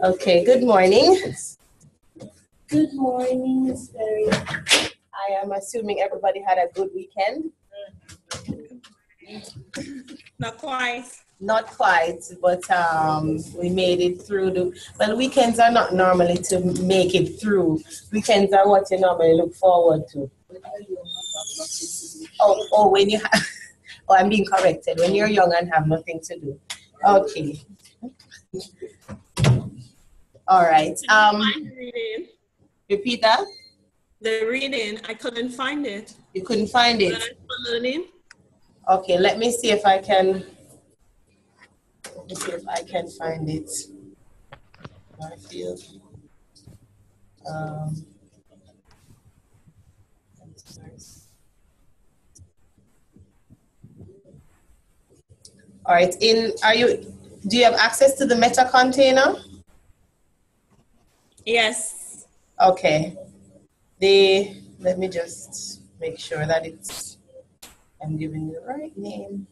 Okay, good morning. Good morning, Miss Berry. I am assuming everybody had a good weekend. Not quite. Not quite, but we made it through. Well, weekends are not normally to make it through. Weekends are what you normally look forward to. Oh, when you have, oh, I'm being corrected. When you're young and have nothing to do. Okay. All right. Repeat that. The reading, I couldn't find it. You couldn't find it? Learning. Okay, let me see if I can. Let me see if I can find it. Garfield. All right. Do you have access to the meta container? Yes. Okay. Let me just make sure that I'm giving you the right name.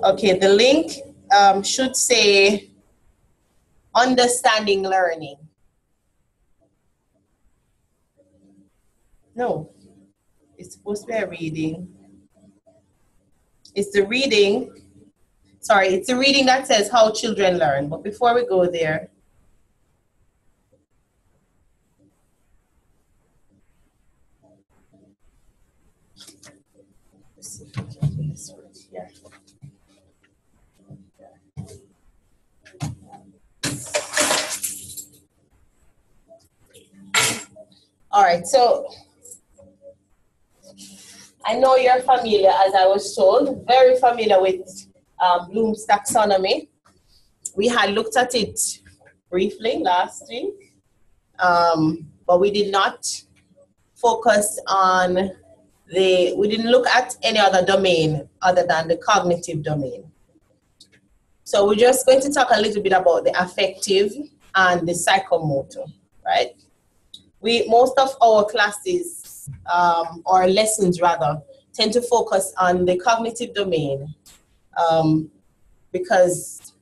Okay, the link should say Understanding Learning. No, it's supposed to be a reading. It's the reading. Sorry, it's the reading that says How Children Learn. But before we go there, let's see if I can do this right here. All right, so I know you're familiar, as I was told, very familiar with Bloom's taxonomy. We had looked at it briefly last week, but we did not focus on we didn't look at any other domain other than the cognitive domain. So we're just going to talk a little bit about the affective and the psychomotor, right? Most of our classes, or lessons rather, tend to focus on the cognitive domain because,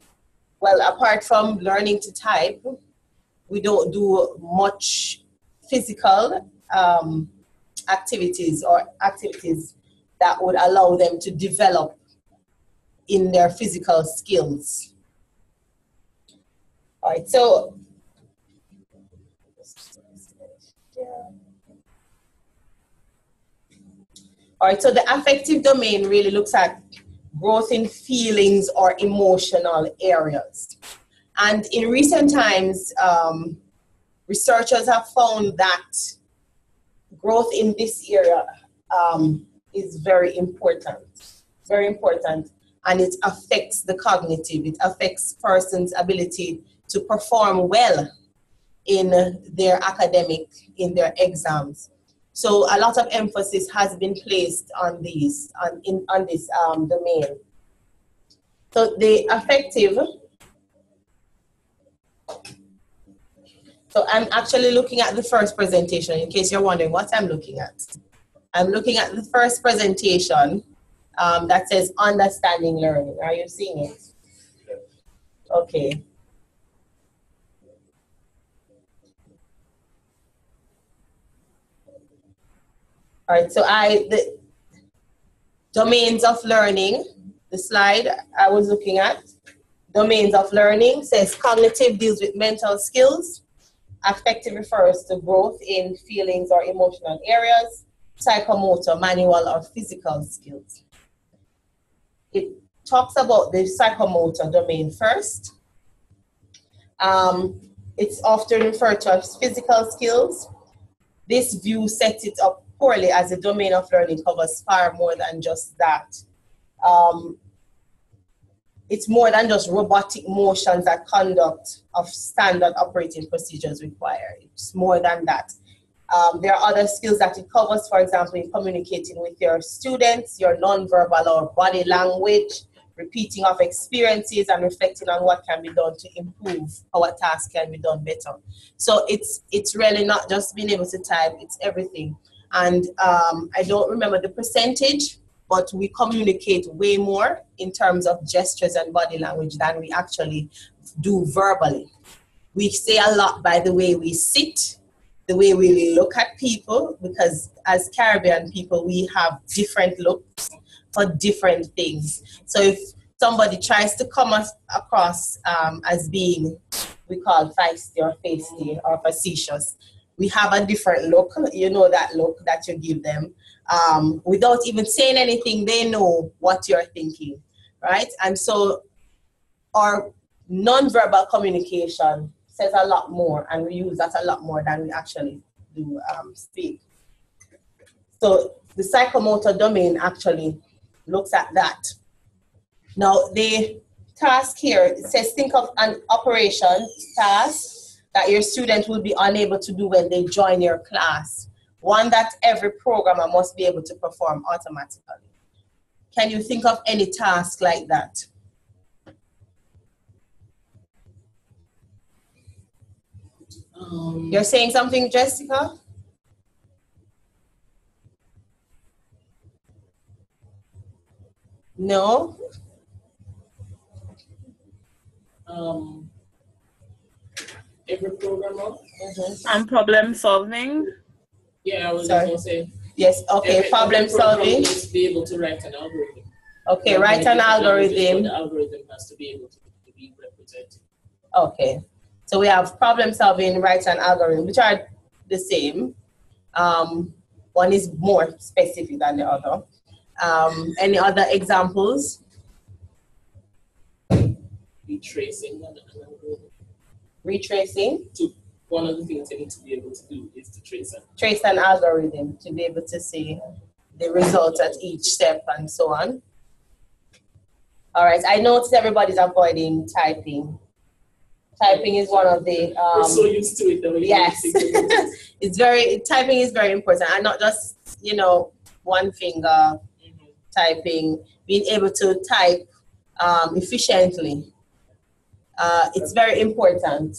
well, apart from learning to type, we don't do much physical activities or activities that would allow them to develop in their physical skills. All right, so the affective domain really looks at growth in feelings or emotional areas. And in recent times, researchers have found that growth in this area is very important, and it affects the cognitive. It affects person's ability to perform well in their exams. So a lot of emphasis has been placed on this domain. So the affective. So I'm actually looking at the first presentation, in case you're wondering what I'm looking at. I'm looking at the first presentation that says Understanding Learning. Are you seeing it? Okay. All right, so the domains of learning, the slide I was looking at, domains of learning says cognitive deals with mental skills, affective refers to growth in feelings or emotional areas, psychomotor, manual or physical skills. It talks about the psychomotor domain first. It's often referred to as physical skills. This view sets it up poorly as the domain of learning covers far more than just that. It's more than just robotic motions that conduct of standard operating procedures require. It's more than that. There are other skills that it covers, for example, in communicating with your students, your nonverbal or body language, repeating of experiences and reflecting on what can be done to improve how a task can be done better. So it's really not just being able to type, it's everything. And I don't remember the percentage, but we communicate way more in terms of gestures and body language than we actually do verbally. We say a lot by the way we sit, the way we look at people, because as Caribbean people, we have different looks for different things. So if somebody tries to come across as being, we call feisty or feisty or facetious, we have a different look. You know that look that you give them. Without even saying anything, they know what you're thinking, right? And so our non-verbal communication says a lot more, and we use that a lot more than we actually do speak. So the psychomotor domain actually looks at that. Now the task here, it says think of an operation task that your student will be unable to do when they join your class. One that every programmer must be able to perform automatically. Can you think of any task like that? You're saying something, Jessica? No? Every programmer? Problem solving? Yeah, I was just going to say. Yes, okay, problem solving. Needs to be able to write an algorithm. Okay, write an algorithm. The algorithm has to be able to be represented. Okay, so we have problem solving, write an algorithm, which are the same. One is more specific than the other. Any other examples? Retracing an algorithm. Retracing? One of the things you need to be able to do is to trace an algorithm, to be able to see the results at each step and so on. All right, I noticed everybody's avoiding typing. Typing is one of the... we're so used to it that we yes. Typing is very important, and not just, one finger typing, being able to type efficiently. It's very important,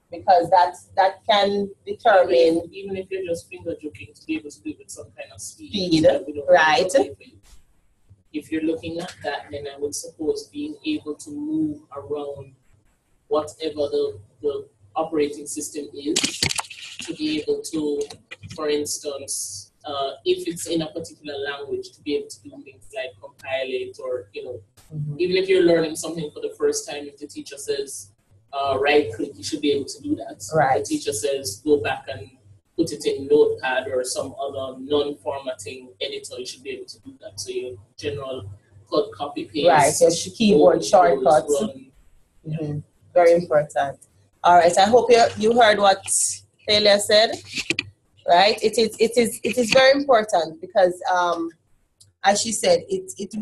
because that can determine... Even if you're just finger joking, to be able to do it with some kind of speed. Right. If you're looking at that, then I would suppose being able to move around whatever the operating system is, to be able to, for instance, if it's in a particular language, to be able to do things like compile it, or, even if you're learning something for the first time, if the teacher says, right click, you should be able to do that. Right. The teacher says, go back and put it in Notepad or some other non-formatting editor, you should be able to do that. So your general cut, copy, paste. Right, your keyboard shortcuts. Very important. All right, I hope you heard what Thalia said. Right, it is very important, because as she said, it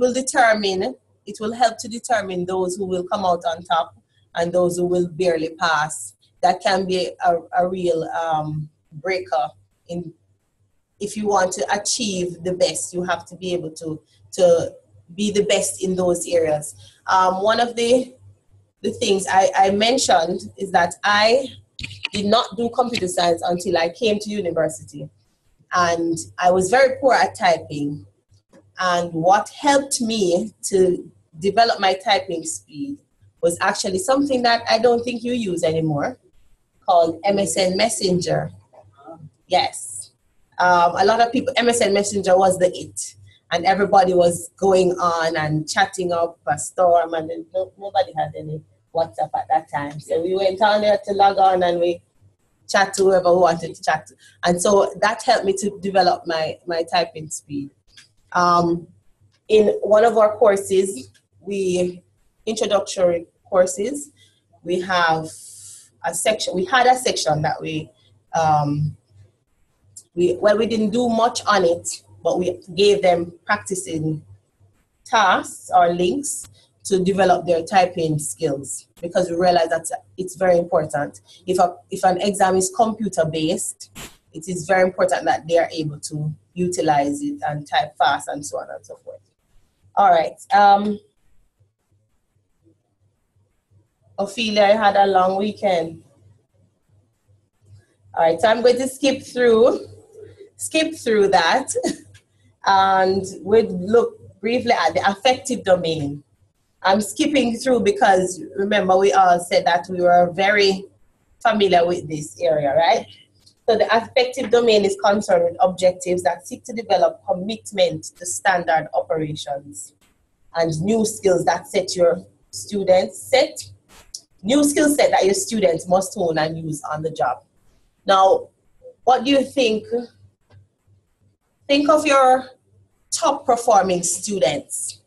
will help to determine those who will come out on top and those who will barely pass. That can be a real breaker. If you want to achieve the best, you have to be able to be the best in those areas. One of the things I mentioned is that I did not do computer science until I came to university, and I was very poor at typing. And what helped me to develop my typing speed was actually something that I don't think you use anymore, called MSN Messenger. Yes. A lot of people, MSN Messenger was the it. And everybody was going on and chatting up a storm, and nobody had any WhatsApp at that time. So we went on there to log on, and we chat to whoever we wanted to chat to. And so that helped me to develop my typing speed. In one of our courses, introductory courses, we had a section that we didn't do much on it, but we gave them practicing tasks or links to develop their typing skills, because we realized that it's very important. If an exam is computer-based, it is very important that they are able to utilize it and type fast and so on and so forth. All right. Ophelia, I had a long weekend. All right, so I'm going to skip through that and we'll look briefly at the affective domain. I'm skipping through because remember we all said that we were very familiar with this area, right? So the affective domain is concerned with objectives that seek to develop commitment to standard operations and new skills that new skill set that your students must hone and use on the job. Now, what do you think? Think of your top performing students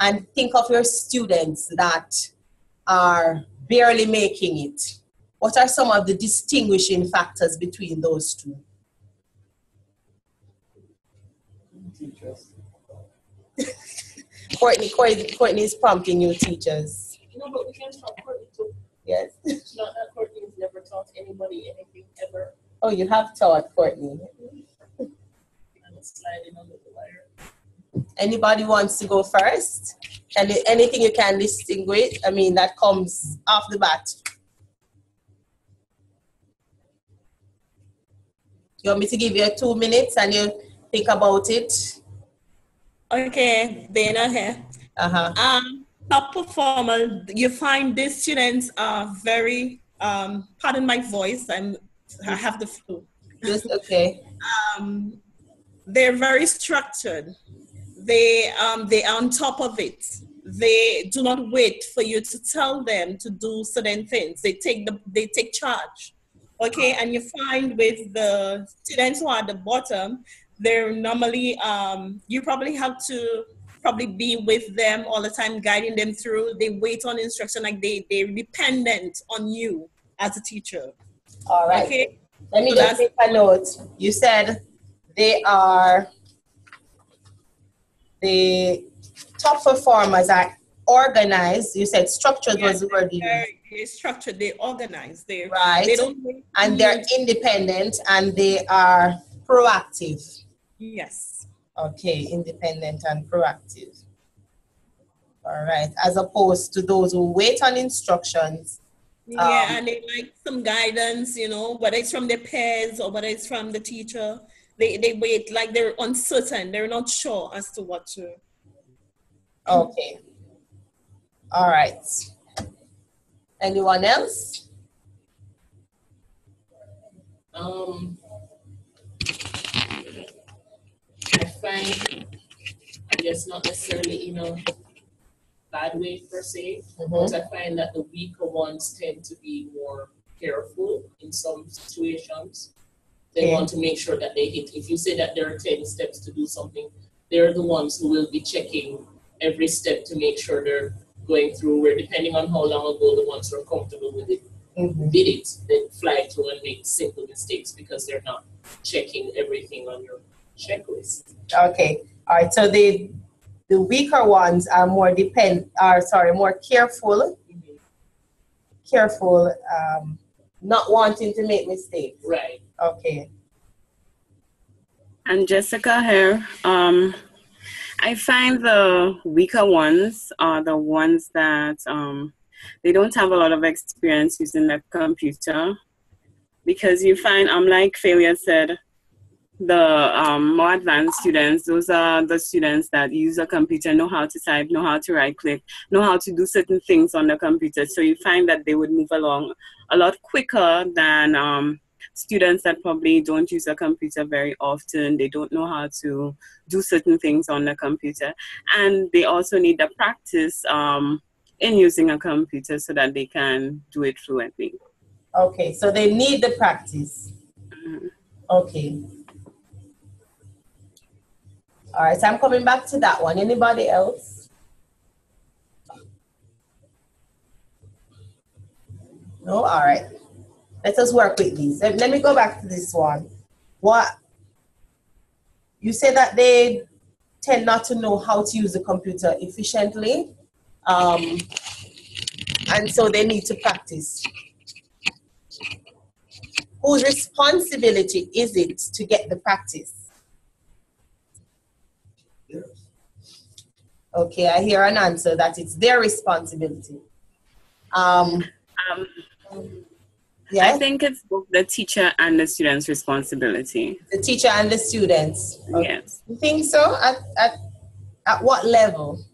and think of your students that are barely making it. What are some of the distinguishing factors between those two? Teachers. Courtney is prompting you, teachers. No, but we can talk Courtney too. Yes. It's not that Courtney's never taught anybody anything ever. Oh, you have taught, Courtney. And sliding under the wire. Anybody wants to go first? Anything you can distinguish? I mean, that comes off the bat. You want me to give you 2 minutes and you think about it? Okay, Dana here. Top performer, you find these students are very, pardon my voice, I have the flu. Just okay. They're very structured. They are on top of it. They do not wait for you to tell them to do certain things. They take charge. Okay, and you find with the students who are at the bottom, they're normally, you probably have to be with them all the time, guiding them through. They wait on instruction, like they're dependent on you as a teacher. All right. Okay. Let me just take a note. You said they are, the top performers are organized. You said structured was the word you used. They're structured, they're organized. Right. They don't and they're independent and they are proactive. Yes. Okay, independent and proactive. All right, as opposed to those who wait on instructions. Yeah, and they like some guidance, you know, whether it's from their peers or whether it's from the teacher. They wait, like they're uncertain, they're not sure as to what to. Okay. All right. Anyone else? I find, I guess not necessarily in a bad way per se, but I find that the weaker ones tend to be more careful in some situations. They want to make sure that they hit. If you say that there are 10 steps to do something, they're the ones who will be checking every step to make sure they're going through, where depending on how long ago the ones who are comfortable with it did it, they fly through and make simple mistakes because they're not checking everything on your checklist. Okay. All right. So the weaker ones are more more careful. Careful, not wanting to make mistakes. Right. Okay. And Jessica here. I find the weaker ones are the ones that they don't have a lot of experience using the computer, because you find, like Failure said, the more advanced students, those are the students that use a computer, know how to type, know how to right click, know how to do certain things on the computer. So you find that they would move along a lot quicker than students that probably don't use a computer very often. They don't know how to do certain things on the computer. And they also need the practice in using a computer so that they can do it fluently. Okay, so they need the practice. Okay. All right, so I'm coming back to that one. Anybody else? No? All right. Let us work with these. Let me go back to this one. What? You say that they tend not to know how to use the computer efficiently, and so they need to practice. Whose responsibility is it to get the practice? Okay, I hear an answer that it's their responsibility. Um, Um, yeah, I think it's both the teacher and the student's responsibility. the teacher and the students. Yes. You think so? At what level?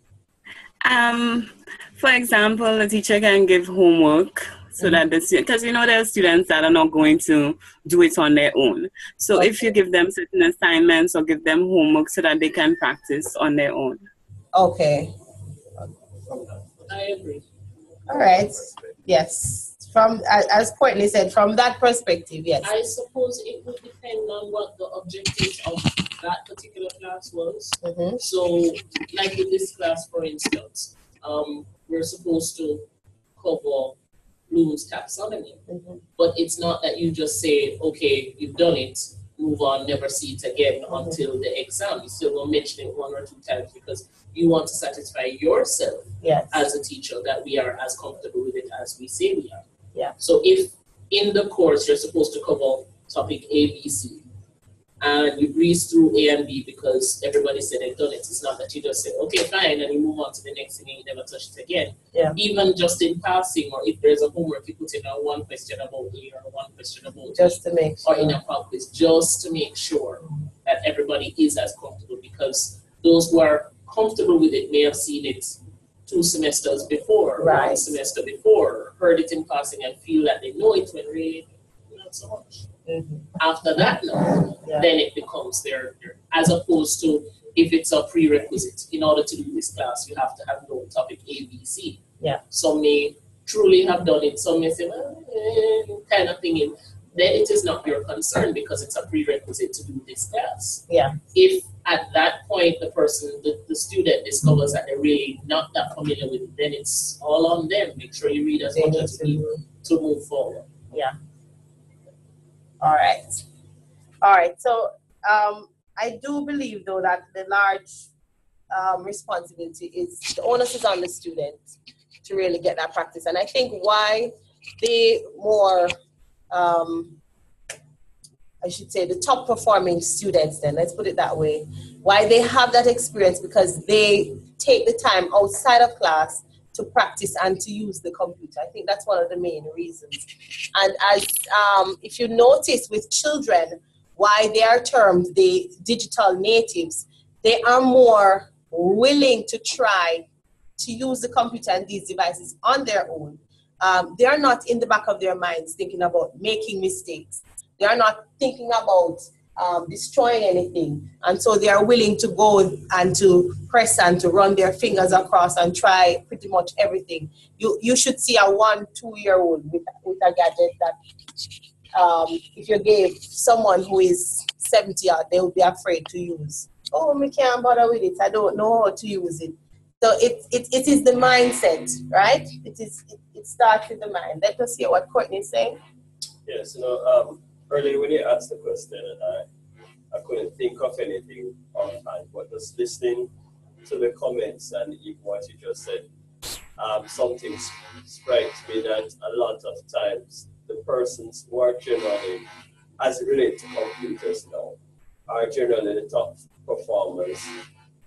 For example, the teacher can give homework so that the student, because there are students that are not going to do it on their own. So if you give them certain assignments or give them homework so that they can practice on their own. Okay. I agree. All right. Yes. From, as Courtney said, from that perspective, yes. I suppose it would depend on what the objectives of that particular class was. Mm-hmm. So, like with this class, for instance, we're supposed to cover Bloom's taxonomy, but it's not that you just say, okay, you've done it, move on, never see it again until the exam. You still will mention it 1 or 2 times because you want to satisfy yourself as a teacher that we are as comfortable with it as we say we are. Yeah. So if in the course you're supposed to cover topic A, B, C, and you breeze through A and B because everybody said they've done it, it's not that you just say, okay, fine, and you move on to the next thing and you never touch it again. Yeah. Even just in passing, or if there's a homework, you put in a 1 question about A or 1 question about just B, to make sure. or in a pop quiz, just to make sure that everybody is as comfortable, because those who are comfortable with it may have seen it 2 semesters before, right. 1 semester before, heard it in passing and feel that they know it when really not so much. Mm-hmm. After that, then it becomes their, as opposed to if it's a prerequisite. In order to do this class, you have to have known topic A, B, C. Yeah. Some may truly have done it, some may say, kind of thing. Then it is not your concern because it's a prerequisite to do this class. Yeah. If at that point the person, the student discovers that they're really not that familiar with it, then it's all on them. Make sure you read as much as you need to move forward. Yeah. All right. So I do believe, though, that the large responsibility is the onus is on the student to really get that practice. And I think why the more, I should say, the top performing students, then let's put it that way, why they have that experience, because they take the time outside of class to practice and to use the computer. I think that's one of the main reasons. And as if you notice with children, why they are termed the digital natives, they are more willing to try to use the computer and these devices on their own. They are not in the back of their minds thinking about making mistakes. They are not thinking about destroying anything. And so they are willing to go and to press and to run their fingers across and try pretty much everything. You should see a 1-2-year-old with a gadget that if you gave someone who is 70 out, they would be afraid to use. Oh, me can't bother with it. I don't know how to use it. So it is the mindset, right? It starts with the mind. Let us hear what Courtney is saying. Yes, earlier when you asked the question, I couldn't think of anything offhand, but just listening to the comments and even what you just said, something strikes me that a lot of times the persons who are generally, as it relates to computers now, are generally the top performers,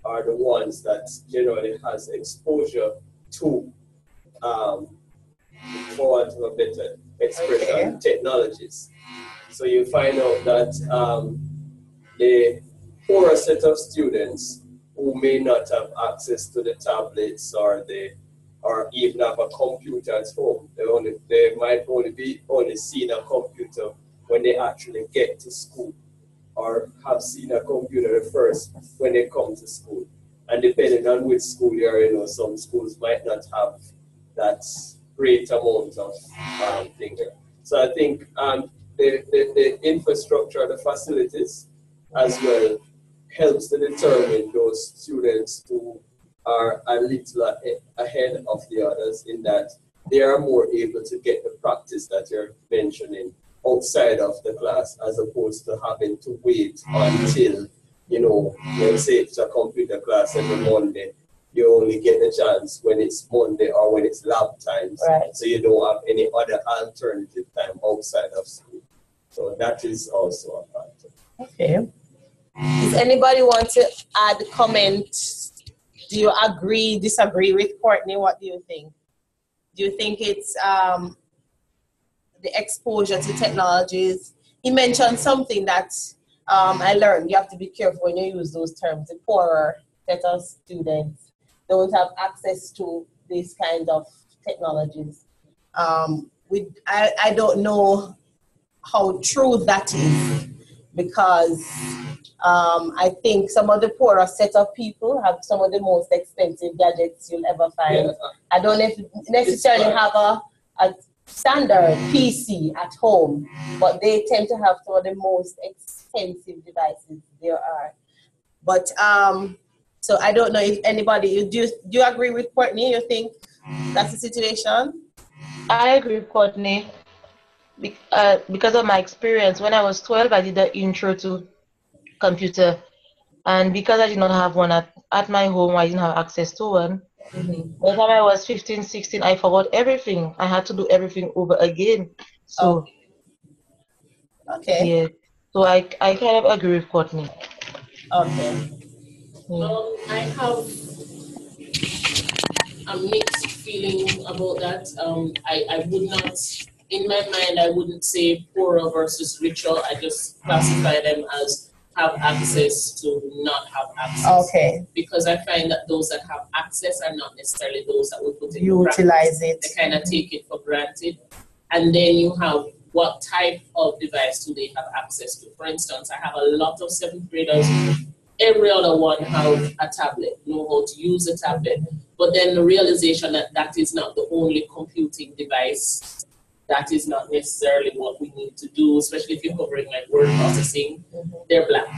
are the ones that generally has exposure to, for want of a better expression, technologies. So you find out that the poorer set of students who may not have access to the tablets or even have a computer at home, they might only seen a computer when they actually get to school, or have seen a computer first when they come to school. And depending on which school you are, some schools might not have that great amount of thing there. So I think the infrastructure, the facilities as well, helps to determine those students who are a little ahead of the others, in that they are more able to get the practice that you're mentioning outside of the class, as opposed to having to wait until, let's say it's a computer class every Monday, you only get the chance when it's Monday or when it's lab times. Right. So you don't have any other alternative time outside of school. So that is also a factor. Okay. Does anybody want to add a comment? Do you agree, disagree with Courtney? What do you think? Do you think it's the exposure to technologies? He mentioned something that I learned. You have to be careful when you use those terms. The poorer set of students don't have access to these kinds of technologies. I don't know how true that is, because I think some of the poorer set of people have some of the most expensive gadgets you'll ever find. Yeah. I don't necessarily have a standard PC at home, but they tend to have some of the most expensive devices there are. But so I don't know if anybody, do you agree with Courtney? You think that's the situation? I agree with Courtney. Because of my experience, when I was 12, I did the intro to computer. And because I did not have one at my home, I didn't have access to one. Mm-hmm. By the time I was 15, 16, I forgot everything. I had to do everything over again. So, Okay. yeah. So I kind of agree with Courtney. Okay. I have a mixed feeling about that. I would not, in my mind, I wouldn't say poorer versus richer. I just classify them as have access to not have access. Okay. Because I find that those that have access are not necessarily those that would put it Utilize it. They kind of take it for granted. And then you have what type of device do they have access to. For instance, I have a lot of 7th graders. Every other one have a tablet, know how to use a tablet. But then the realization that that is not the only computing device, that is not necessarily what we need to do, especially if you're covering like word processing, they're blank.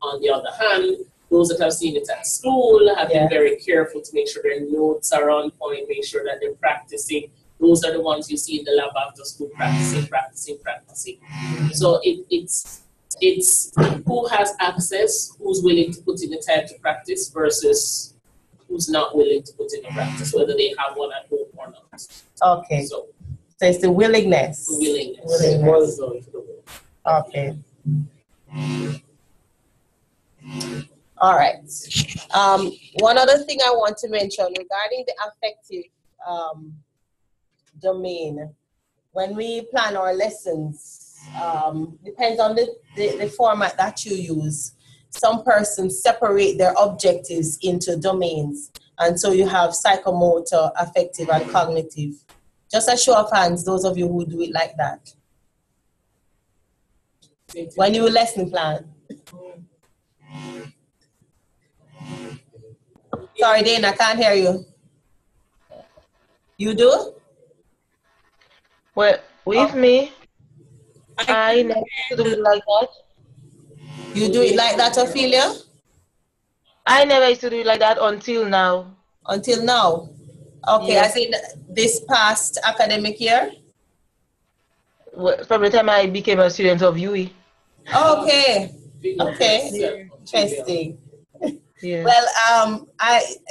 On the other hand, those that have seen it at school have been very careful to make sure their notes are on point, make sure that they're practicing. Those are the ones you see in the lab after school, practicing. So it's who has access, who's willing to put in the time to practice versus who's not willing to put in the practice, whether they have one at home or not. Okay. So it's the willingness. The willingness. Okay. All right. One other thing I want to mention regarding the affective domain, when we plan our lessons, depends on the format that you use. Some persons separate their objectives into domains, and so you have psychomotor, affective, and cognitive. Just a show of hands, those of you who do it like that. When you lesson plan. Sorry, Dana, I can't hear you. You do? Well, with me, I never used to do it like that. You do it like that, Ophelia? I never used to do it like that until now. Until now? Okay, Yes. as in this past academic year? From the time I became a student of UE. Okay. Okay. Interesting. Yeah. Well,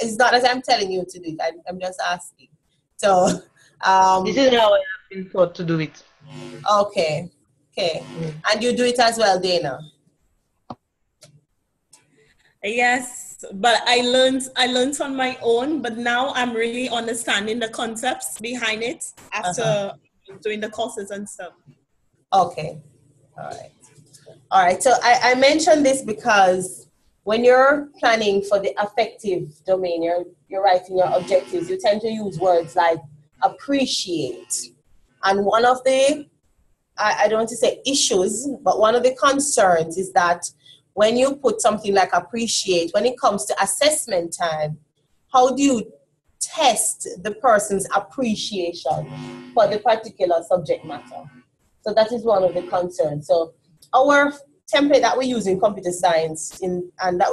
it's not as I'm telling you to do it. I'm just asking. So, this is how I have been taught to do it. Okay. Okay. And you do it as well, Dana? Yes, but I learned on my own, but now I'm really understanding the concepts behind it after doing the courses and stuff. Okay. All right. So I mentioned this because when you're planning for the affective domain, you're writing your objectives, you tend to use words like appreciate. And one of the, I don't want to say issues, but one of the concerns is that when you put something like appreciate, when it comes to assessment time, how do you test the person's appreciation for the particular subject matter? So that is one of the concerns. So our template that we use in computer science, and that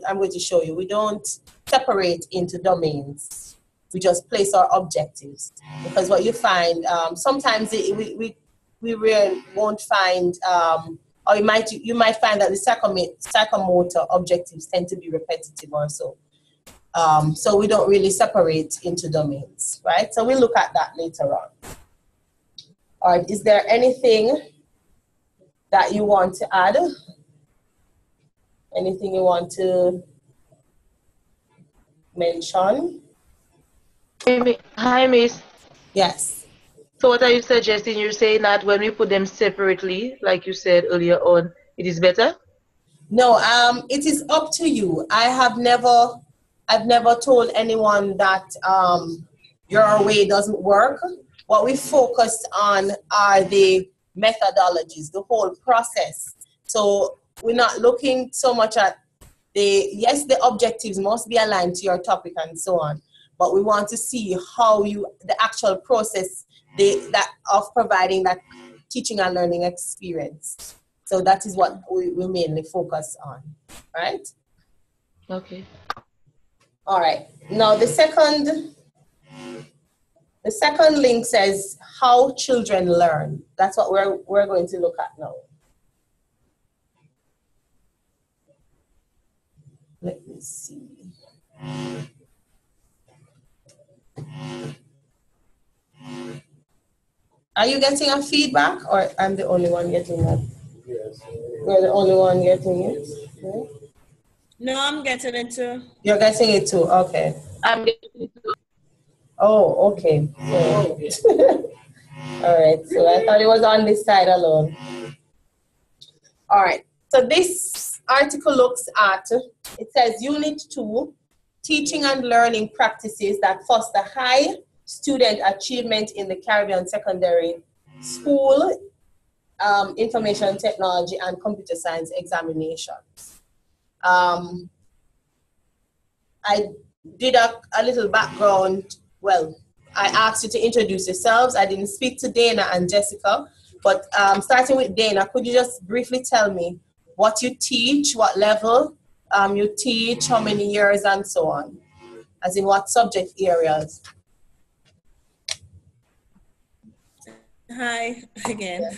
I'm going to show you, we don't separate into domains. We just place our objectives, because what you find sometimes we really won't find, or you might find that the psychomotor objectives tend to be repetitive or so. So we don't really separate into domains, right? So we'll look at that later on. All right, is there anything that you want to add? Anything you want to mention? Hi, Miss. Yes. So what are you suggesting? You're saying that when we put them separately, like you said earlier on, it is better? No, it is up to you. I've never told anyone that your way doesn't work. What we focus on are the methodologies, the whole process. So we're not looking so much at the objectives must be aligned to your topic and so on, but we want to see how the actual process that of providing that teaching and learning experience. So that is what we mainly focus on, right? Okay. All right. Now the second link says how children learn. That's what we're going to look at now. Let me see. Are you getting a feedback, or I'm the only one getting that? Yes. You're the only one getting it? Yeah. No, I'm getting it too. You're getting it too, okay. I'm getting it too. Oh, okay. So, all right, so I thought it was on this side alone. All right, so this article looks at, it says Unit 2, Teaching and Learning Practices that Foster High Student Achievement in the Caribbean Secondary School Information Technology and Computer Science Examinations. I did a little background. Well, I asked you to introduce yourselves. I didn't speak to Dana and Jessica, but starting with Dana, could you just briefly tell me what you teach, what level you teach, how many years, and so on, as in what subject areas? Hi again.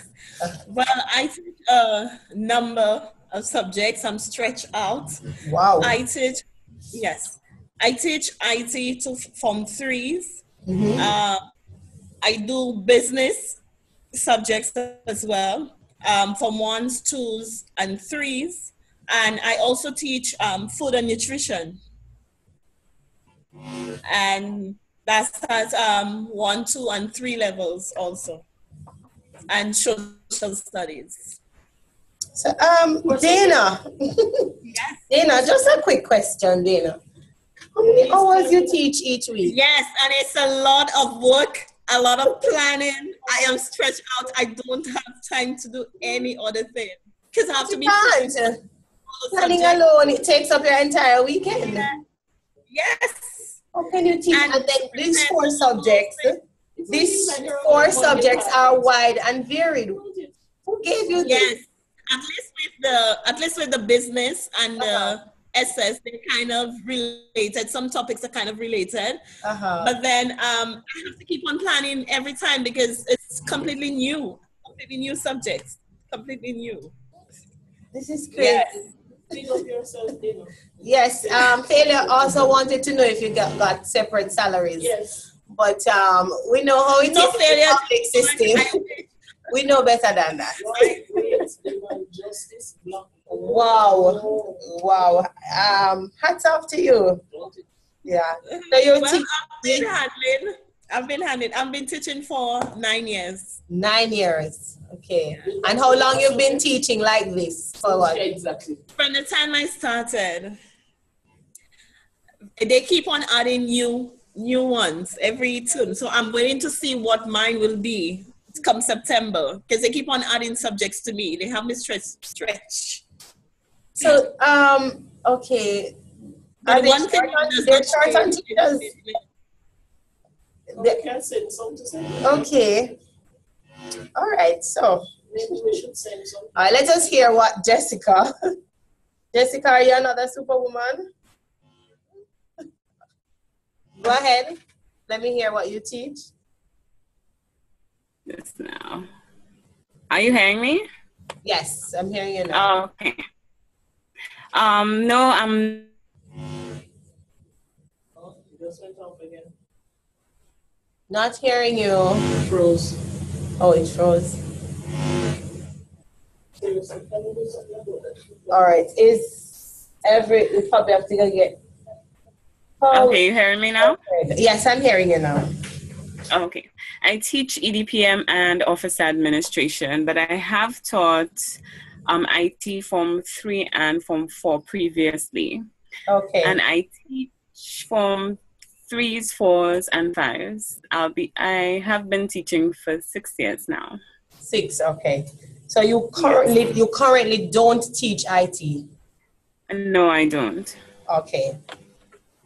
Well, I teach a number of subjects. I'm stretched out. Wow. I teach IT to Form 3s. I do business subjects as well, Form 1s, 2s, and 3s. And I also teach food and nutrition. And that's at 1, 2, and 3 levels also. And social studies. So, Dana, Yes. Dana, just a quick question, Dana. How many hours you teach each week? Yes, and it's a lot of work, a lot of planning. I am stretched out. I don't have time to do any other thing because I have to be planning alone. It takes up your entire weekend. Yes. How can you teach? And then these 4 subjects. These 4 subjects are wide and varied. Who gave you this? Yes, at least with the business and the SS, they're kind of related. Some topics are kind of related, but then I have to keep on planning every time because it's completely new subjects, completely new. This is crazy. Yes. Taylor also wanted to know if you got separate salaries. Yes. But we know how it is in the public system. We know better than that. Wow. Wow. Hats off to you. Yeah. So you I've been teaching for 9 years. 9 years. Okay. And how long you've been teaching like this? For what? Exactly. From the time I started, they keep on adding new ones every term. So I'm waiting to see what mine will be come September because they keep on adding subjects to me. They have me stretch. So okay. But one thing they're short on teachers. They can send some to send. Okay. All right. So Maybe we should send some. all right, let us hear what Jessica. Jessica, are you another superwoman? Go ahead. Let me hear what you teach. Yes, now. Are you hearing me? Yes, I'm hearing you now. Oh, okay. No, I'm. Oh, it just went off again. Not hearing you. Froze. Oh, it froze. Seriously, can you do something about that? All right. We probably have to go get. Okay, you hearing me now? Yes, I'm hearing you now. Okay. I teach EDPM and office administration, but I have taught IT Form 3 and Form 4 previously. Okay. And I teach Form 3s, 4s, and 5s. I have been teaching for 6 years now. 6, okay. So you currently don't teach IT? No, I don't. Okay.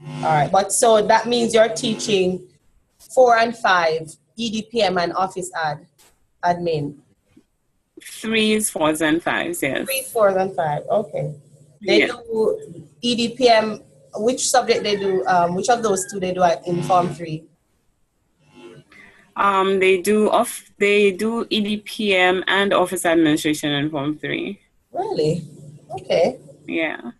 All right. But so that means you're teaching 4 and 5, EDPM and office admin. 3s, 4s, and 5s, yes. 3, 4, and 5. Okay. They do EDPM. Which subject they do? Which of those two they do in Form 3? They do EDPM and office administration in Form 3. Really? Okay. Yeah.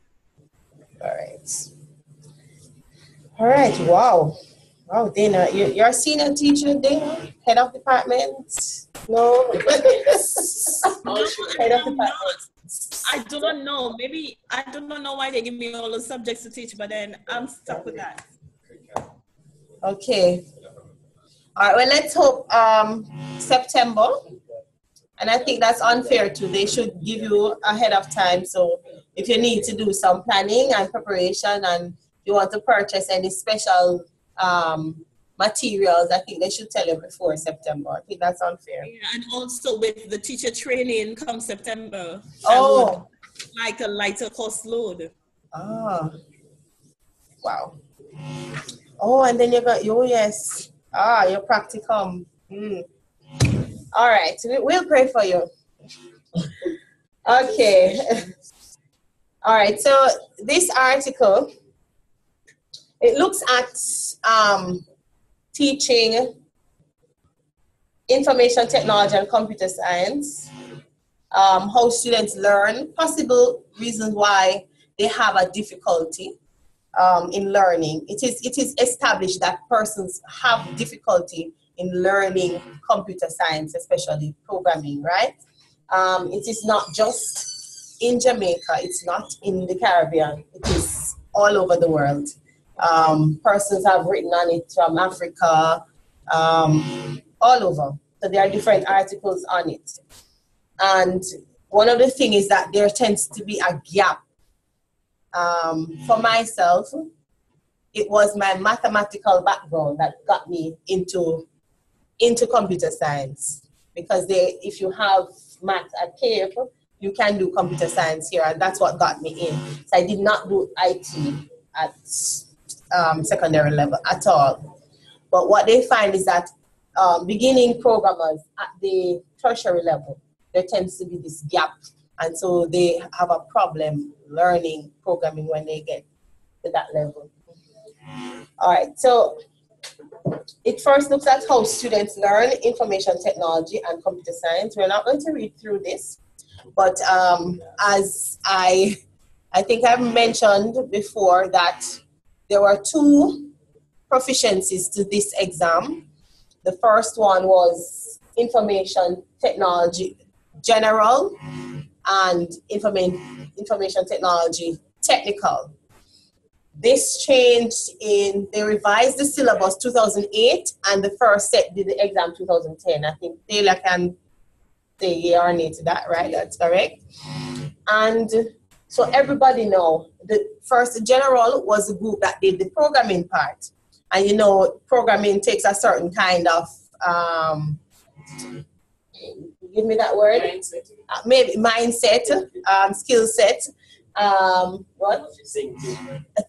All right. Wow. Wow, Dana, you're a senior teacher, Dana? Head of department? No? Head of department. I do not know. Maybe I do not know why they give me all the subjects to teach, but then I'm stuck with that. Okay. All right, well, let's hope September. And I think that's unfair too. They should give you ahead of time. So if you need to do some planning and preparation and you want to purchase any special materials, I think they should tell you before September. I think that's unfair. Yeah, and also with the teacher training come September, I would like a lighter cost load. Ah, wow. Oh, and then you got your your practicum. All right, we'll pray for you. Okay. All right, so this article, it looks at teaching information technology and computer science, how students learn, possible reasons why they have a difficulty in learning. It is established that persons have difficulty in learning computer science, especially programming, right? It is not just in Jamaica, it's not in the Caribbean, it is all over the world. Persons have written on it from Africa, all over. So there are different articles on it. And one of the things is that there tends to be a gap. For myself, it was my mathematical background that got me into computer science, because if you have math at CAPE, you can do computer science here, and that's what got me in. So I did not do IT at secondary level at all. But what they find is that beginning programmers at the tertiary level, there tends to be this gap, and so they have a problem learning programming when they get to that level. All right, so it first looks at how students learn information technology and computer science. We're not going to read through this, but as I think I've mentioned before that there were 2 proficiencies to this exam. The first one was information technology general and information technology technical. This changed they revised the syllabus 2008, and the first set did the exam 2010. I think Taylor can say yeah or nay to that, right? That's correct. And so everybody know the first general was the group that did the programming part. And you know, programming takes a certain kind of, give me that word? Mindset. Maybe mindset, skill set. What?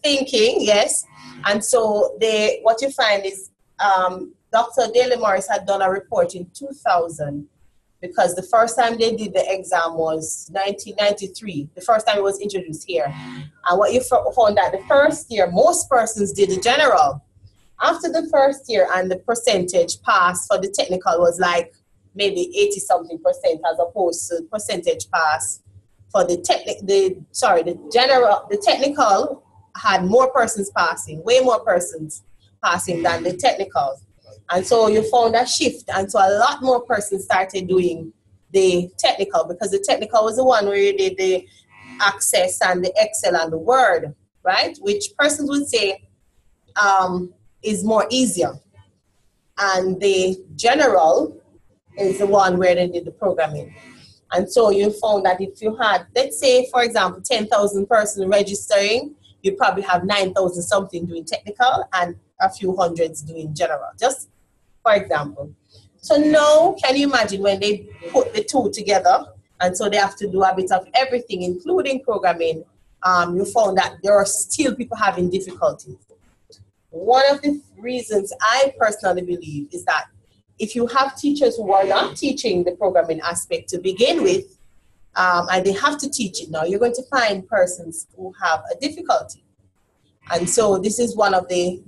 Thinking, yes. And so what you find is Dr. Daley Morris had done a report in 2000, because the first time they did the exam was 1993, the first time it was introduced here. And what you found that the first year, most persons did the general. After the first year, and the percentage pass for the technical was like maybe 80-something percent, as opposed to percentage pass for the technical had more persons passing, way more persons passing than the technical. And so you found a shift, and so a lot more persons started doing the technical, because the technical was the one where you did the Access and the Excel and the Word, right? Which persons would say is more easier. and the general is the one where they did the programming. And so you found that if you had, let's say, for example, 10,000 persons registering, you probably have 9,000 something doing technical and a few hundreds doing general, just for example. So now, can you imagine when they put the two together, and so they have to do a bit of everything, including programming, you found that there are still people having difficulties. One of the reasons I personally believe is that if you have teachers who are not teaching the programming aspect to begin with, and they have to teach it now, you're going to find persons who have a difficulty. And so this is one of the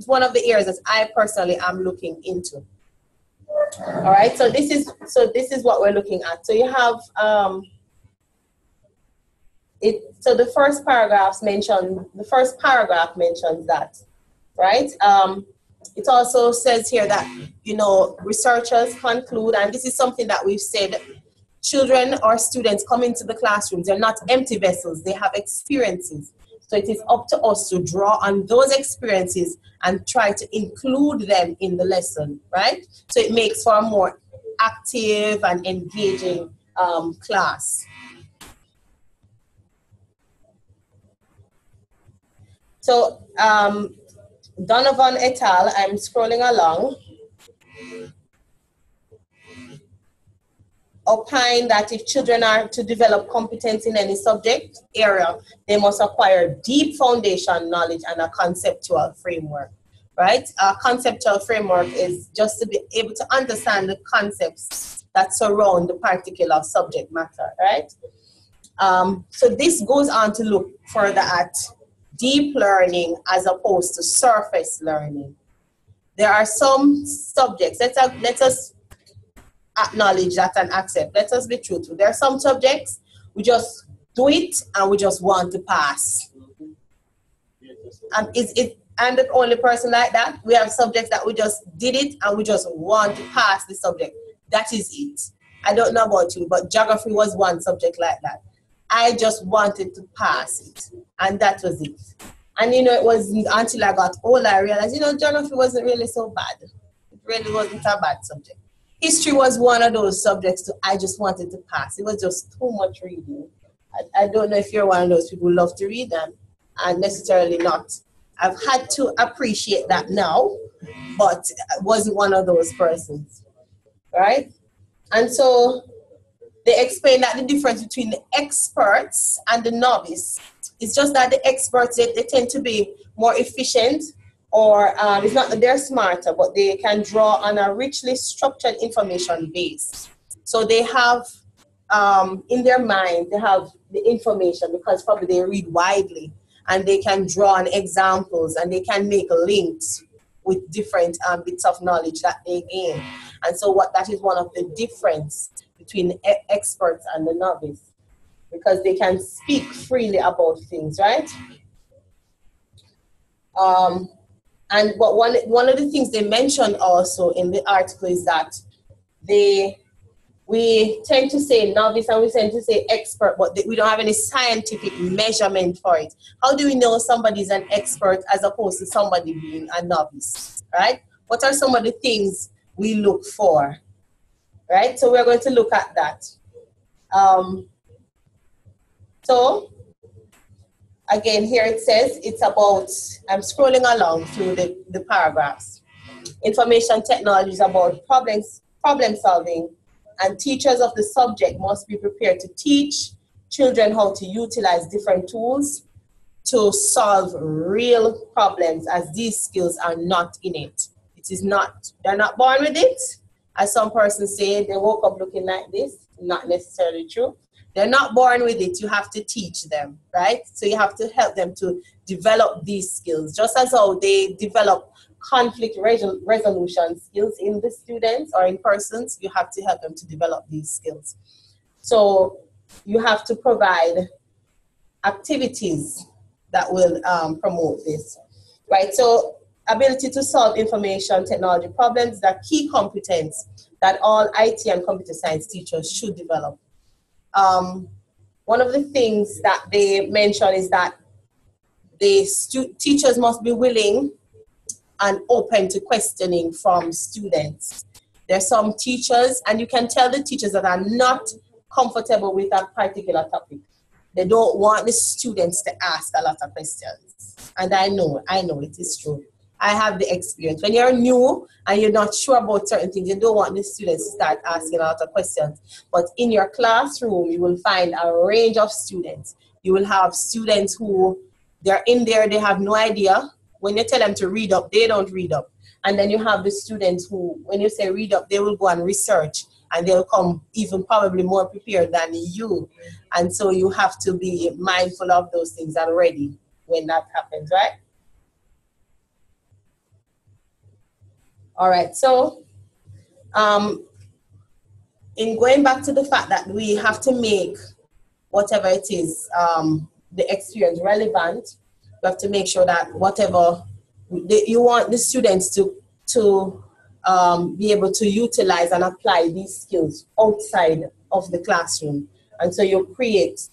areas that I personally am looking into. All right, so this is what we're looking at. So you have so the first paragraph mentions that, right? It also says here that, researchers conclude, and this is something that we've said, children or students come into the classrooms, they're not empty vessels, they have experiences. So it is up to us to draw on those experiences and try to include them in the lesson, right? So it makes for a more active and engaging class. So Donovan et al., I'm scrolling along, opine that if children are to develop competence in any subject area, they must acquire deep foundation knowledge and a conceptual framework, right? A conceptual framework is just to be able to understand the concepts that surround the particular subject matter, right? So this goes on to look further at deep learning as opposed to surface learning. There are some subjects, let us acknowledge that and accept. Let us be truthful. There are some subjects we just do it and we just want to pass. And I'm the only person like that. We have subjects that we just did it and we just want to pass the subject. That is it. I don't know about you, but geography was one subject like that. I just wanted to pass it, and that was it. And it wasn't until I got older I realized, geography wasn't really so bad. It really wasn't a bad subject. History was one of those subjects I just wanted to pass. It was just too much reading. I don't know if you're one of those people who love to read them, and necessarily not. I've had to appreciate that now, but I wasn't one of those persons, right? And so they explain that the difference between the experts and the novice is just that the experts, they tend to be more efficient, or it's not that they're smarter, but they can draw on a richly structured information base. So they have, in their mind, they have the information because probably they read widely, and they can draw on examples and they can make links with different bits of knowledge that they gain. And so that is one of the difference between the experts and the novice, because they can speak freely about things, right? And one of the things they mentioned also in the article is that we tend to say novice and we tend to say expert, but we don't have any scientific measurement for it. How do we know somebody's an expert as opposed to somebody being a novice, right? What are some of the things we look for, right? So we're going to look at that. So again, here it says it's about, I'm scrolling along through the paragraphs. Information technology is about problem solving, and teachers of the subject must be prepared to teach children how to utilize different tools to solve real problems, as these skills are not innate. It is not, they're not born with it. As some persons say, they woke up looking like this. Not necessarily true. They're not born with it. You have to teach them, right? So you have to help them to develop these skills, just as how they develop conflict resolution skills in the students or in persons. You have to help them to develop these skills. So you have to provide activities that will promote this, right? So ability to solve information technology problems is a key competence that all IT and computer science teachers should develop. One of the things that they mention is that the teachers must be willing and open to questioning from students. There are some teachers, and you can tell the teachers that are not comfortable with that particular topic. They don't want the students to ask a lot of questions. And I know it is true. I have the experience. When you're new and you're not sure about certain things, you don't want the students to start asking a lot of questions. But in your classroom, you will find a range of students. You will have students who, they're in there, they have no idea. When you tell them to read up, they don't read up. And then you have the students who, when you say read up, they will go and research, and they'll come even probably more prepared than you. And so you have to be mindful of those things already when that happens, right? All right, so in going back to the fact that we have to make whatever it is, the experience relevant, we have to make sure that whatever you want the students to be able to utilize and apply these skills outside of the classroom. And so you create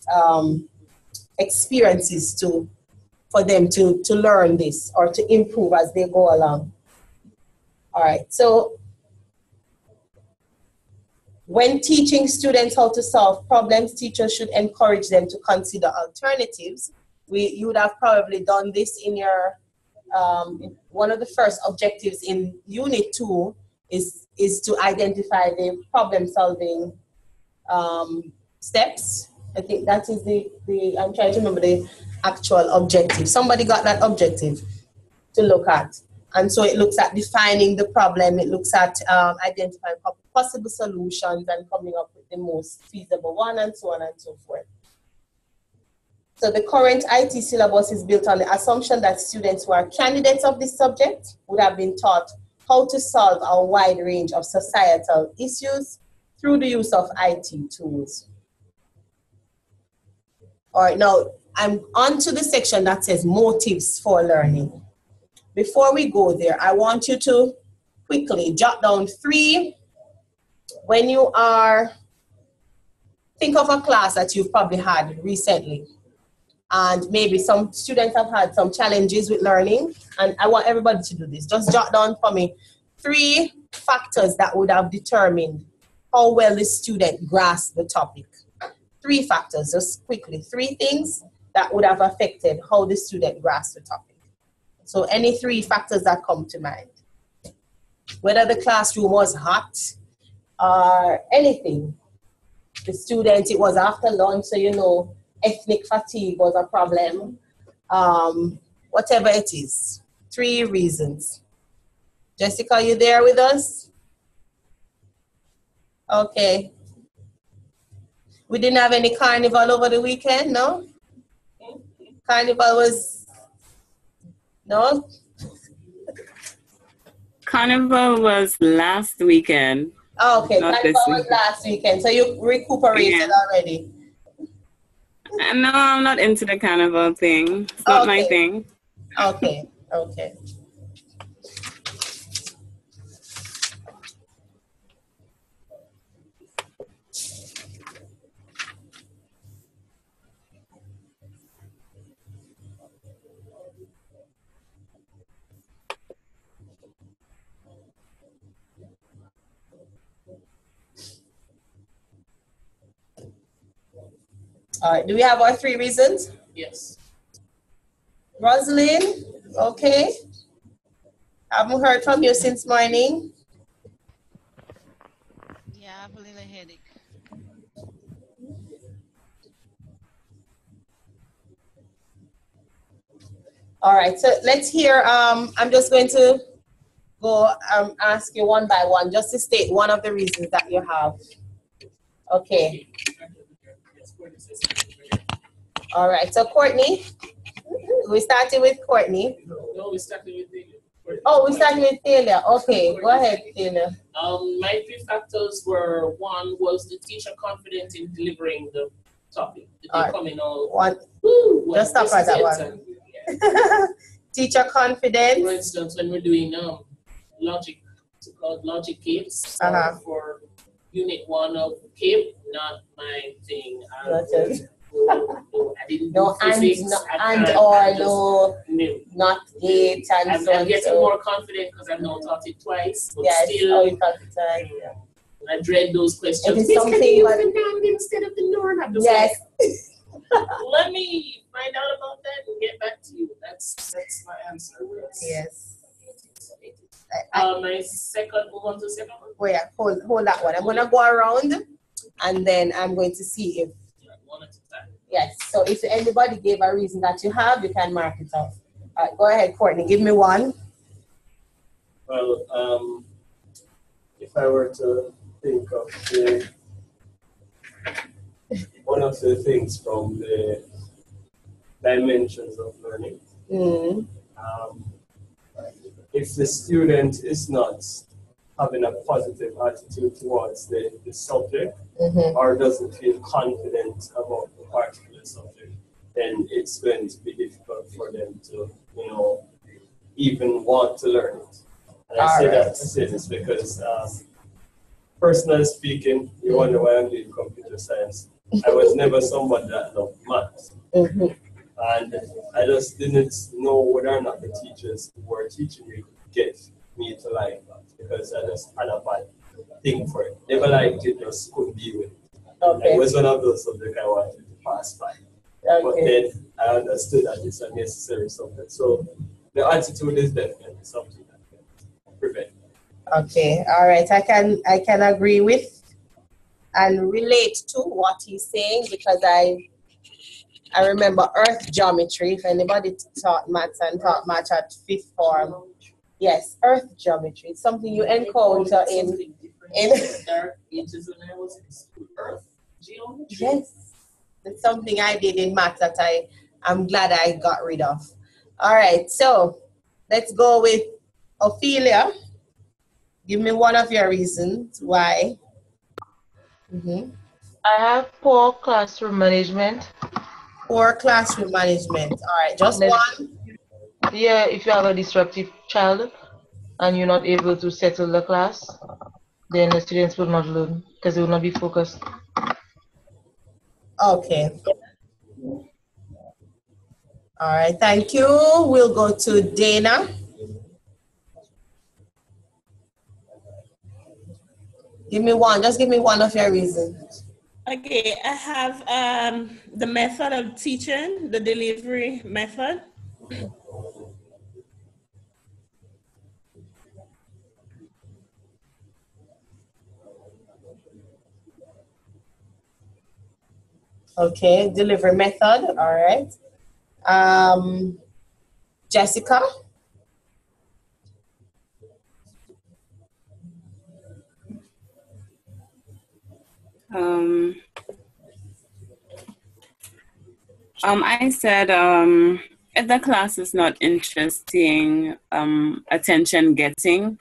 experiences for them to learn this or to improve as they go along. All right, so when teaching students how to solve problems, teachers should encourage them to consider alternatives. You would have probably done this in your, one of the first objectives in Unit 2 is to identify the problem-solving steps. I think that is I'm trying to remember the actual objective. Somebody got that objective to look at. And so it looks at defining the problem, it looks at identifying possible solutions and coming up with the most feasible one, and so on and so forth. So the current IT syllabus is built on the assumption that students who are candidates of this subject would have been taught how to solve a wide range of societal issues through the use of IT tools. All right, now I'm on to the section that says motives for learning. Before we go there, I want you to quickly jot down 3. When you think of a class that you've probably had recently, and maybe some students have had some challenges with learning, and I want everybody to do this. Just jot down for me 3 factors that would have determined how well the student grasped the topic. 3 factors, just quickly, 3 things that would have affected how the student grasped the topic. So any 3 factors that come to mind. Whether the classroom was hot or anything. The student, it was after lunch, so you know, ethnic fatigue was a problem. Whatever it is. 3 reasons. Jessica, are you there with us? Okay. We didn't have any carnival over the weekend, no? Carnival was... No? Carnival was last weekend. Oh, okay, Carnival was last weekend. So you recuperated already? No, I'm not into the carnival thing. It's not my thing. Okay, okay. All right, do we have our 3 reasons? Yes. Rosalind, okay. Haven't heard from you since morning. Yeah, I have a little headache. All right, so let's hear, I'm just going to go ask you one by one, just to state one of the reasons that you have. Okay. All right, so Courtney, we started with Courtney. No, we started with Taylor. Oh, we started with Taylor. Okay, go ahead, Taylor. My 3 factors were, 1 was the teacher confident in delivering the topic. Did they come in all? Just stop at that one. Teacher confidence. For instance, when we're doing logic, it's called logic capes for Unit 1 of CAPE, not my thing. I would I didn't No do physics. No, not gate and so on. I'm getting more confident because I've now taught it twice. But yes, still, you taught it twice. Yeah. I dread those questions. It is Miss, something can you use but- the noun instead of the noun? I'm just Yes. like, let me find out about that and get back to you. That's my answer. Yes. My second, move on to the second one. Wait, hold that one. I'm gonna go around, and then I'm going to see if One at a time. yes. So if anybody gave a reason that you have, you can mark it off. All right, go ahead, Courtney. Give me one. Well, if I were to think of one of the things from the dimensions of learning, if the student is not having a positive attitude towards the subject or doesn't feel confident about the particular subject, then it's going to be difficult for them to, even want to learn it. And I say this because personally speaking, you wonder why I'm doing computer science. I was never someone that loved maths. And I just didn't know whether or not the teachers who were teaching me could get me to like that because I just had a bad thing for it. Never liked it, just couldn't deal with it. Okay. It was one of those subjects I wanted to pass by. But then I understood that it's a necessary subject. So the attitude is definitely something that can prevent. Okay, all right. I can agree with and relate to what he's saying because I remember earth geometry. If anybody taught maths and taught maths at fifth form, yes, earth geometry. It's something you encounter in dark ages when I was in school. Earth geometry. Yes, it's something I did in maths that I'm glad I got rid of. All right, so let's go with Ophelia. Give me one of your reasons why. I have poor classroom management. Poor classroom management. All right, just one. Yeah, if you have a disruptive child and you're not able to settle the class, then the students will not learn because they will not be focused. Okay. All right, thank you. We'll go to Dana. Give me one. Just give me one of your reasons. Okay, I have the method of teaching, the delivery method. Okay, delivery method. All right. Jessica. I said if the class is not interesting, attention getting.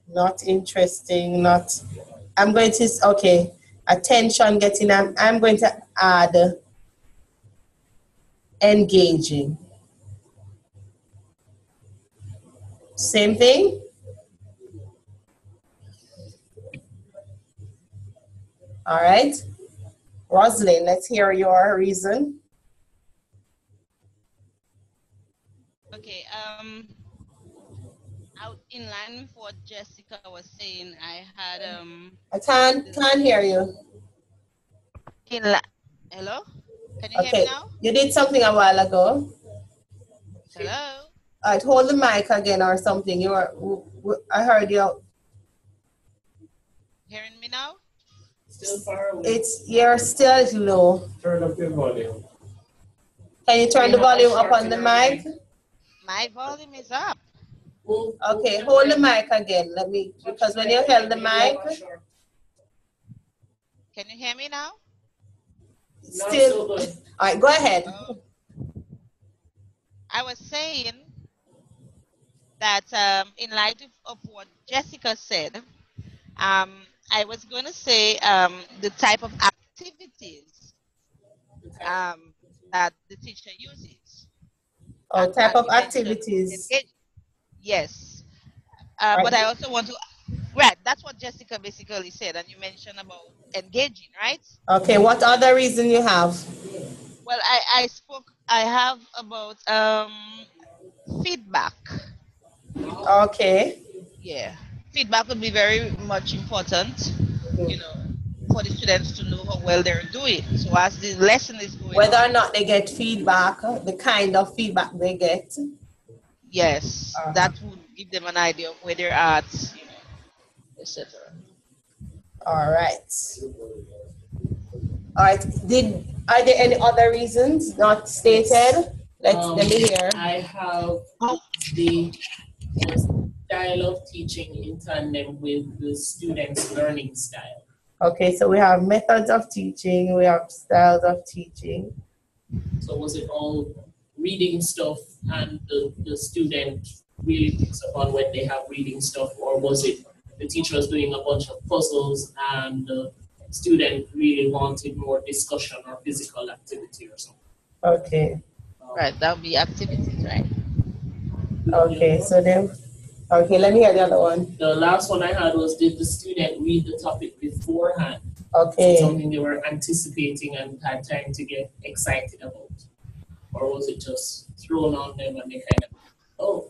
Not interesting, not, I'm going to, okay, attention getting, I'm going to add engaging. Same thing? All right. Rosalind, let's hear your reason. Okay, out in line with what Jessica was saying, I had I can't hear you. Hello? Can you hear me now? You did something a while ago. Hello? All right, hold the mic again or something. I heard you. Hearing me now? Still far away. You're still low. Turn up your volume. Can you turn the volume up on the mic? My volume is up. Okay, hold the mic again. Because when you held the mic. Can you hear me now? Still. All right, go ahead. I was saying that in light of what Jessica said, I was going to say the type of activities that the teacher uses. Oh, type of activities. Yes. Right. But I also want to Right, that's what Jessica basically said, and you mentioned about engaging, right? Okay, what other reason you have? Well, I have about feedback. Okay. Yeah, feedback would be very much important, you know, for the students to know how well they're doing. So as the lesson is going Whether on, or not they get feedback, the kind of feedback they get. yes, that would give them an idea of where they're at, you know, etc. All right. All right. Are there any other reasons not stated? Let me hear. I have the style of teaching in tandem with the students' learning style. Okay, so we have methods of teaching, we have styles of teaching. So was it all reading stuff and the student really picks up on when they have reading stuff, or was it the teacher was doing a bunch of puzzles and the student really wanted more discussion or physical activity or something? Okay. Right, that would be activities, right? Okay, so then, okay, let me hear the other one. The last one I had was, did the student read the topic beforehand? Okay. Something they were anticipating and had time to get excited about? Or was it just thrown on them and they kind of, oh.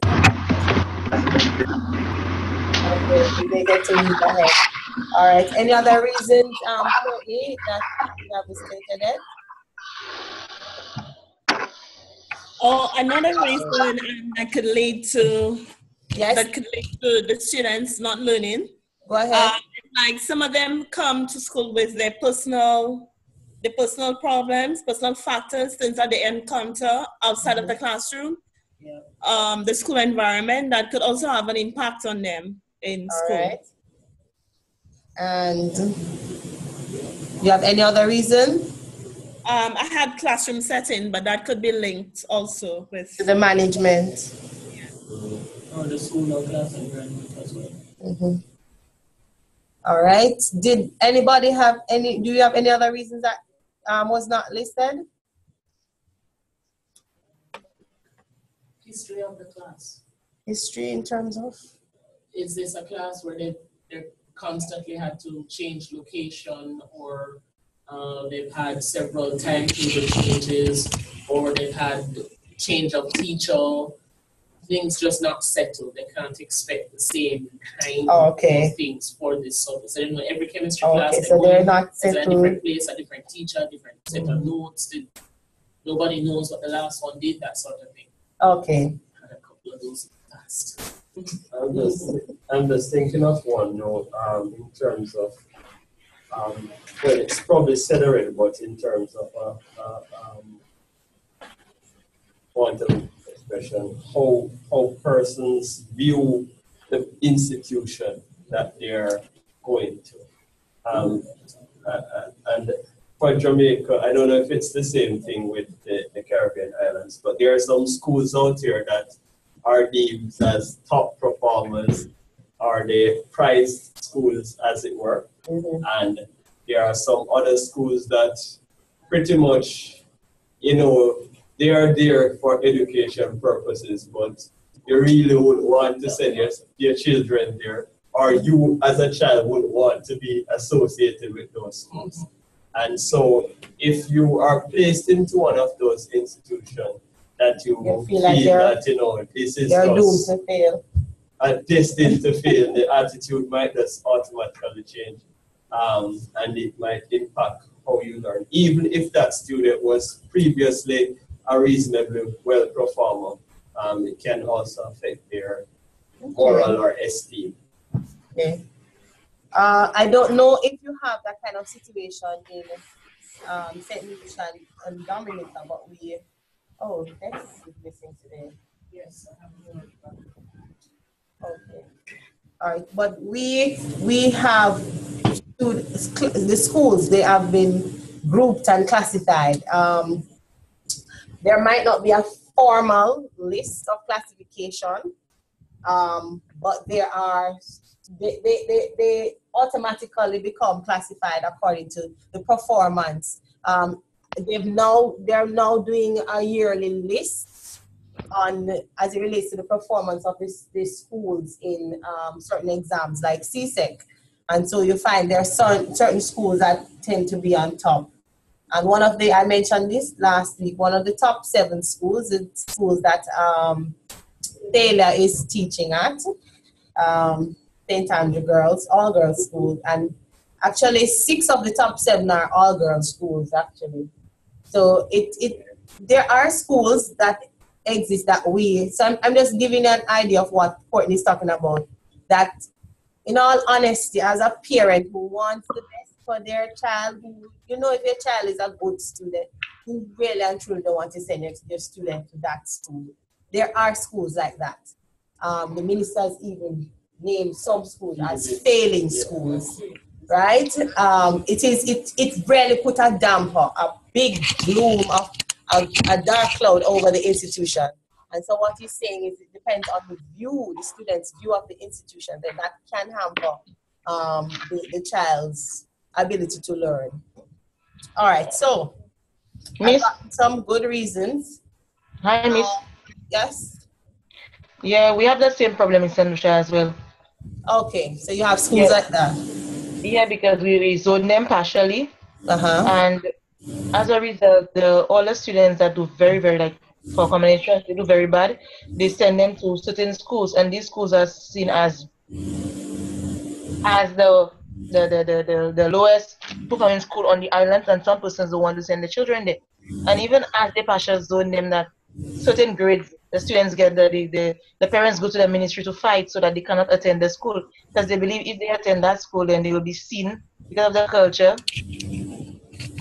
Okay, they get to read ahead. All right, any other reasons, Courtney, that you have stated it? Oh, another reason that could lead to the students not learning. Go ahead. Like some of them come to school with their personal problems, personal factors, things that they encounter outside of the classroom, the school environment that could also have an impact on them in school. All right. And you have any other reason? I had classroom setting, but that could be linked also with the management. Or the school or class environment as well. Mm-hmm. All right. Did anybody have any? Do you have any other reasons that was not listed? History of the class. History in terms of? Is this a class where they constantly had to change location, or they've had several timetable changes, or they've had change of teacher, things just not settled. They can't expect the same kind of things for this subject. So, every chemistry class, so they're not settled. A different place, a different teacher, different set of notes. Nobody knows what the last one did, that sort of thing. Okay. Had a couple of those in the past. I'm just thinking of one note in terms of, well, it's probably said already, but in terms of quantum expression, how persons view the institution that they're going to. And for Jamaica, I don't know if it's the same thing with the Caribbean islands, but there are some schools out here that are deemed as top performers, or the prized schools, as it were. Mm-hmm. And there are some other schools that pretty much, they are there for education purposes, but you really would want to send your children there, or you as a child would want to be associated with those schools. And so if you are placed into one of those institutions that you feel that, this is doomed to fail, destined to fail, the attitude might just automatically change. And it might impact how you learn. Even if that student was previously a reasonably well performer, it can also affect their moral or esteem. Okay. I don't know if you have that kind of situation in St. Lucia and Dominica, but Dex is missing today. Yes, I have heard about it. Okay. All right, but we have the schools, they have been grouped and classified. There might not be a formal list of classification, but there are, they automatically become classified according to the performance. They're now doing a yearly list on as it relates to the performance of these schools in certain exams like CSEC. And so you find there are certain schools that tend to be on top. And one of the, I mentioned this last week, one of the top 7 schools is schools that Taylor is teaching at, St. Andrew Girls, all girls school. And actually 6 of the top 7 are all girls schools actually. So there are schools that exist that way. So I'm just giving you an idea of what Courtney is talking about. That in all honesty, as a parent who wants the best for their child, who, you know, if your child is a good student, who really and truly don't want to send your student to that school. There are schools like that. The ministers even named some schools as failing schools, right? It really put a damper, a big gloom of a dark cloud over the institution. And so what he's saying is it depends on the student's view of the institution, then that can hamper the child's ability to learn. All right, so Miss, I've got some good reasons. hi, Miss. Yes? Yeah, we have the same problem in St. Lucia as well. Okay, so you have schools like that. Yeah, because we zone them partially. Uh-huh. And as a result, all the students that do very, very, like, for common entrance, they do very bad, they send them to certain schools, and these schools are seen as the lowest performing school on the island, and some persons don't want to send the children there. And even as they partial zone them that certain grades, the students get the parents go to the ministry to fight so that they cannot attend the school, because they believe if they attend that school, then they will be seen because of the culture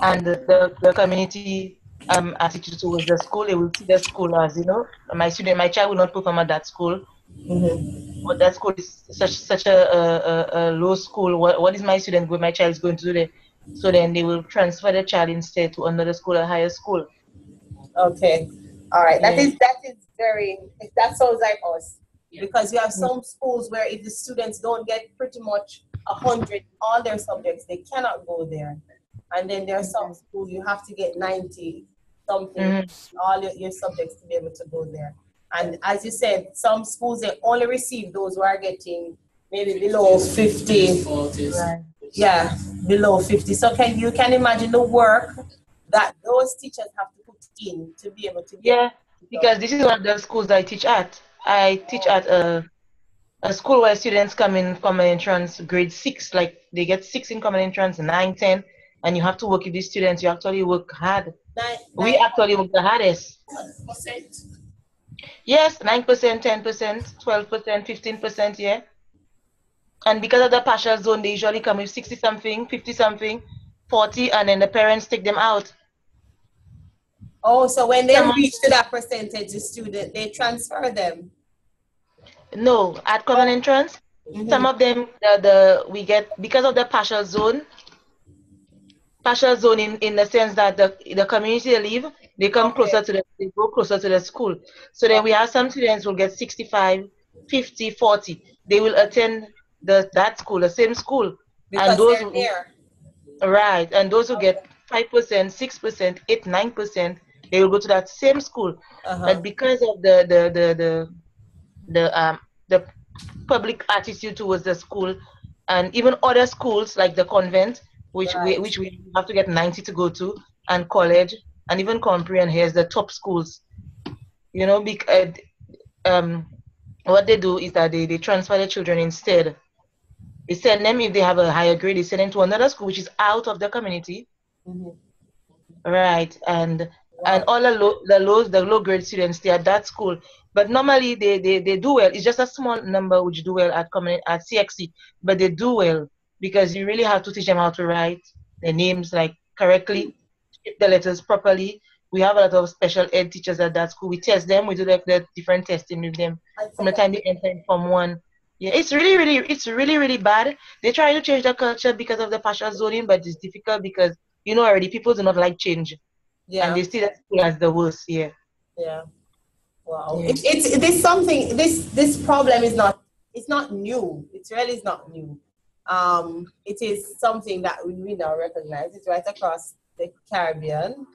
and the community attitude towards the school. They will see the school as, you know, my child will not perform at that school. Mm-hmm. But that school is such a low school. What is my child is going to do there? So then they will transfer the child instead to another school, a higher school. Okay. All right. That is very, that sounds like us. Because you have some schools where if the students don't get pretty much 100 all their subjects, they cannot go there. And then there are some schools you have to get 90 something, all your subjects to be able to go there. And as you said, some schools, they only receive those who are getting maybe below 50. Right. Yeah, below 50. So you can imagine the work that those teachers have to put in to be able to get. Yeah, because this is one of the schools I teach at. I teach at a school where students come in common entrance grade 6, like they get 6 in common entrance, 9, 10, and you have to work with these students. You actually work hard. We actually work the hardest. Yes, 9%, 10%, 12%, 15%, yeah. And because of the partial zone, they usually come with 60-something, 50-something, 40, and then the parents take them out. Oh, so when they reach to that percentage, the student, they transfer them? No, at common entrance, some of them, we get, because of the partial zone in the sense that the community they live, they come closer to they go closer to the school. So then we have some students who get 65, 50, 40. They will attend that school, the same school. Because and those they're there. Right, and those who get 5%, 6%, 8, 9%, they will go to that same school. But because of the public attitude towards the school, and even other schools like the convent, which we have to get 90 to go to, and college, and even Compre, and here's the top schools. You know, because what they do is that they transfer the children instead. They send them, if they have a higher grade, they send them to another school which is out of the community. Right, and all the low grade students stay at that school. But normally they do well. It's just a small number which do well at CXC, but they do well because you really have to teach them how to write their names like correctly, the letters properly. We have a lot of special ed teachers at that school. We test them. We do the different testing with them from the time they enter in Form 1. Yeah, it's really bad. They try to change the culture because of the partial zoning, but it's difficult because you know already people do not like change. Yeah. And they see that school as the worst. Yeah. Yeah. Wow. Yeah. It's something. This problem is not. It's not new. It really is not new. It is something that we now recognize. It's right across the Caribbean.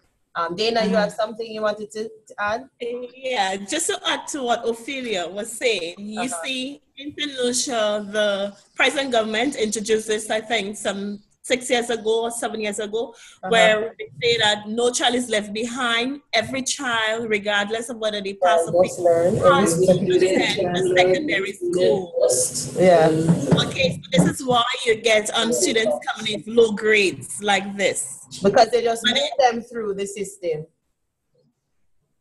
Dana, you have something you wanted to add? Yeah, just to add to what Ophelia was saying, you see, in St. Lucia, the present government introduced this, I think, some 6 years ago or 7 years ago, where they say that no child is left behind. Every child, regardless of whether they pass or fail, has to attend a secondary school. Yeah. Okay, so this is why you get students coming in with low grades like this. Because they just move them through the system.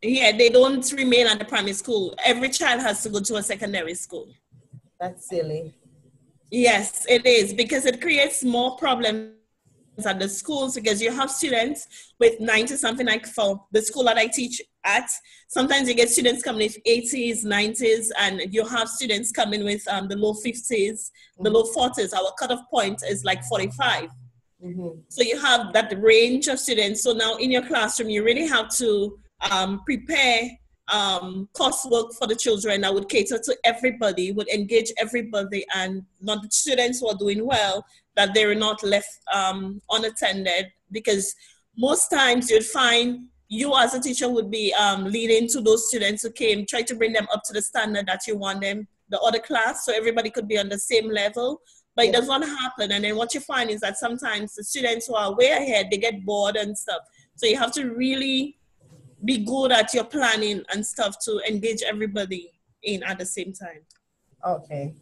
Yeah, they don't remain at the primary school. Every child has to go to a secondary school. That's silly. Yes, it is, because it creates more problems at the schools, because you have students with 90 something, like for the school that I teach at, sometimes you get students coming with 80s, 90s, and you have students coming with the low 50s, the low 40s. Our cutoff point is like 45. So you have that range of students. So now in your classroom, you really have to prepare coursework for the children that would cater to everybody, would engage everybody, and not the students who are doing well, that they're not left unattended. Because most times you'd find you as a teacher would be leading to those students who came, try to bring them up to the standard that you want them, the other class, so everybody could be on the same level. But it does not happen. And then what you find is that sometimes the students who are way ahead, they get bored and stuff. So you have to really be good at your planning and stuff to engage everybody in at the same time. Okay.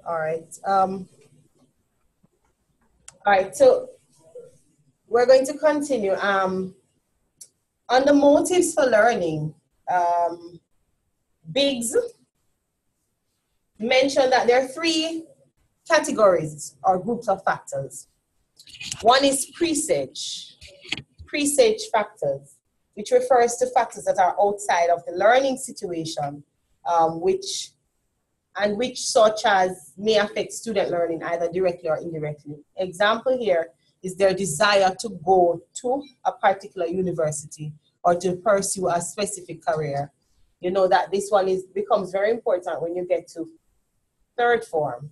All right. All right, so we're going to continue. On the motives for learning, Biggs mentioned that there are 3 categories or groups of factors. One is presage factors, which refers to factors that are outside of the learning situation, which such as may affect student learning either directly or indirectly. Example here is their desire to go to a particular university or to pursue a specific career. You know that this one becomes very important when you get to 3rd form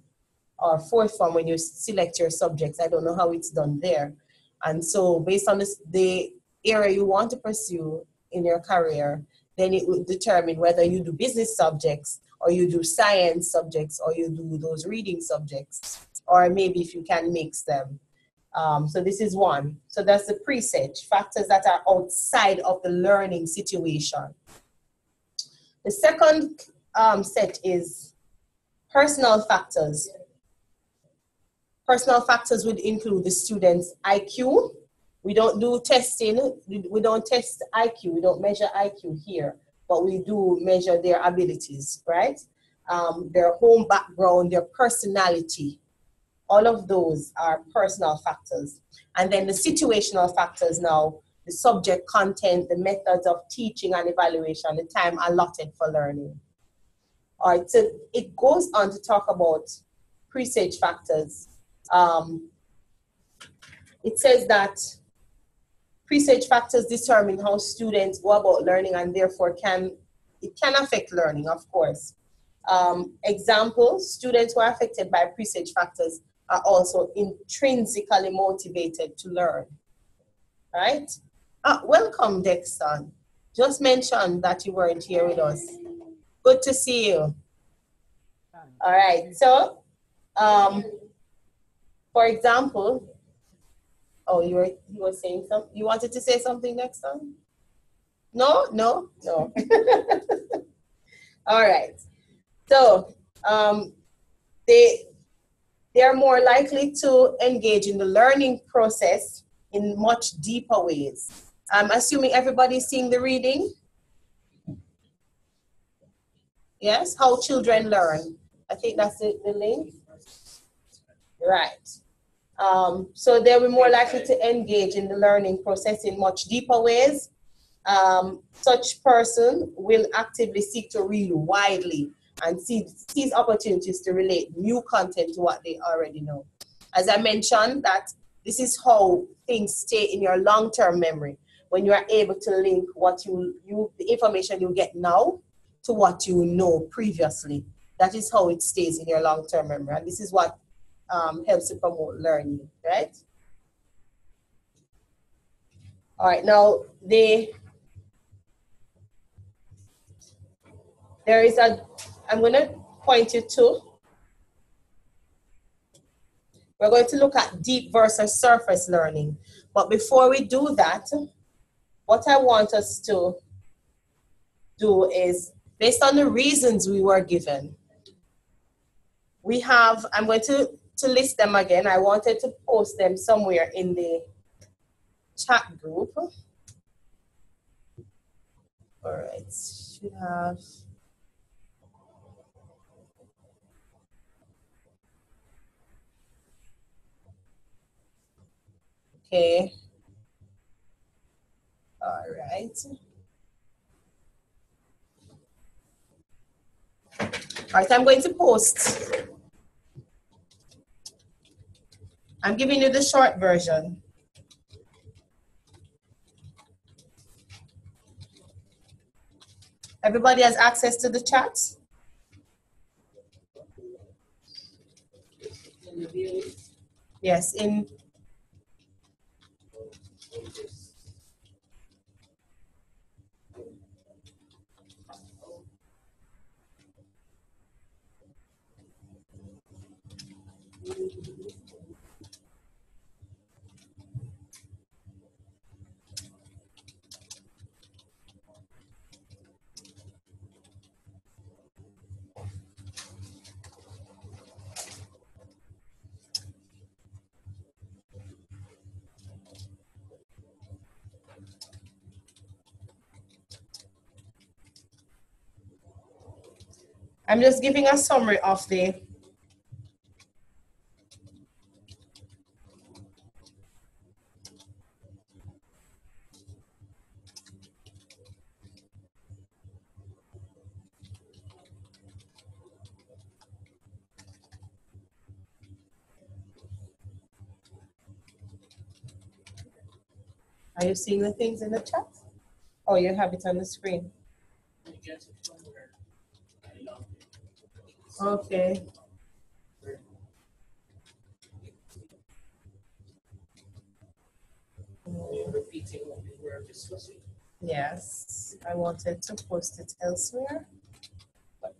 or 4th form when you select your subjects. I don't know how it's done there. And so based on the area you want to pursue in your career, then it will determine whether you do business subjects or you do science subjects or you do those reading subjects, or maybe if you can mix them. So this is one. So that's the presage, factors that are outside of the learning situation. The second set is personal factors. Personal factors would include the student's IQ. We don't do testing. We don't test IQ. We don't measure IQ here, but we do measure their abilities, right? Their home background, their personality. All of those are personal factors. And then the situational factors now, the subject content, the methods of teaching and evaluation, the time allotted for learning. All right, so it goes on to talk about presage factors. It says that presage factors determine how students go about learning and therefore it can affect learning, of course. Examples, students who are affected by presage factors are also intrinsically motivated to learn, right? Welcome, Dexton. Just mentioned that you weren't here with us. Good to see you. All right, so, for example, you were saying something. You wanted to say something next time? No. All right. So they are more likely to engage in the learning process in much deeper ways. I'm assuming everybody's seeing the reading. Yes, how children learn. I think that's the link. Right. So they'll be more likely to engage in the learning process in much deeper ways. Such person will actively seek to read widely and seize opportunities to relate new content to what they already know. As I mentioned, that this is how things stay in your long-term memory, when you are able to link what the information you get now to what you know previously. That is how it stays in your long-term memory. And this is what helps to promote learning, right? All right, now there is I'm going to point you to, we're going to look at deep versus surface learning. But before we do that, what I want us to do is, based on the reasons we were given, we have, I'm going to list them again. I wanted to post them somewhere in the chat group. All right, should have. Okay. All right. All right, I'm going to post. I'm giving you the short version. Everybody has access to the chat? Yes, in. I'm just giving a summary of the. Are you seeing the things in the chat? Oh, you have it on the screen. Okay. Repeating what we were discussing. Yes, I wanted to post it elsewhere, but.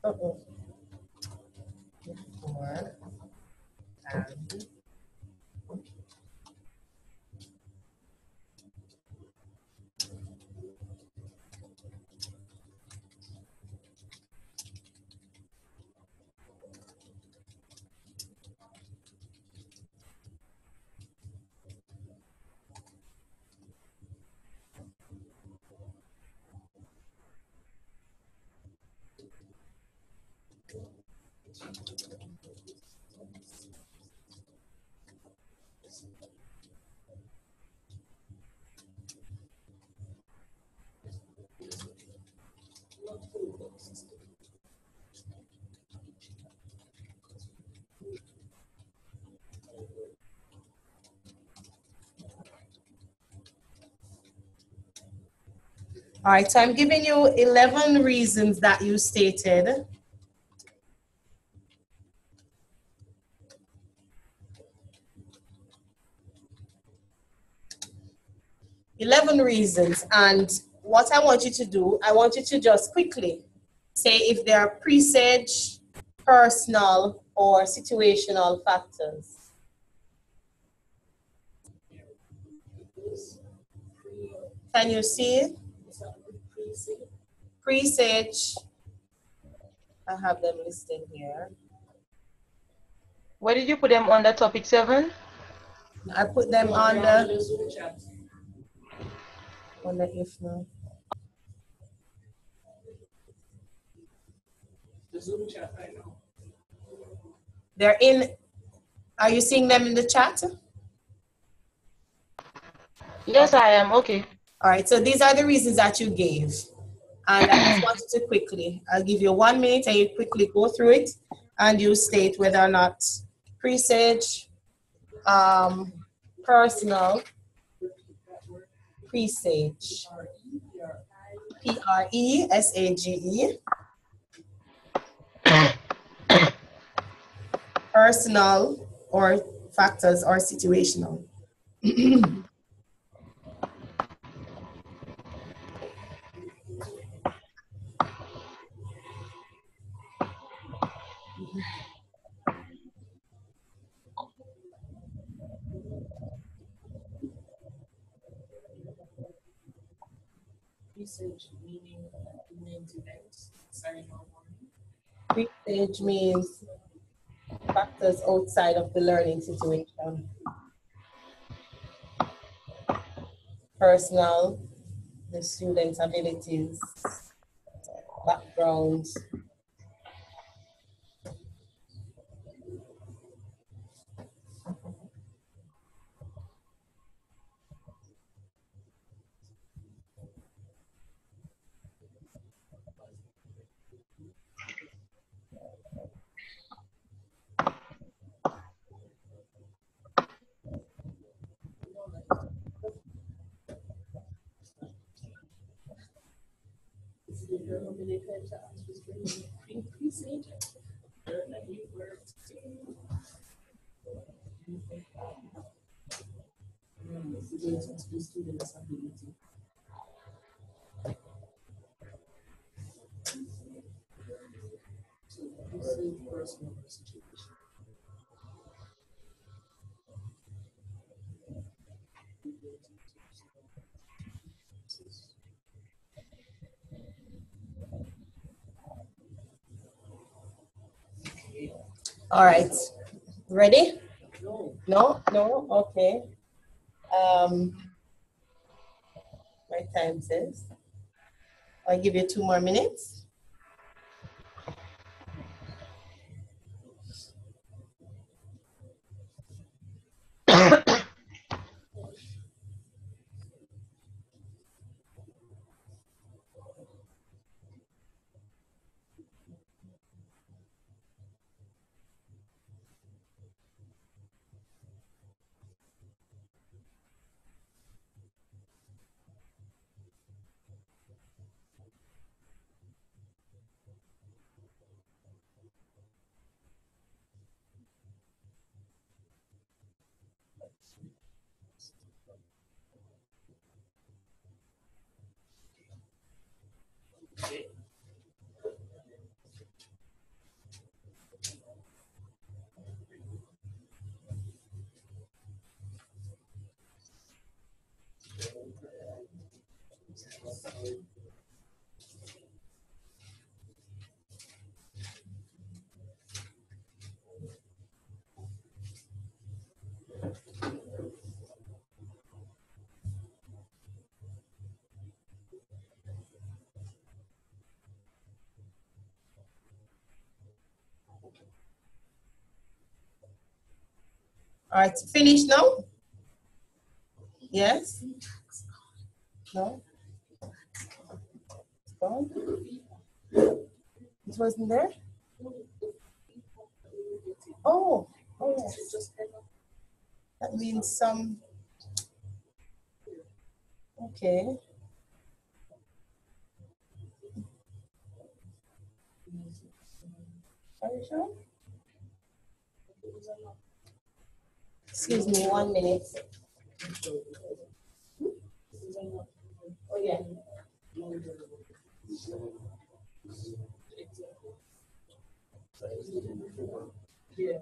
Uh-oh. Before and all right, so I'm giving you 11 reasons that you stated. Reasons, and what I want you to do, I want you to just quickly say if there are presage, personal, or situational factors. Can you see it? Presage. I have them listed here. Where did you put them on the topic 7? I put them on the if no. the Zoom chat right now. They're in, are you seeing them in the chat? Yes, I am. Okay. All right, so these are the reasons that you gave. And I just wanted to quickly, I'll give you 1 minute and you quickly go through it and you state whether or not presage, personal, presage, P-R-E-S-A-G-E, personal or factors or situational. Presage meaning imminent events. Sorry, no Presage means factors outside of the learning situation. Personal, the student's abilities, backgrounds. All right, ready? No, no, okay. My time says. I'll give you 2 more minutes. All right, finish now? Yes? No? It's gone? It wasn't there? Oh, oh yes. That means some, okay. Are you sure? Excuse me, 1 minute. Oh yeah. Yeah.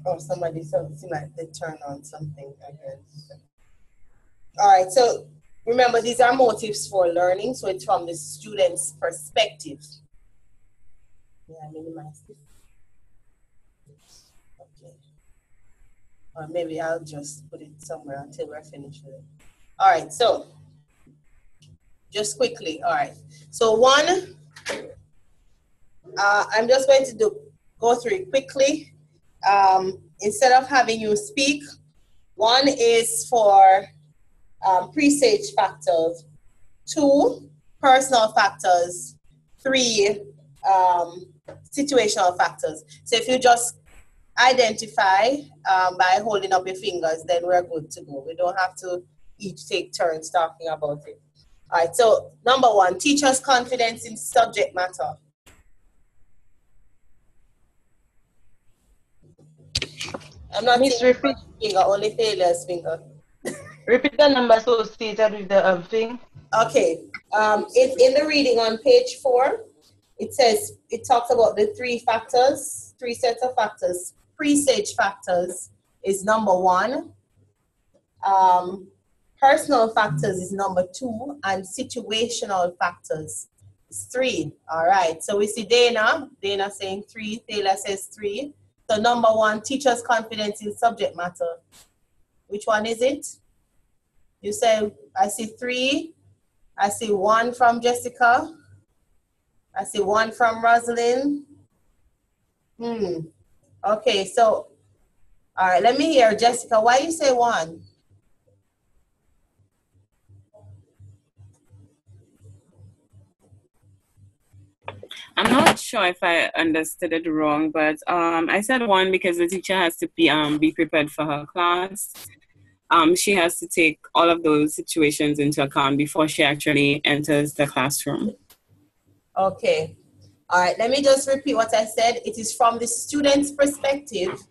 Oh, somebody seemed like they turned on something again. All right, so remember, these are motives for learning, so it's from the student's perspective. Yeah, minimize this. Okay. Or maybe I'll just put it somewhere until we're finished with it. All right, so just quickly. All right, so one, I'm just going to go through it quickly. Instead of having you speak, one is for presage factors, 2, personal factors, 3, situational factors. So if you just identify by holding up your fingers, then we're good to go. We don't have to each take turns talking about it. All right, so number 1, teachers' confidence in subject matter. I'm not Miss, seeing repeat. finger, only failures finger. Repeat the number associated with the thing. Okay, it's in the reading on page 4. It says, it talks about the 3 factors, 3 sets of factors. Presage factors is number 1. Personal factors is number 2, and situational factors is 3. All right, so we see Dana saying 3, Taylor says 3. So number 1, teachers' confidence in subject matter. Which one is it? You say, I see 3. I see 1 from Jessica. I see 1 from Rosalind. Okay, so, all right, let me hear, Jessica, why you say 1? I'm not sure if I understood it wrong, but I said 1 because the teacher has to be prepared for her class. She has to take all of those situations into account before she actually enters the classroom. Okay. All right, let me just repeat what I said. It is from the student's perspective.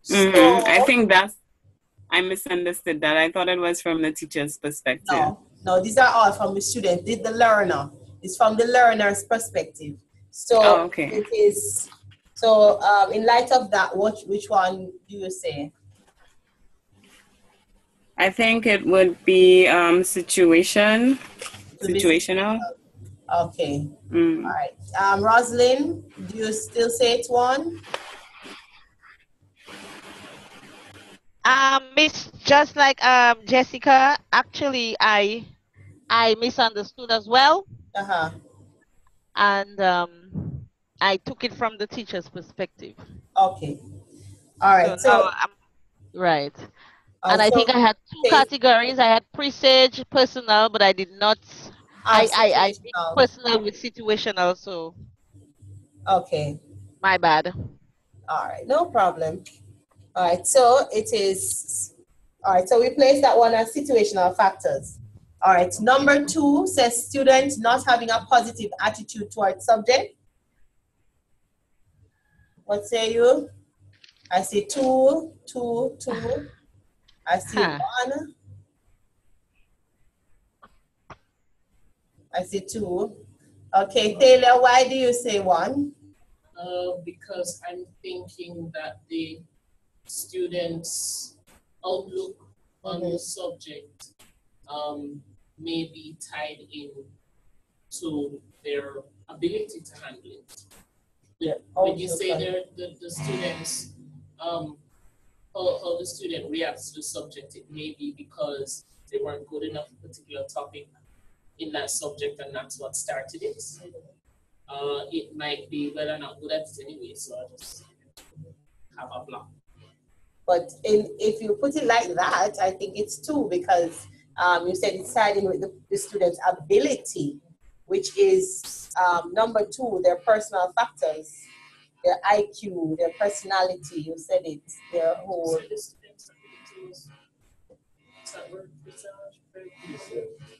So, I think I misunderstood that. I thought it was from the teacher's perspective. No, these are all from the student, the learner. It's from the learner's perspective. So, okay. It is, so in light of that, which one do you say? I think it would be situational. Okay. All right. Rosalind, do you still say it's 1? Miss, just like Jessica, actually I misunderstood as well. And I took it from the teacher's perspective. Okay. All right. So right. And I think I had 2 categories. I had presage, personal, but I did not. I did personal with situational. So. Okay. My bad. All right. No problem. All right. So it is. All right. So we place that one as situational factors. All right. Number 2 says student not having a positive attitude towards subject. What say you? I see 2, 2, 2. I see 1. I see 2. Okay, Taylor, why do you say 1? Because I'm thinking that the students' outlook on the subject may be tied in to their ability to handle it. When you say the students, how the student reacts to the subject, it may be because they weren't good enough at a particular topic in that subject, and that's what started it. It might be, well, I'm not good at it anyway, so I just have a block. But if you put it like that, I think it's 2 because you said it's siding with the student's ability, which is number 2, their personal factors, their IQ, their personality. You said it, their whole.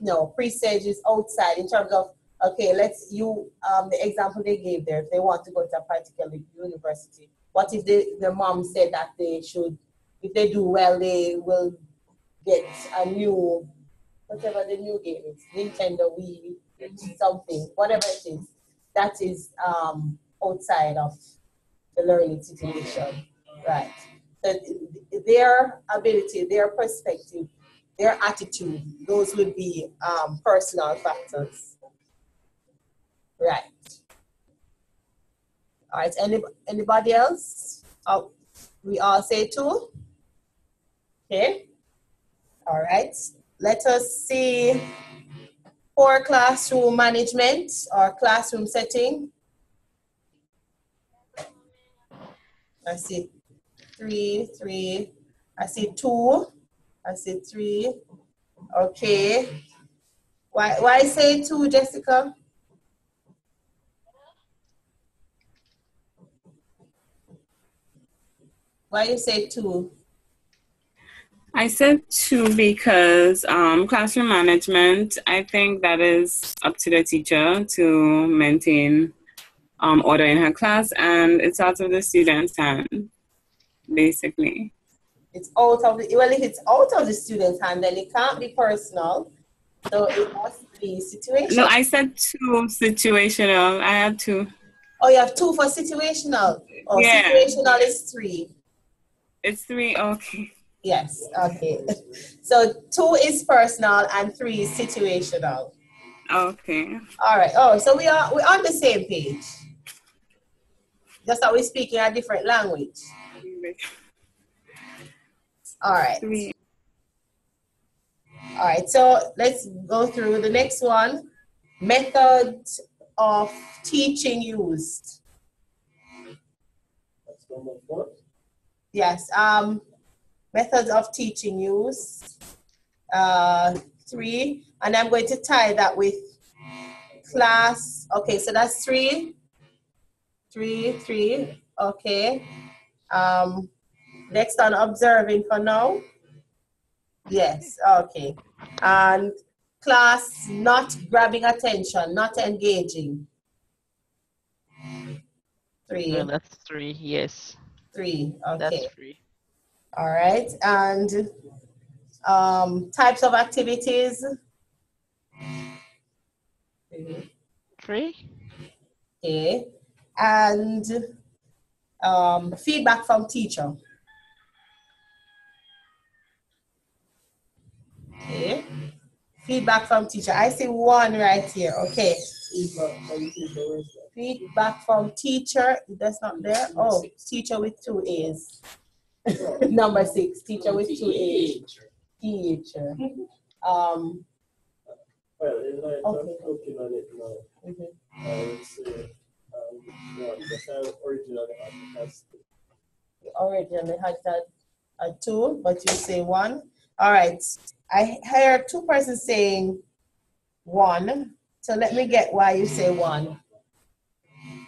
No, presage is outside in terms of, okay, the example they gave there, if they want to go to a particular university, what if their mom said that they should, if they do well, they will get a new, whatever the new game is, Nintendo Wii, something, whatever it is. that is outside of the learning situation, right? So their ability, their perspective, their attitude, those would be personal factors, right? All right, anybody else? Oh, we all say 2? Okay, all right. Let us see for classroom management or classroom setting. I see 3. I see 2. I see 3. Okay. Why say 2, Jessica? Why you say 2? I said 2 because classroom management, I think that is up to the teacher to maintain order in her class, and it's out of the student's hand, basically. It's out of the, well, if it's out of the student's hand, then it can't be personal. So it must be situational. No, I said 2 situational. I had 2. Oh, you have 2 for situational. Oh, yeah. Situational is 3. It's 3, okay. Yes, okay. So 2 is personal and 3 is situational. Okay. All right. Oh, so we're on the same page. Just that we're speaking a different language. All right. 3. All right. So let's go through the next one. Method of teaching used. That's number 4. Yes. Methods of teaching used. 3. And I'm going to tie that with class. Okay, so that's 3. 3. Okay. Next on observing for now. Yes, okay. And class not grabbing attention, not engaging. 3. No, that's 3, yes. 3, okay. That's 3. All right, and types of activities. 3. Okay, and feedback from teacher. Okay, feedback from teacher. I see 1 right here. Okay. Feedback from teacher. That's not there. Oh, teacher with 2 A's. Number 6. Teacher with 2 A's. Teacher. Well, in light of Okay. looking on it now, I would say 1, because I originally had 2. Originally had that a 2, but you say 1. All right. I heard 2 persons saying 1. So let me get why you say 1.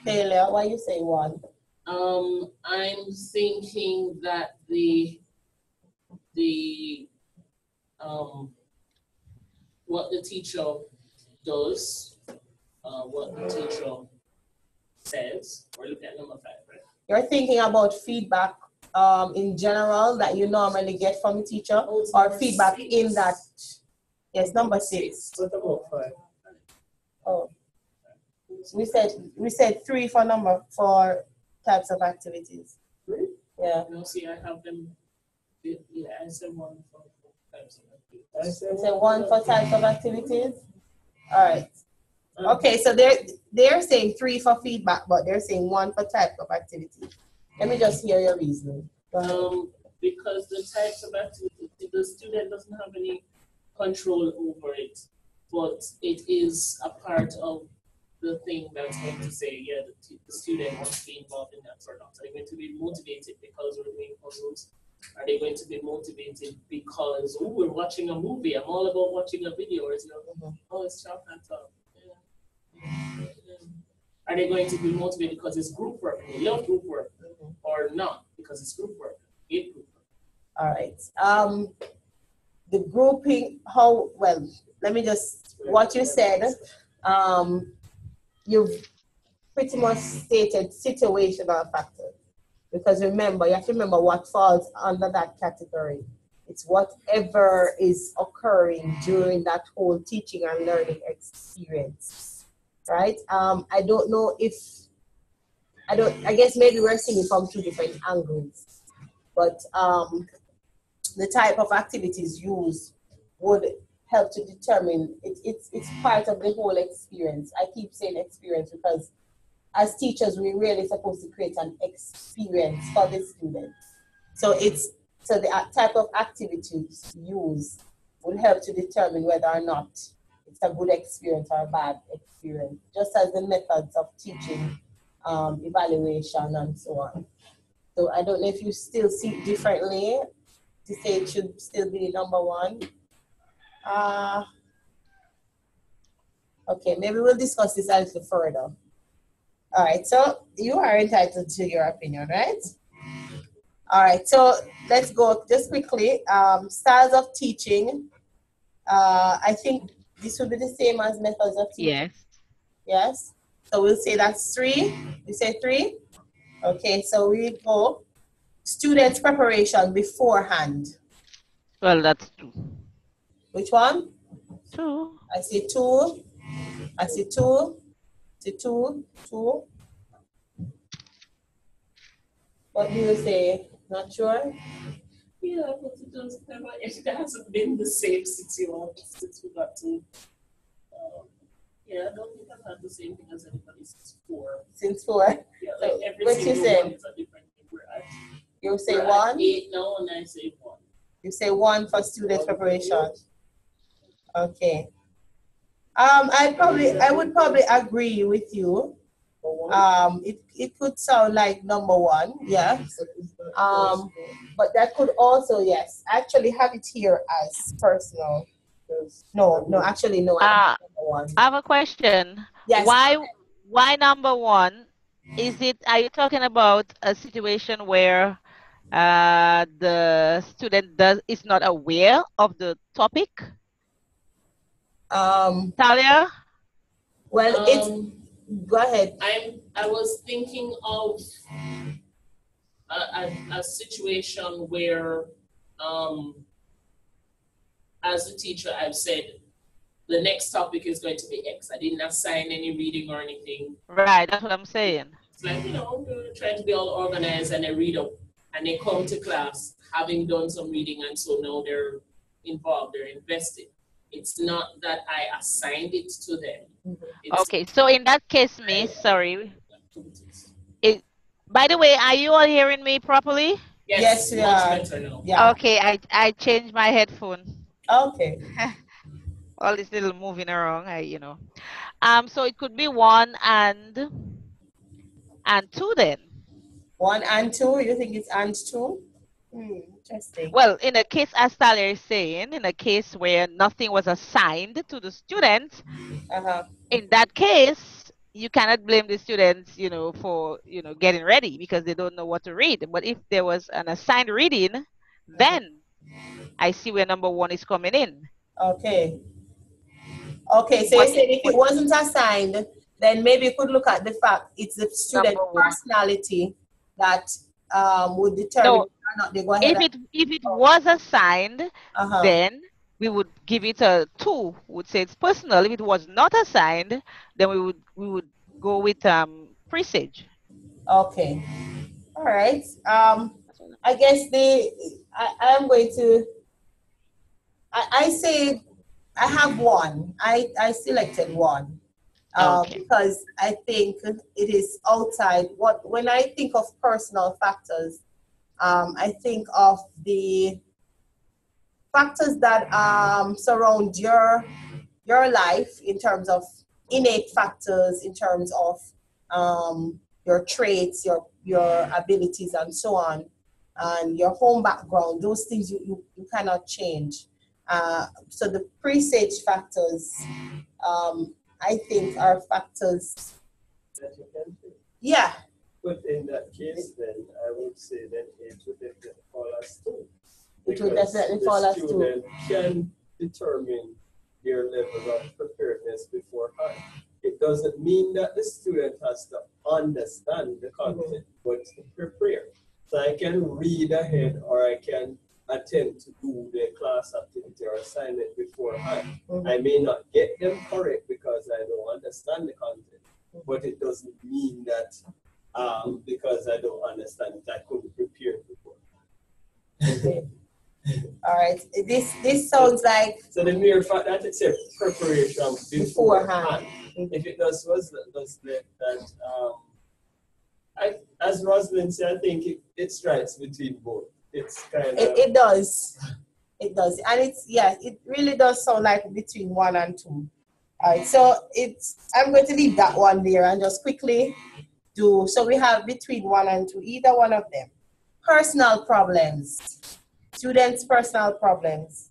Taylor, why you say 1? I'm thinking that the what the teacher does, what the teacher says. We're looking at number 5, right? You're thinking about feedback in general that you normally get from the teacher, or feedback 6. In that. Yes, number 6. What about 5? Oh, we said 3 for types of activities. 3? Yeah. No, see, I have them. Yeah, I said 1 for types of activities. I said You said 1 for types of activities. All right. Okay, so they're saying 3 for feedback, but they're saying 1 for type of activity. Let me just hear your reasoning. Because the types of activity, the student doesn't have any control over it, but it is a part of the thing that's going to say, yeah, the student wants to be involved in that or not. Are they going to be motivated because we're doing puzzles? Are they going to be motivated because, oh, we're watching a movie? I'm all about watching a video. Or is it, oh, it's chalk and talk. Yeah. Are they going to be motivated because it's group work? They love group work, or not because it's group work? Group work. All right. The grouping, let me just, what you said, you've pretty much stated situational factors. Because remember, you have to remember what falls under that category. It's whatever is occurring during that whole teaching and learning experience. right? I don't know if, I guess maybe we're seeing it from two different angles, but the type of activities used would help to determine, it's part of the whole experience. I keep saying experience because as teachers, we're really supposed to create an experience for the students. So the type of activities used will help to determine whether or not it's a good experience or a bad experience, just as the methods of teaching, evaluation, and so on. So I don't know if you still see it differently, to say it should still be number one. Okay, maybe we'll discuss this a little further. All right, so you are entitled to your opinion, right? All right, so let's go just quickly. Styles of teaching. I think this will be the same as methods of teaching. Yes. Yes. So we'll say that's 3. You say 3? Okay, so we go students' preparation beforehand. Well, that's 2. Which one? 2. I say 2. I say 2. Say 2. 2. What do you say? Not sure? Yeah, but it hasn't been the same since we got to. Yeah, I don't think I've had the same thing as anybody since 4. Since 4? Yeah, like every What you single say? one is a different thing. We're at, You say we're 1? at 8 now, and I say 1. You say 1 for students' preparation. Okay. I would probably agree with you. It could sound like number 1, yeah. But that could also, yes, actually have it here as personal. No, actually, no. I Number 1. have a question. Yes. Why number 1? Are you talking about a situation where the student is not aware of the topic? Talia? Well, go ahead. I was thinking of a situation where, as a teacher, I've said the next topic is going to be X. I didn't assign any reading or anything. Right, that's what I'm saying. It's like, we're trying to be all organized, and they read up and they come to class having done some reading, and so now they're involved, they're invested. It's not that I assigned it to them. Okay, so in that case, Miss, sorry. By the way, are you all hearing me properly? Yes, we much are. better now. Yeah. Okay, I changed my headphone. Okay. All this little moving around, so it could be 1 and 2 then. 1 and 2. You think it's and 2? Interesting. Well, in a case, as Talia is saying, in a case where nothing was assigned to the students, in that case, you cannot blame the students, for, getting ready because they don't know what to read. But if there was an assigned reading, then I see where number 1 is coming in. Okay. Okay, so you said if it wasn't assigned, then maybe you could look at the fact it's the student personality that would determine whether or not they go ahead. If it was assigned, then we would give it a 2. We would say it's personal. If it was not assigned, then we would go with presage. Okay. All right. I guess I'm going to. I say I have 1. I selected 1. Because I think it is outside when I think of personal factors, I think of the factors that surround your life in terms of innate factors, in terms of your traits, your abilities, and so on, and your home background. Those things you cannot change. So the presage factors, I think, are factors. That you can do. Yeah. But in that case, then I would say that it would definitely fall as 2. It would definitely fall as 2. The student can determine their level of preparedness beforehand. It doesn't mean that the student has to understand the content, but to prepare. So I can read ahead, or I can attempt to do the class activity or assignment beforehand. I may not get them correct because I don't understand the content. but it doesn't mean that because I don't understand it, I couldn't prepare before. All right. This sounds like. So the mere fact that it's a preparation beforehand, if it does that as Rosalind said, I think it strikes between both. It's kind of. It does. It does. And it really does sound like between 1 and 2. All right. So I'm going to leave that one there and just quickly do. So we have between 1 and 2, either one of them. Personal problems. Students' personal problems.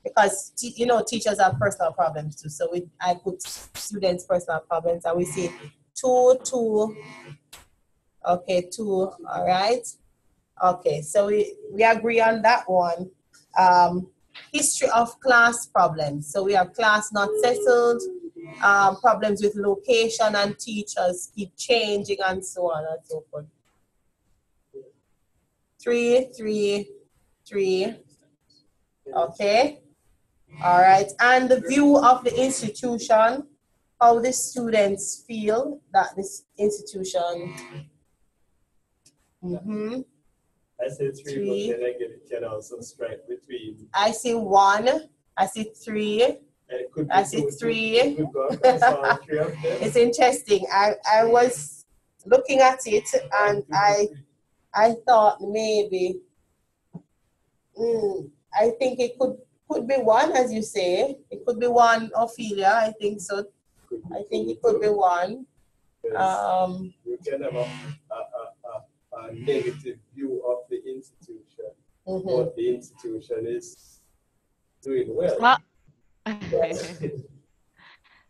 Because, teachers have personal problems too. So I put students' personal problems and we say 2. Okay, 2. All right. Okay, so we agree on that one. History of class problems. So we have class not settled, problems with location and teachers keep changing and so on and so forth. 3. Okay. All right. And the view of the institution, how the students feel that this institution. I say 3, but then I can also strike between. I see 1. I see 3. I see 3. It's interesting. I was looking at it and I thought maybe I think it could be 1, as you say. It could be 1, Ophelia. I think so. I think it could be 1. You can have a negative view of the institution, but the institution is doing well. All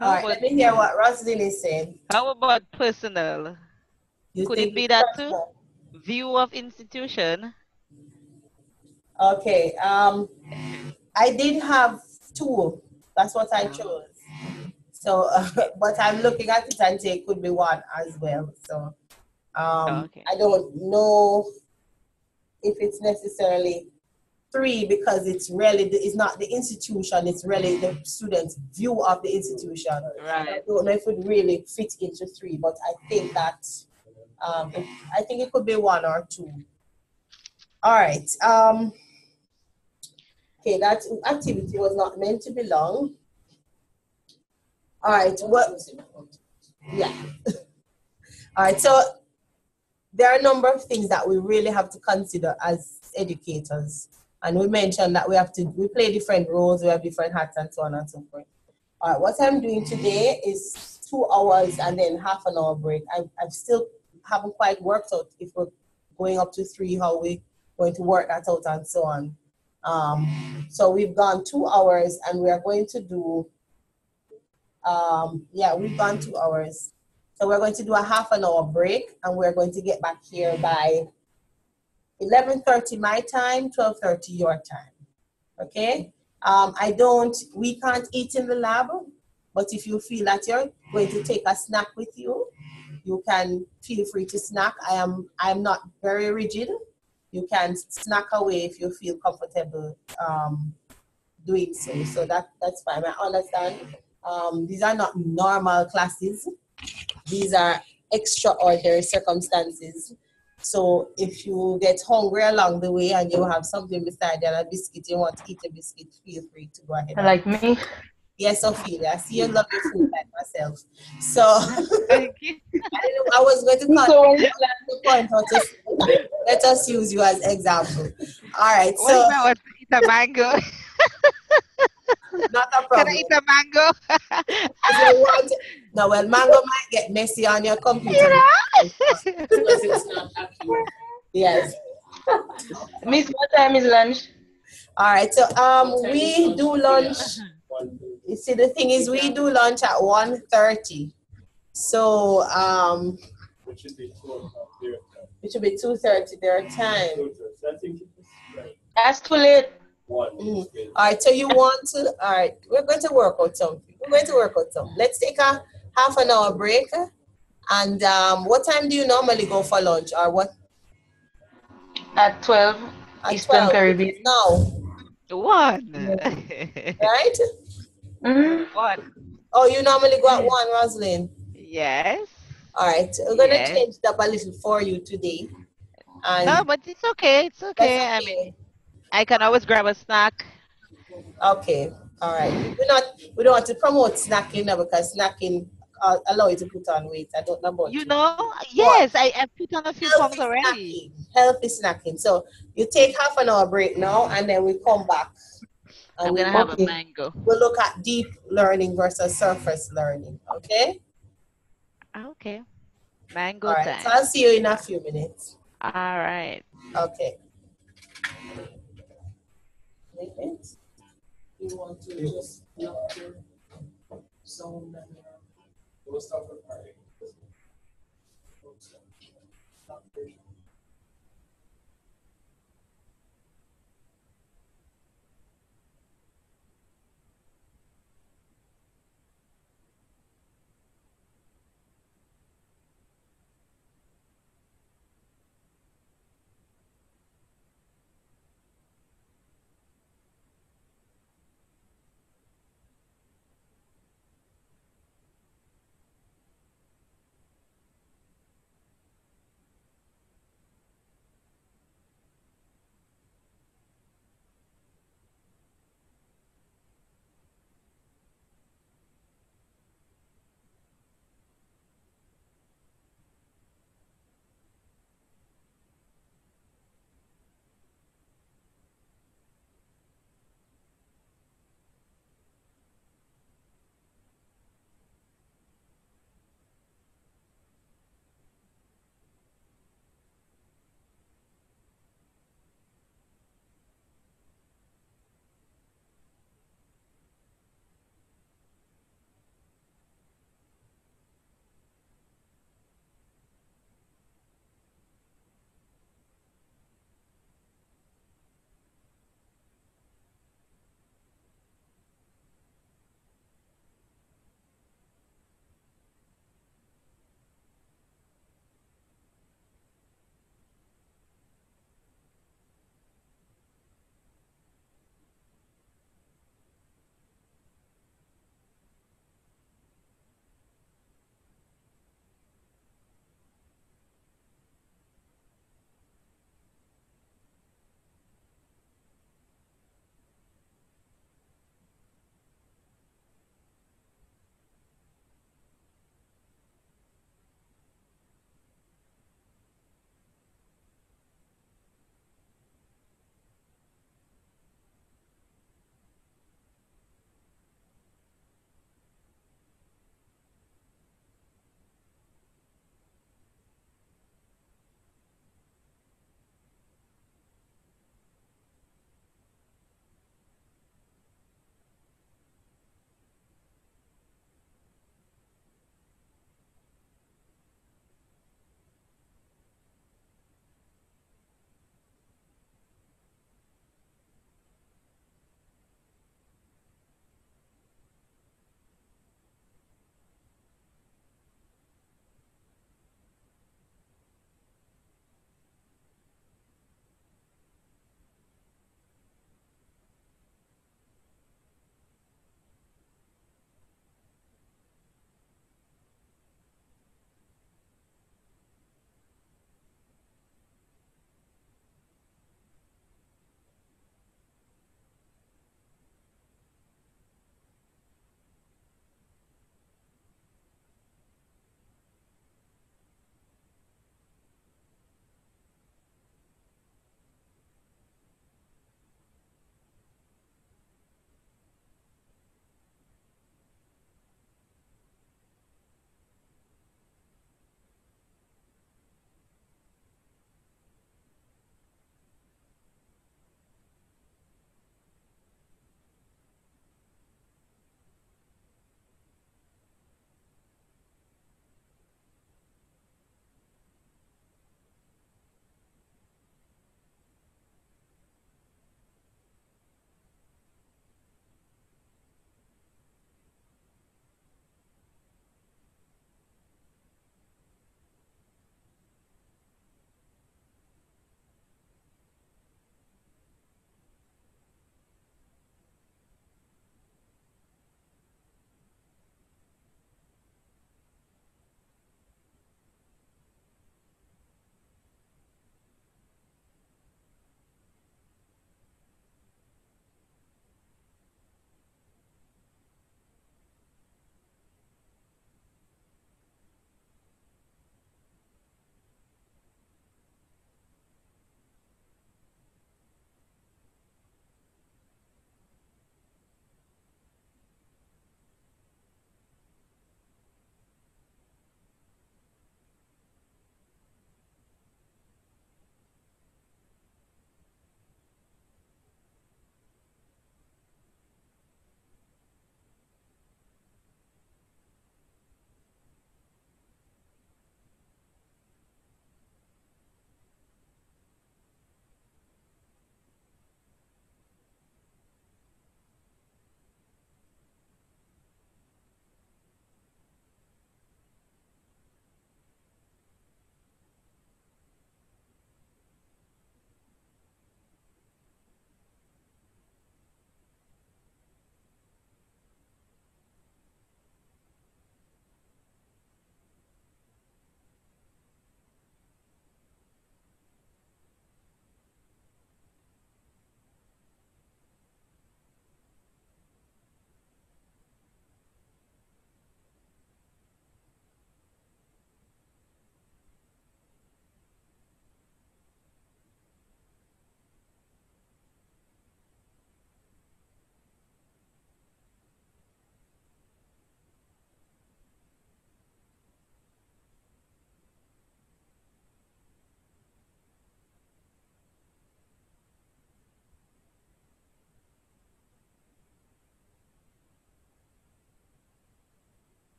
right, let me hear what Rosalind is saying. How about personal? Could it be that too? View of institution? Okay, I did have 2. That's what I chose. So, but I'm looking at it and say it could be 1 as well. So, I don't know if it's necessarily 3 because it's not the institution, it's really the student's view of the institution. Right. I don't know if it really fits into 3, but I think that I think it could be 1 or 2. All right. Okay, that activity was not meant to be long. All right. Yeah. All right. So there are a number of things that we really have to consider as educators. And we mentioned that we play different roles, we have different hats and so on and so forth. All right, what I'm doing today is 2 hours and then half an hour break. I still haven't quite worked out if we're going up to 3, how we're going to work that out and so on. So we've gone 2 hours and we are going to do, we've gone 2 hours. So we're going to do a half an hour break and we're going to get back here by 11:30 my time, 12:30 your time. Okay? We can't eat in the lab, but if you feel that you're going to take a snack with you, you can feel free to snack. I'm not very rigid. You can snack away if you feel comfortable doing so. So that's fine. I understand. These are not normal classes. These are extraordinary circumstances. So if you get hungry along the way and you have something beside you and a biscuit, you want to eat a biscuit, feel free to go ahead. Like me? Yes, Ophelia. I see you love your food like myself. So I was going to call you the point out. Let us use you as example. All right. What So if I want to eat a mango? not a problem. Can I eat a mango? If you want, no, well, mango might get messy on your computer. Because it's not accurate. Yes. Miss, what time is lunch? All right. So we do lunch. You see, the thing is, we do lunch at 1:30. So It should be 2 their time. it should be 2:30 their time. I think it's right. That's too late. 1. All right, so you want to, all right, we're going to work out something. Let's take a half an hour break. And what time do you normally go for lunch or what? At 12, At Eastern 12. Caribbean. Now, 1. right? Mm-hmm. 1. Oh, you normally go at 1, Rosalind? Yes. All right, we're gonna Yes. change it up a little for you today, No, and but it's okay. It's that's okay. I mean, okay. I can always grab a snack. Okay, all right. We don't want to promote snacking now because snacking allow you to put on weight. I don't know about You you, know, but yes, I put on a few pounds healthy already. snacking, healthy snacking. So you take half an hour break now, and then we come back and I'm we gonna have a look, mango. we'll look at deep learning versus surface learning. Okay. Okay. All Mango right. So time. I'll see you in a few minutes. All right. Okay. You want to just lock your sound and we'll start recording.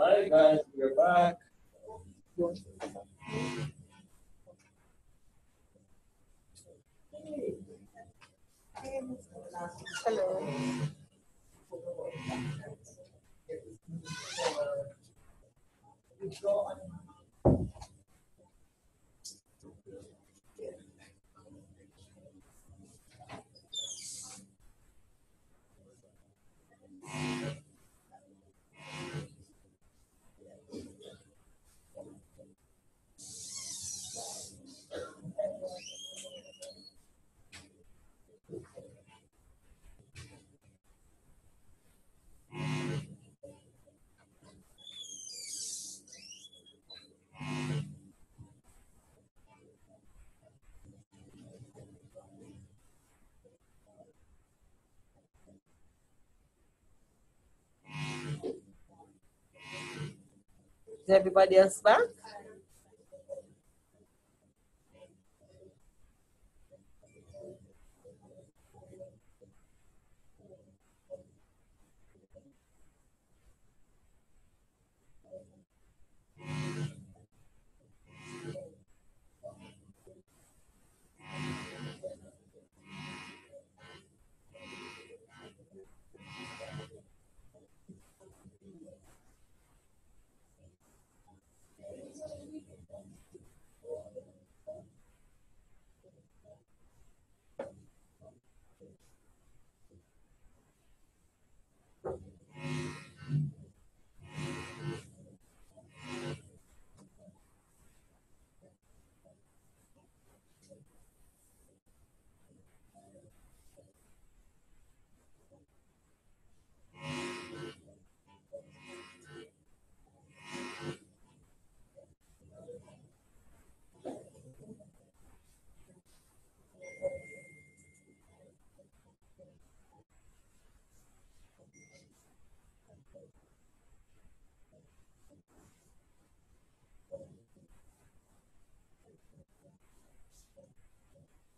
Hi guys, we're back. Hello. Is everybody else back?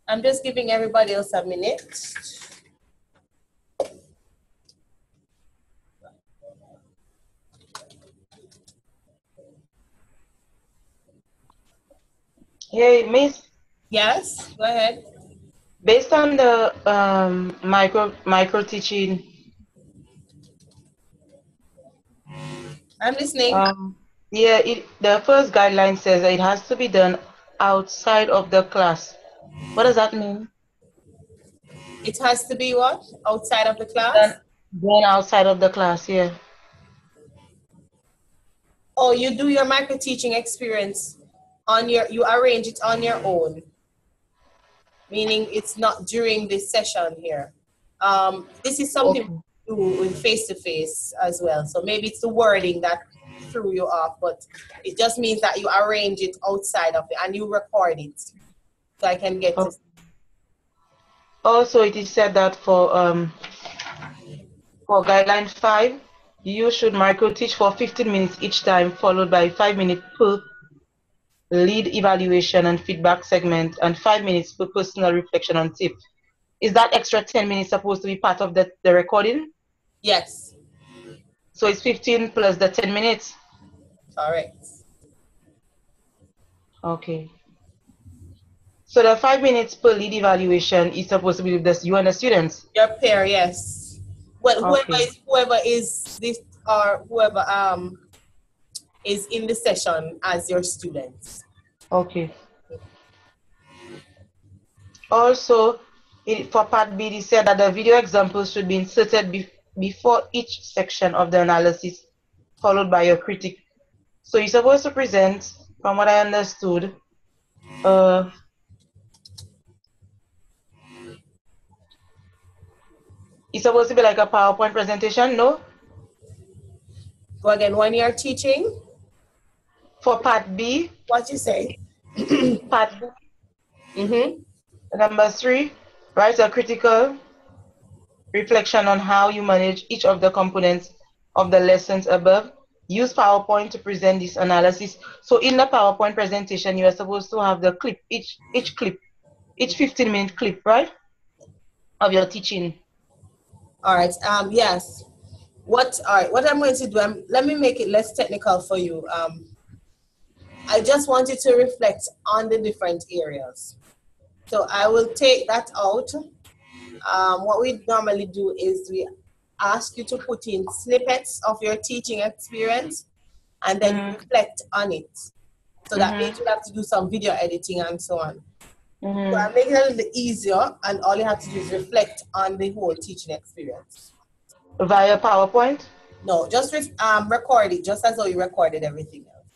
I'm just giving everybody else a minute. Hey, Miss, Yes, go ahead. based on the micro teaching, I'm listening. yeah, the first guideline says that it has to be done outside of the class. What does that mean? It has to be what? Outside of the Done, class? done outside of the class, yeah. Oh, you do your micro teaching experience on you arrange it on your own, meaning it's not during this session here. This is something Okay. we do with face-to-face as well. So maybe it's the wording that threw you off, but it just means that you arrange it outside of it and you record it. So I can get to. Also, it is said that for guideline 5, you should micro teach for 15 minutes each time, followed by 5 minutes per lead evaluation and feedback segment, and 5 minutes per personal reflection on tip. Is that extra 10 minutes supposed to be part of the recording? Yes. So it's 15 plus the 10 minutes? Correct. Okay. So the 5 minutes per lead evaluation is supposed to be with you and the students? Your pair, yes. Well, Okay. whoever is this or whoever is in the session as your students. Okay. Also, for part B, it said that the video examples should be inserted before each section of the analysis, followed by your critique. So you're supposed to present, from what I understood, it's supposed to be like a PowerPoint presentation, no? Go again, when you're teaching? For part B. What you say? Part B. Number 3, write a critical reflection on how you manage each of the components of the lessons above. Use PowerPoint to present this analysis. So in the PowerPoint presentation, you are supposed to have the clip, each 15-minute clip, right? Of your teaching. All right. Yes. All right, what I'm going to do, let me make it less technical for you. I just want you to reflect on the different areas. So I will take that out. What we normally do is we ask you to put in snippets of your teaching experience and then reflect on it. So that means you have to do some video editing and so on. So I'm making it a little easier, and all you have to do is reflect on the whole teaching experience. Via PowerPoint? No, just record it, just as though you recorded everything else.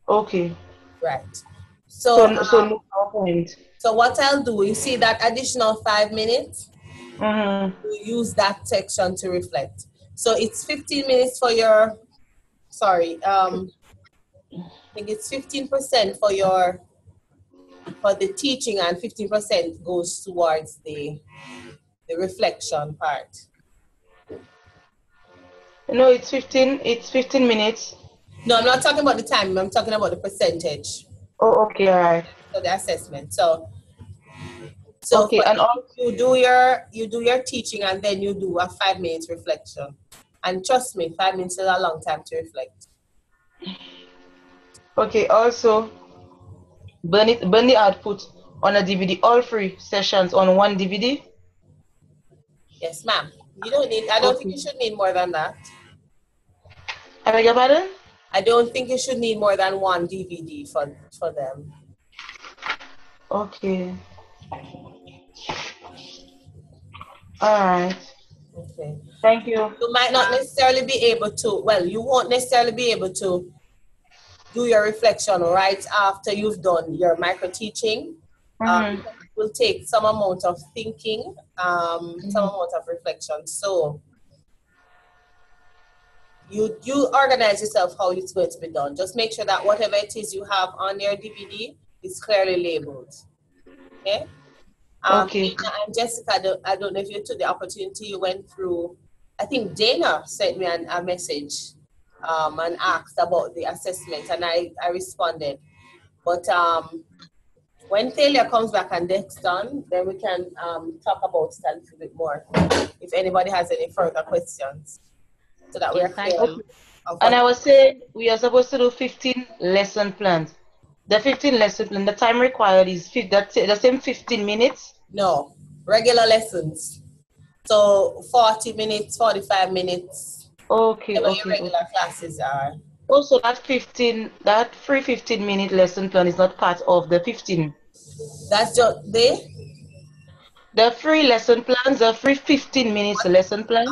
Okay. Right. So no PowerPoint. So what I'll do, you see that additional 5 minutes? You use that section to reflect. So it's 15 minutes for your, I think it's 15% for the teaching, and 15% goes towards the reflection part. No, it's 15 minutes. No, I'm not talking about the time, I'm talking about the percentage. Oh, okay, all right. So the assessment. So okay, and you do your teaching, and then you do a 5 minutes reflection. And trust me, 5 minutes is a long time to reflect. Okay, also burn the output on a DVD, all 3 sessions on one DVD. Yes, ma'am. You don't need, I don't think you should need more than that. I beg your pardon? I don't think you should need more than 1 DVD for them. Okay. All right. Okay. Thank you. You might not necessarily be able to, well, you won't necessarily be able to do your reflection right after you've done your micro teaching. It will take some amount of thinking, some amount of reflection. So you organize yourself how it's going to be done. Just make sure that whatever it is you have on your DVD is clearly labeled. Okay? Okay. Dana and Jessica, I don't know if you took the opportunity, you went through, I think Dana sent me a message and asked about the assessment, and I responded. But when Thalia comes back and that's done, then we can talk about it a little bit more, if anybody has any further questions, so that we're clear. And I was saying we are supposed to do 15 lesson plans. The 15 lesson plan, the time required is the same 15 minutes? No, regular lessons. So 40 minutes, 45 minutes. Okay, your regular classes are. Also, that free 15-minute lesson plan is not part of the 15. That's just the free lesson plans, the free 15 minutes lesson plan.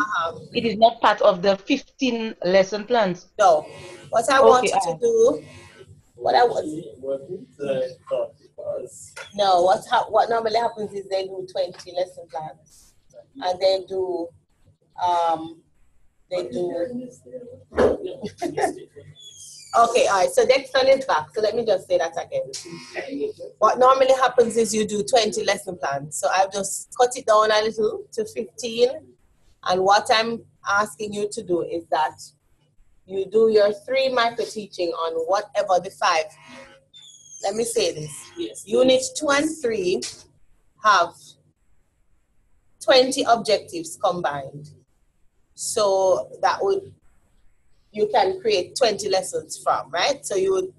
It is not part of the 15 lesson plans. No. What I want you to do, what normally happens is they do 20 lesson plans, and they do okay, all right, so Dexter is back. So let me just say that again. What normally happens is you do 20 lesson plans. So I've just cut it down a little to 15. And what I'm asking you to do is that you do your 3 micro teaching on whatever the 5. Let me say this. Yes. Units 2 and 3 have 20 objectives combined. So you can create 20 lessons from, right? So you would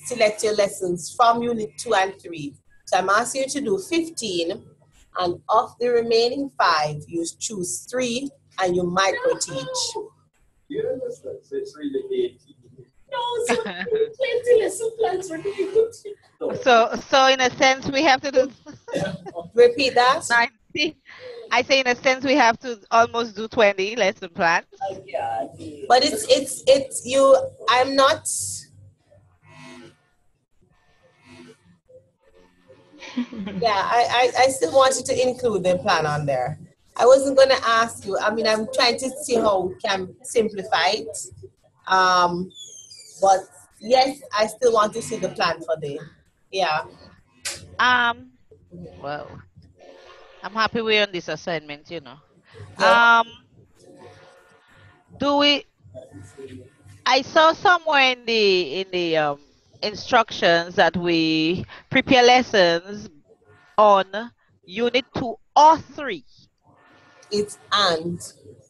select your lessons from Unit 2 and 3. So I'm asking you to do 15, and of the remaining 5, you choose 3 and you micro teach. Yeah, that's right. So it's really 80. No, so 20 lesson plans are really good. So in a sense, we have to do. Repeat that. 90. I say in a sense we have to almost do 20 lesson plans. But it's you. I'm not. Yeah, I still want you to include the plan on there. I wasn't going to ask you. I mean, I'm trying to see how we can simplify it. But yes, I still want to see the plan for the, yeah. Well, I'm happy we're on this assignment, you know. Yeah. I saw somewhere in the instructions that we prepare lessons on Unit 2 or 3. It's and.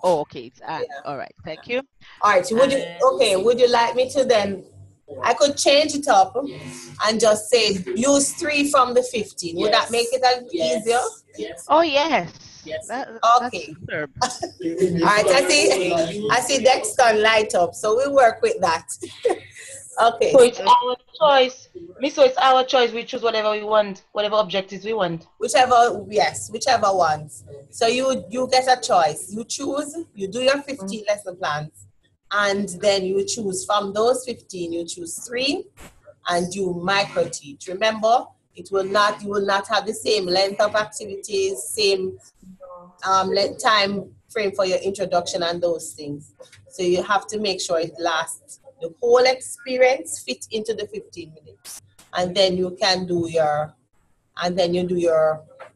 Oh, okay, it's and. Yeah. All right, thank you. All right. Would you like me to then? I could change it up and just say use 3 from the 15. Would that make it easier? Yes. Oh yes. Yes. Okay. That's superb. All right. I see Dexter light up, so we work with that. Okay. So it's our choice. So it's our choice. We choose whatever we want, whatever objectives we want. Whichever ones. So you get a choice. You choose. You do your 15 lesson plans, and then you choose from those 15. You choose 3, and you micro teach. Remember, you will not have the same length of activities, same time frame for your introduction and those things. So you have to make sure it lasts. The whole experience fit into the 15 minutes, and then you do your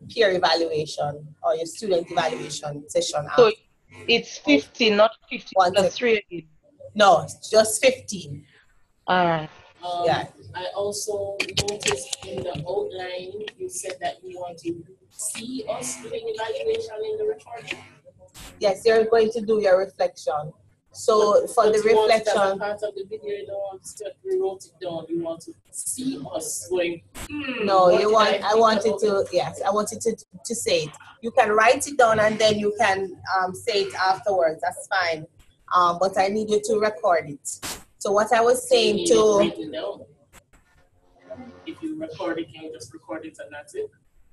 peer evaluation or your student evaluation session. So it's 15, not 15 plus 3 again. No, just 15. All right. Yeah. I also noticed in the outline you said that you want to see us doing evaluation in the recording. Yes, you're going to do your reflection. So for the reflection, part of the video, you don't want to wrote it down. You want to see us going. No, I wanted to say it. You can write it down and then you can say it afterwards. That's fine. But I need you to record it. So what I was saying if you record it, can you just record it and that's it?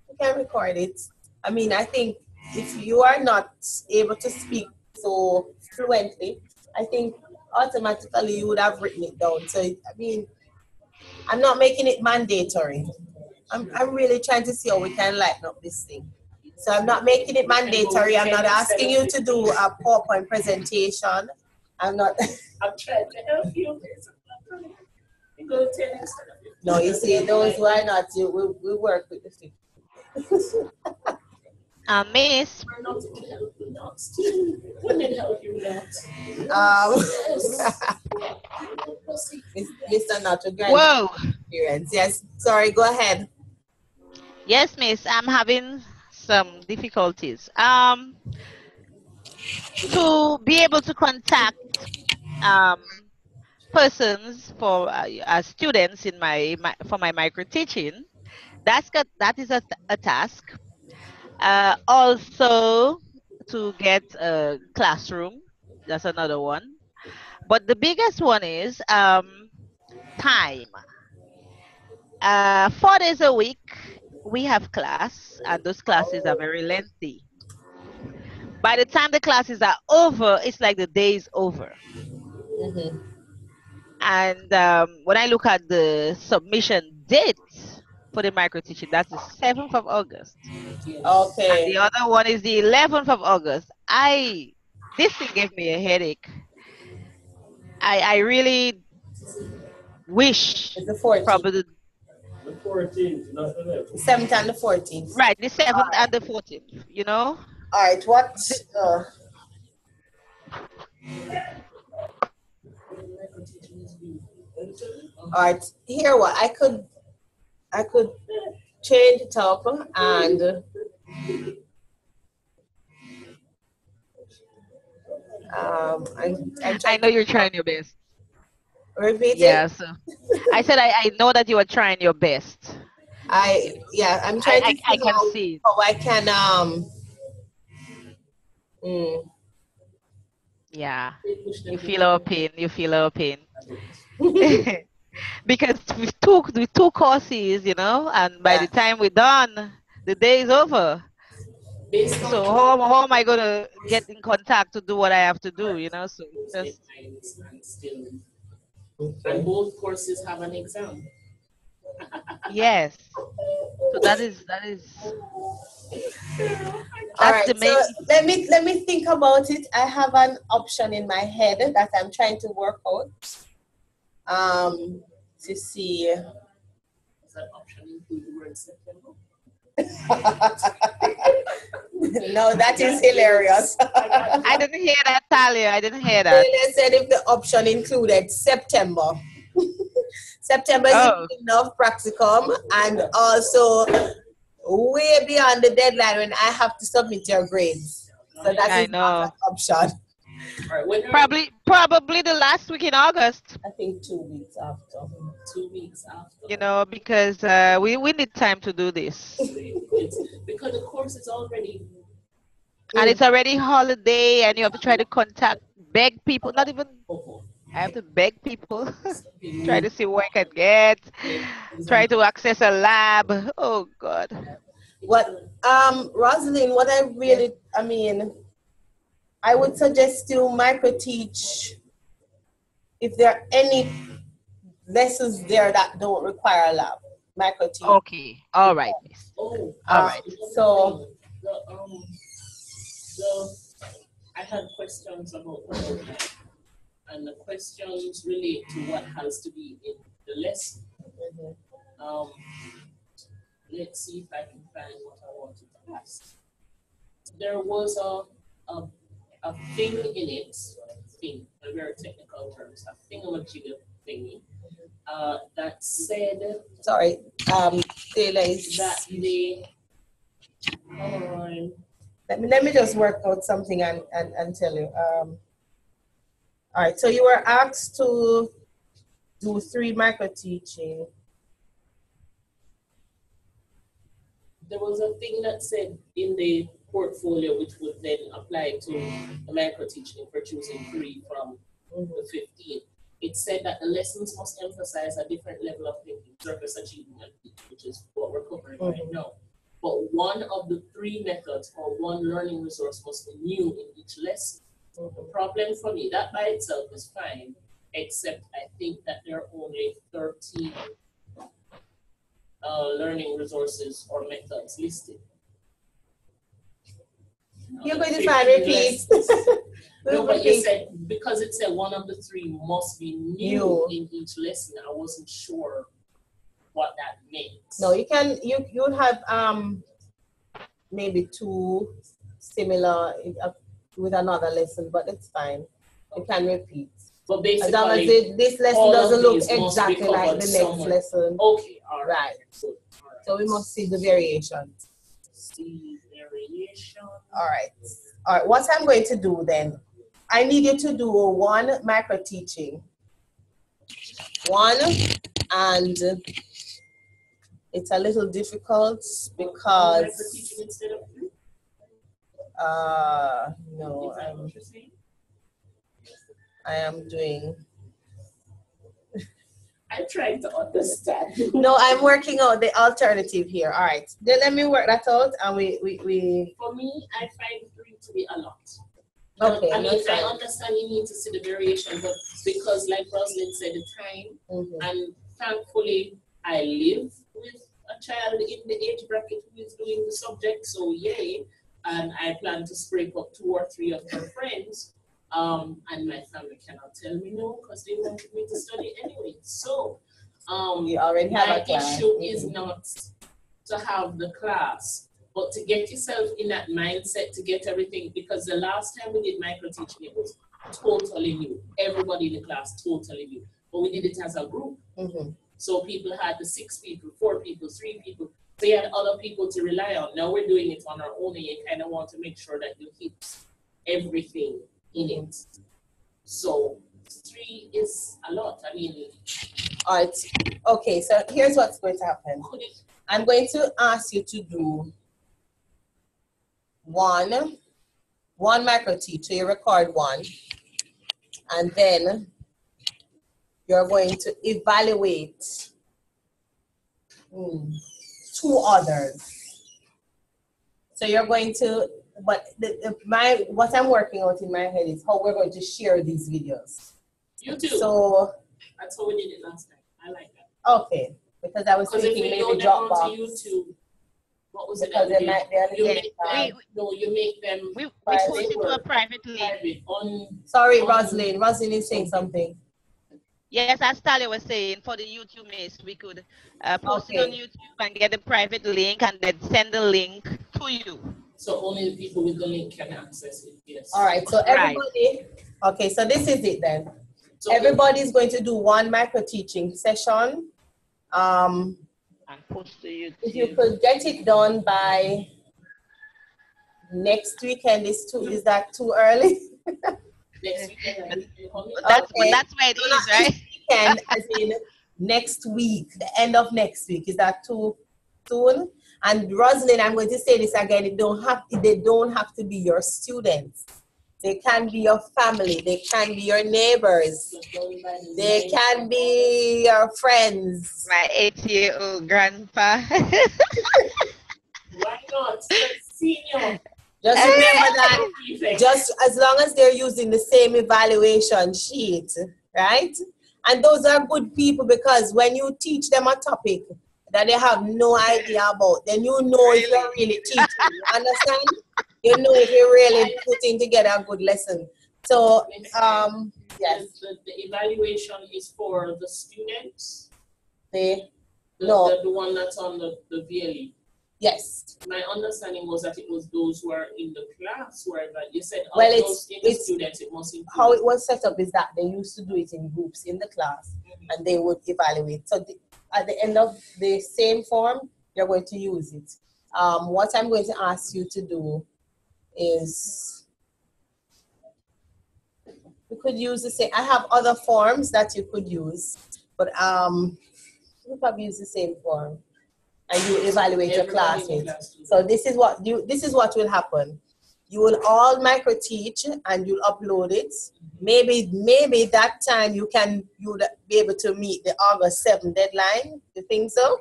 You can record it. I mean, I think if you are not able to speak so fluently, I think automatically you would have written it down. So, I mean, I'm not making it mandatory. I'm really trying to see how we can lighten up this thing. So I'm not making it mandatory. I'm not asking you to do a PowerPoint presentation. I'm not. I'm trying to help you. No, you see, those who are not, we work with the 50. Miss. Mr. Not Whoa. Experience. Yes. Sorry. Go ahead. Yes, Miss. I'm having some difficulties. To be able to contact persons for students in for my micro teaching, that is a task. Also to get a classroom, that's another one. But the biggest one is time. 4 days a week we have class, and those classes are very lengthy. By the time the classes are over, it's like the day is over. Mm-hmm. And when I look at the submission date for the micro teaching, that's the 7th of August. Okay. And the other one is the 11th of August. This thing gave me a headache. I really wish it's the 14th. Probably the 14th, not the 11th. The 7th and the 14th. Right, the 7th and the 14th, you know? All right, what? All right, here what I could change it up and I know you're trying your best. Repeat it? Yeah, so I said I know that you are trying your best. I'm trying to I can see how I can yeah, you feel our pain. Because with two courses, you know, and by the time we're done, the day is over. So how am I going to get in contact to do what I have to do, you know? So just... And both courses have an exam. Yes. So that is all right, the main. so let me think about it. I have an option in my head that I'm trying to work out. To see. Does that option include the word September? No, that is hilarious. I didn't hear that, Talia. I didn't hear that. They said if the option included September. September is enough practicum and also way beyond the deadline when I have to submit your grades. So that I is not know. an option. All right, when Probably the last week in August. I think 2 weeks after. 2 weeks after. You know, because we need time to do this. It's because the course is already. And it's already holiday, and you have to try to beg people. Not even. Oh, I have to beg people. Try to see where I can get. Try to access a lab. Oh God. What, Rosalind, what I would suggest you micro teach if there are any lessons there that don't require a lab. Micro teach. Okay. All right, miss. Oh, All right. So I had questions about the program, and the questions relate to what has to be in the lesson. Let's see if I can find what I wanted to ask. There was a thing in it, a very technical terms, a thingamajigger thingy, that said. Sorry, Taylor is that they. Let me just work out something and tell you. All right, so you were asked to do 3 micro teaching. There was a thing that said in the portfolio, which would then apply to the micro teaching for choosing 3 from the 15. It said that the lessons must emphasize a different level of thinking, surface achievement, which is what we're covering right now. But one of the 3 methods or one learning resource must be new in each lesson. The problem for me, that by itself is fine, except I think that there are only 13 learning resources or methods listed. You're going to find repeats. No, but you said, because it said one of the 3 must be new in each lesson, I wasn't sure what that meant. No, you would have maybe 2 similar with another lesson, but it's fine. You can repeat. But basically, as long as this lesson doesn't look exactly like the next lesson. Okay, all right. Right. So we must see the variation. See variation. All right. All right. What I'm going to do then, I need you to do 1 micro teaching. 1, and it's a little difficult because no, I am doing. I'm trying to understand. No, I'm working out the alternative here. All right, then let me work that out, and we. For me, I find 3 to be a lot. Okay. I mean, I understand you need to see the variation, but because, like Rosalind said, the time, and thankfully, I live with a child in the age bracket who is doing the subject, so yay, and I plan to scrape up 2 or 3 of her friends. And my family cannot tell me no because they wanted me to study anyway. So, you already have my a class. issue is not to have the class, but to get yourself in that mindset to get everything. Because the last time we did micro teaching, it was totally new. Everybody in the class totally new, but we did it as a group. So people had the 6 people, 4 people, 3 people. They had other people to rely on. Now we're doing it on our own, and you kind of want to make sure that you hit everything in it. So 3 is a lot. I mean, all right. Okay, so here's what's going to happen. I'm going to ask you to do one micro teach. So you record 1, and then you're going to evaluate 2 others. So you're going to. But what I'm working out in my head is how we're going to share these videos. YouTube. So that's how we did it last time. I like that. Okay, because I was thinking maybe Dropbox. YouTube, what was because it? They might be you make them. We post it to a private link. Sorry, Rosalind. Rosalind is saying something. Yes, as Talia was saying, for the YouTube miss, we could post it on YouTube and get a private link and then send the link to you. So only the people with the link can access it, yes. All right, so everybody, okay, so this is it then. So everybody's going to do 1 micro teaching session. And post to YouTube. If you could get it done by next weekend is that too early? Next weekend. That's Okay. that's where it No, not is, right? this weekend, as in next week, the end of next week. Is that too soon? And Rosalind, I'm going to say this again. They don't have to be your students. They can be your family. They can be your neighbors. They can be your friends. My 8-year-old grandpa. Why not? Senior. Just remember that. Just as long as they're using the same evaluation sheet, right? And those are good people, because when you teach them a topic that they have no idea about, then you know if you're really teaching. You understand? You know if you're really putting together a good lesson. So, yes. The evaluation is for the students. The The one that's on the VLE. Yes. My understanding was that it was those who are in the class who are that you said Well, those students it must include. How it was set up is that they used to do it in groups in the class, and they would evaluate. So at the end of the same form, you're going to use it. What I'm going to ask you to do is, you could use the same. I have other forms that you could use, but you probably use the same form, and you evaluate your classmates. So this is what will happen. You will all micro teach and you'll upload it. Maybe that time you'll be able to meet the August 7th deadline. You think so?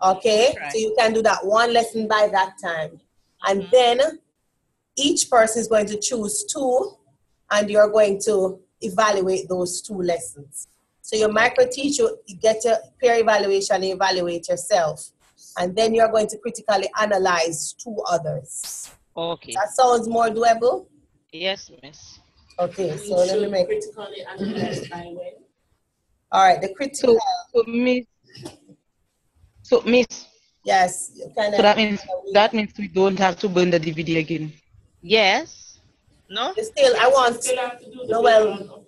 Okay. So you can do that one lesson by that time. And then each person is going to choose 2, and you're going to evaluate those 2 lessons. So your micro teach, you get a peer evaluation, you evaluate yourself. And then you're going to critically analyze 2 others. Okay. That sounds more doable? Yes, miss. Okay, so let me make critically analyze by when? All right, the critical. So miss. Yes. So that means we don't have to burn the DVD again. Yes. No. Still, I want. Still have to do the Noel.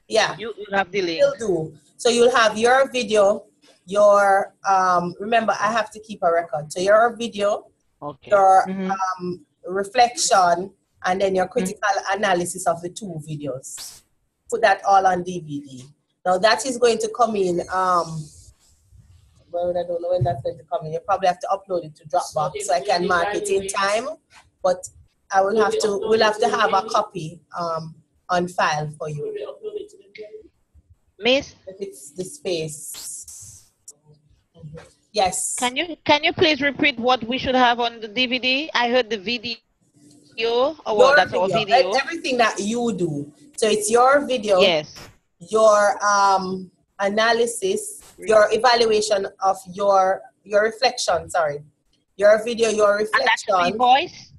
Yeah. You have the link. Still do. So you'll have your video, your remember I have to keep a record. So your video, your reflection, and then your critical analysis of the 2 videos. Put that all on DVD. Now that is going to come in. Well, I don't know when that's going to come in. You probably have to upload it to Dropbox so I can mark it in time. But I will have to. We'll have to have a copy on file for you. Miss, if it's the space. Yes. Can you please repeat what we should have on the DVD? I heard the video. Or what? That's our video. Everything that you do. So it's your video. Yes. Your analysis, your evaluation of your reflection. Sorry, your video, your reflection. And that should be voice.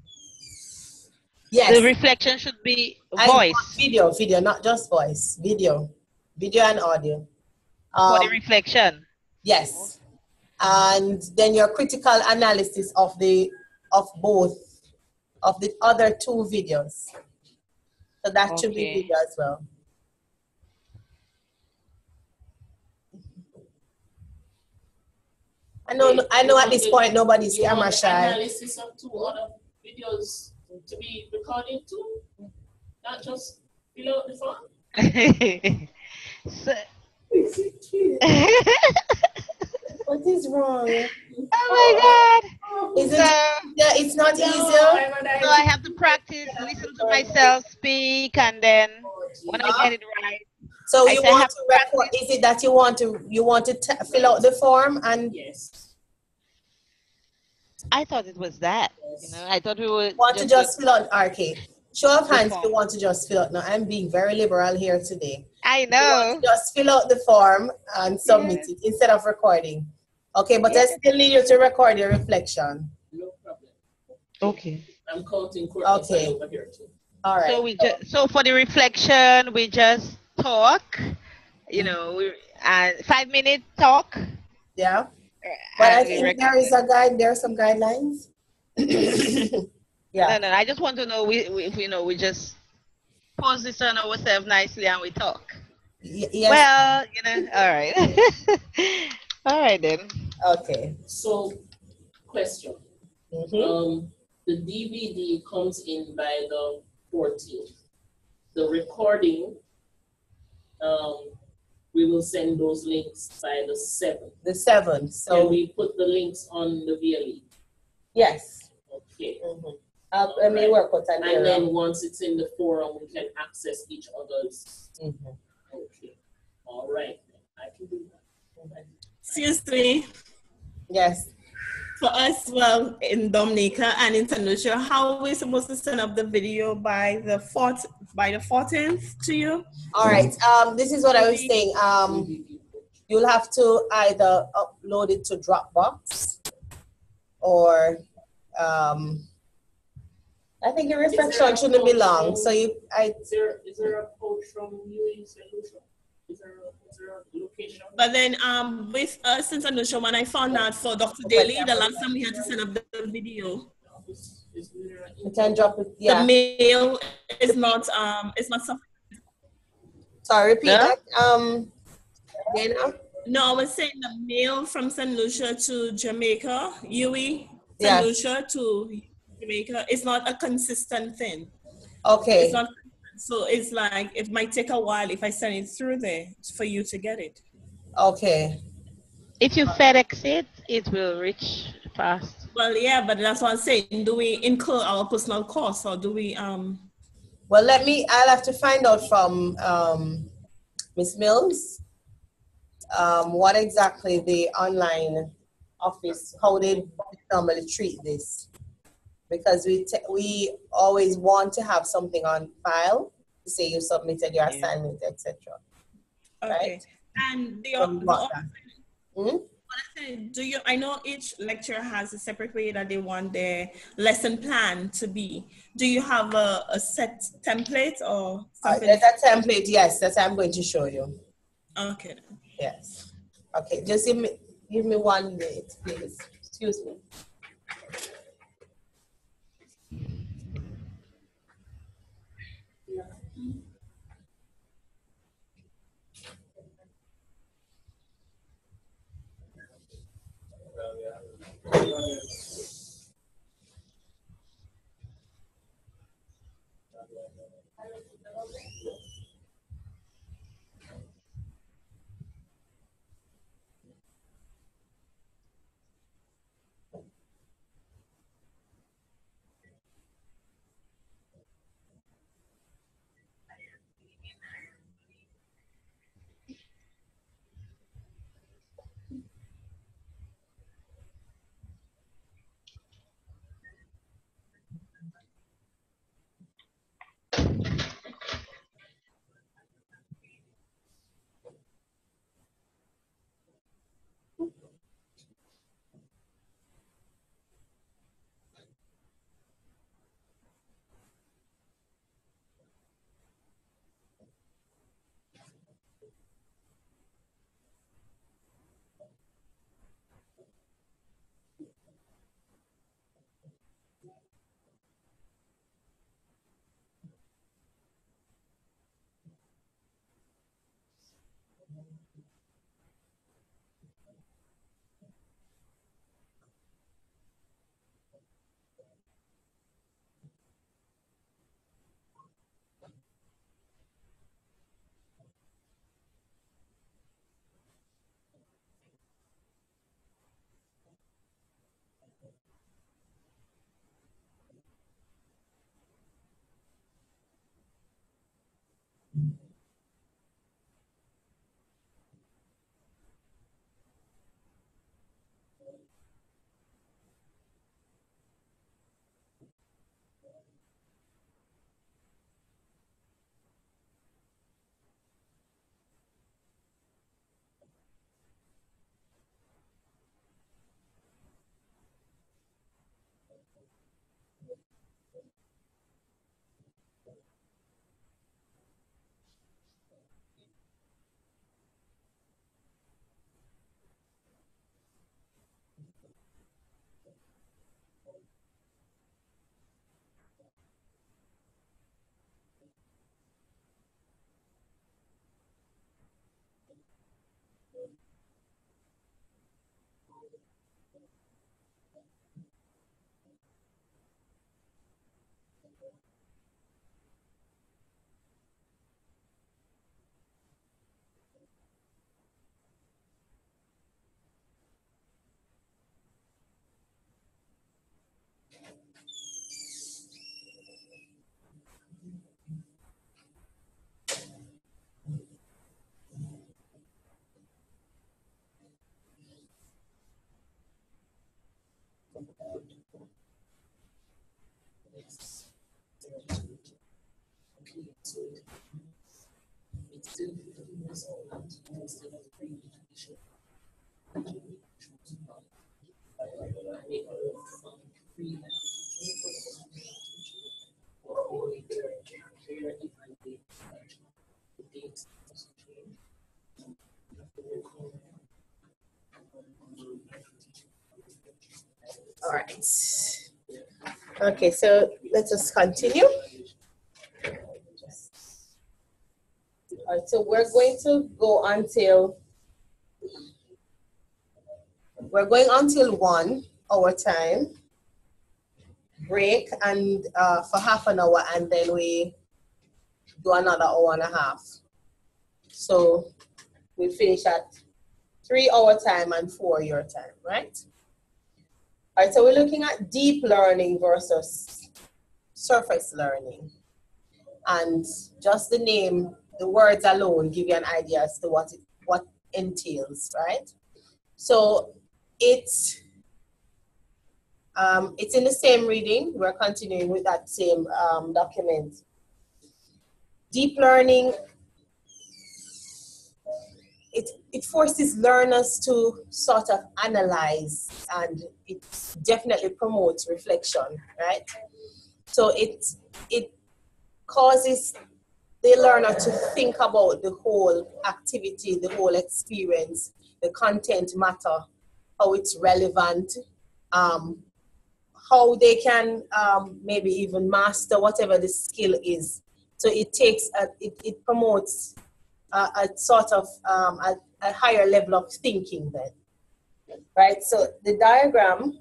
Yes. The reflection should be voice. Video, not just voice. Video and audio. For the reflection. Yes. And then your critical analysis of both of the other 2 videos. So that should be video as well. I know at this point nobody's camera shy. Analysis of 2 other videos to be recorded too, not just fill out the form. What is wrong? Oh my God! It's not easier. So I have to practice, listen to myself speak, and then when I get it right. So you want to record? Is it that you want to fill out the form and? Yes. I thought it was that. I thought we would want to just fill out. Okay. Show of hands if you want to just fill out. Now I'm being very liberal here today. I know. Just fill out the form and submit it instead of recording. Okay, but I still need you to record your reflection. No problem. Okay. I'm counting over here too. All right. So so for the reflection, we just talk. And 5-minute talk. Yeah. But I think there is a guide. There are some guidelines. Yeah. No. I just want to know we just pose this on ourselves nicely and we talk. Yes. Well, all right. All right then. Okay. So, question. The DVD comes in by the 14th. The recording, we will send those links by the 7th. The 7th. So Can we put the links on the VLE? yes. Okay. Let me work with that. And then once it's in the forum, we can access each other's. Okay. All right. I can do that. Seriously, Yes. for us, well, in Dominica and in St. Lucia, how are we supposed to send up the video by the 14th to you? All right. This is what I was saying. You'll have to either upload it to Dropbox or I think your reflection shouldn't be long. So Is there a coach from UAE Solution? Is there a location? But then with us in St. Lucia, when I found out for Dr. Daly, the last time we had to send up the video, you can drop it. Yeah. the mail is not sufficient. Sorry, repeat that. Dana? No, I was saying the mail from St. Lucia to Jamaica, UAE, Yes. St. Lucia to Jamaica, it's not a consistent thing. Okay. It's not, so it's like, it might take a while if I send it through there for you to get it. Okay. If you FedEx it, it will reach fast. Well, yeah, but that's what I'm saying. Do we incur our personal costs or do we, Well, I'll have to find out from Miss Mills what exactly the online office, how they normally treat this. Because we always want to have something on file to say you submitted your assignment, etc. okay. Right? And I know each lecturer has a separate way that they want their lesson plan to be. Do you have a set template or something? There's a template, yes, that I'm going to show you. Okay. Yes. Okay, just give me 1 minute, please. Excuse me. All right. Okay, so let us continue. All right, so we're going to go until 1 hour time, break, and for half an hour, and then we do another hour and a half. So we finish at 3 hour time and 4 your time, right? All right, so we're looking at deep learning versus surface learning. And just the name, the words alone give you an idea as to what entails, right? So it's in the same reading. We're continuing with that same document. Deep learning, it forces learners to sort of analyze, and it definitely promotes reflection, right? So it causes the learner to think about the whole activity, the whole experience, the content matter, how it's relevant, how they can maybe even master whatever the skill is. So it promotes a sort of a higher level of thinking then, right? So the diagram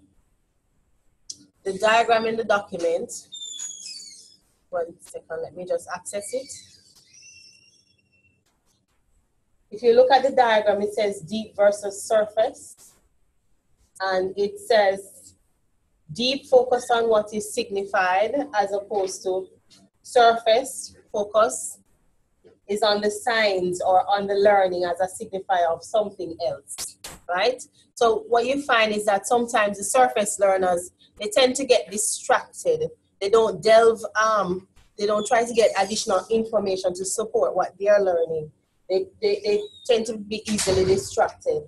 in the document, 1 second, let me just access it. If you look at the diagram, it says deep versus surface, and it says deep focus on what is signified as opposed to surface focus is on the signs or on the learning as a signifier of something else, right? So what you find is that sometimes the surface learners, they tend to get distracted. They don't delve, they don't try to get additional information to support what they are learning. They tend to be easily distracted.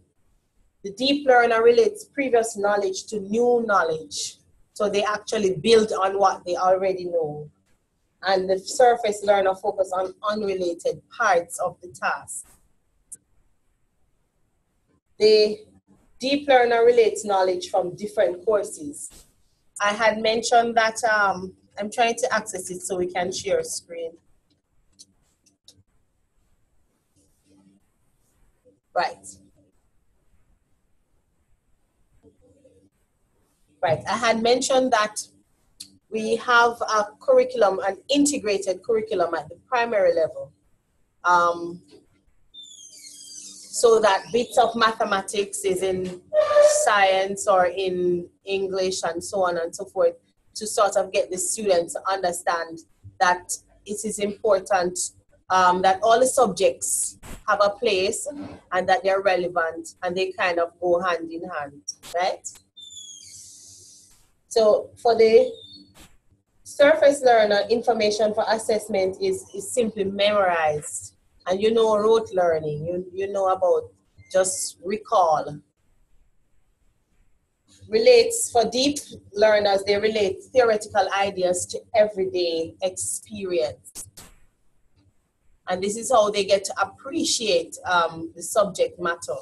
The deep learner relates previous knowledge to new knowledge. So they actually build on what they already know. And the surface learner focus on unrelated parts of the task. The deep learner relates knowledge from different courses. I had mentioned that I'm trying to access it so we can share screen. Right. Right, I had mentioned that we have a curriculum, an integrated curriculum at the primary level. So that bits of mathematics is in science or in English and so on and so forth, to sort of get the students to understand that it is important that all the subjects have a place and that they're relevant and they kind of go hand in hand, right? So for the surface learner, information for assessment is simply memorized. And you know rote learning, you know about just recall. Relates, for deep learners, they relate theoretical ideas to everyday experience. And this is how they get to appreciate the subject matter.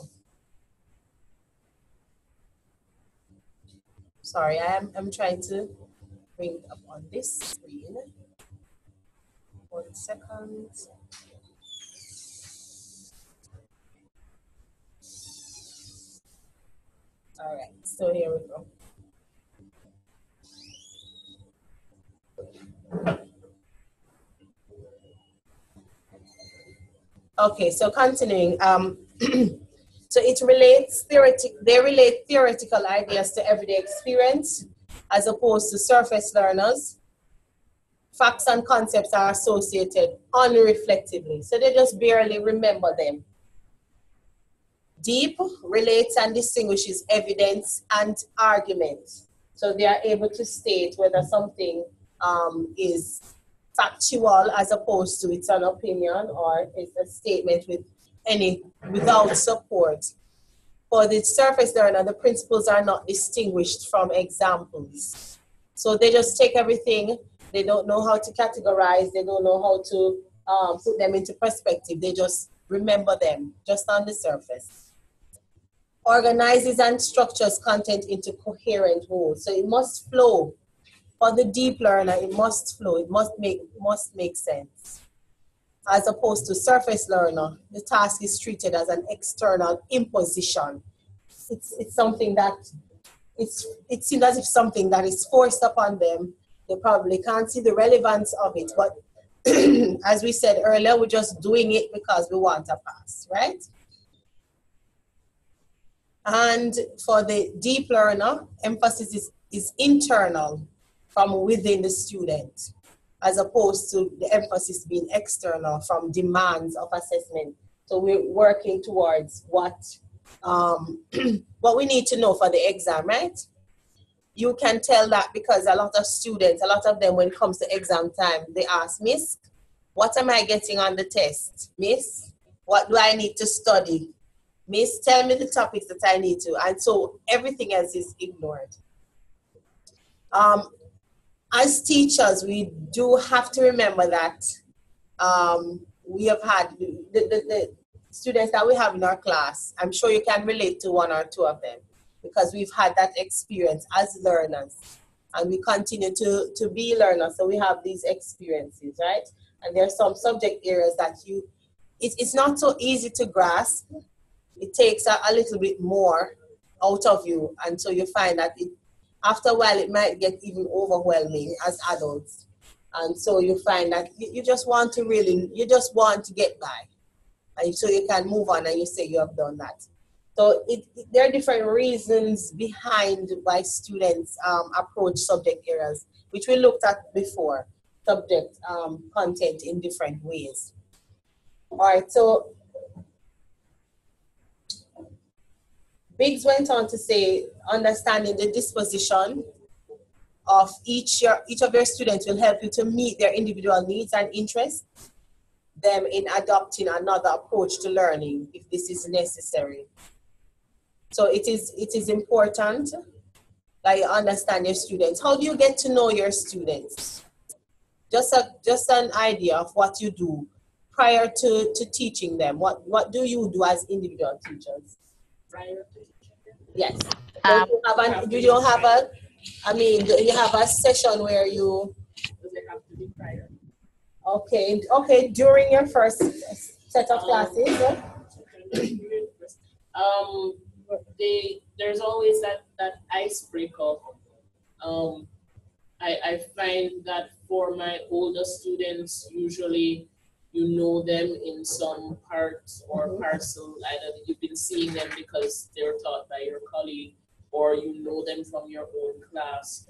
Sorry, I'm trying to bring up on this screen. 1 second. All right, so here we go. Okay, so continuing. So it relates they relate theoretical ideas to everyday experience as opposed to surface learners. Facts and concepts are associated unreflectively, so they just barely remember them. Deep relates and distinguishes evidence and argument. So they are able to state whether something is factual as opposed to it's an opinion or it's a statement without support. For the surface learner, the principles are not distinguished from examples. So they just take everything, they don't know how to categorize, they don't know how to put them into perspective, they just remember them just on the surface. Organizes and structures content into coherent wholes. So it must flow. For the deep learner, it must flow, it must make sense. As opposed to surface learner, the task is treated as an external imposition. It's something that, it seems as if something that is forced upon them. They probably can't see the relevance of it, but as we said earlier, we're just doing it because we want a pass, right? And for the deep learner, emphasis is internal from within the student, as opposed to the emphasis being external from demands of assessment. So we're working towards what we need to know for the exam, right? You can tell that because a lot of students, a lot of them, when it comes to exam time, they ask, Miss, what am I getting on the test? Miss, what do I need to study? Miss, tell me the topics that I need to. And so everything else is ignored. As teachers, we do have to remember that we have had the students that we have in our class. I'm sure you can relate to one or two of them because we've had that experience as learners and we continue to be learners. So we have these experiences, right? And there are some subject areas that it's not so easy to grasp. It takes a little bit more out of you. And so you find that after a while, it might get even overwhelming as adults. And so you find that you just want to get by. And so you can move on and you say you have done that. So there are different reasons behind why students approach subject areas, which we looked at before, subject content in different ways. All right, so Biggs went on to say, understanding the disposition of each of your students will help you to meet their individual needs and interests, them in adopting another approach to learning if this is necessary. So it is important that you understand your students. How do you get to know your students? Just an idea of what you do prior to teaching them. What do you do as individual teachers? Prior to teaching them? Yes. Do you have a session where you... Does it have to be prior? Okay, during your first set of classes. There's always that icebreaker. I find that for my older students, usually you know them in some part or parcel. Either you've been seeing them because they're taught by your colleague, or you know them from your own class.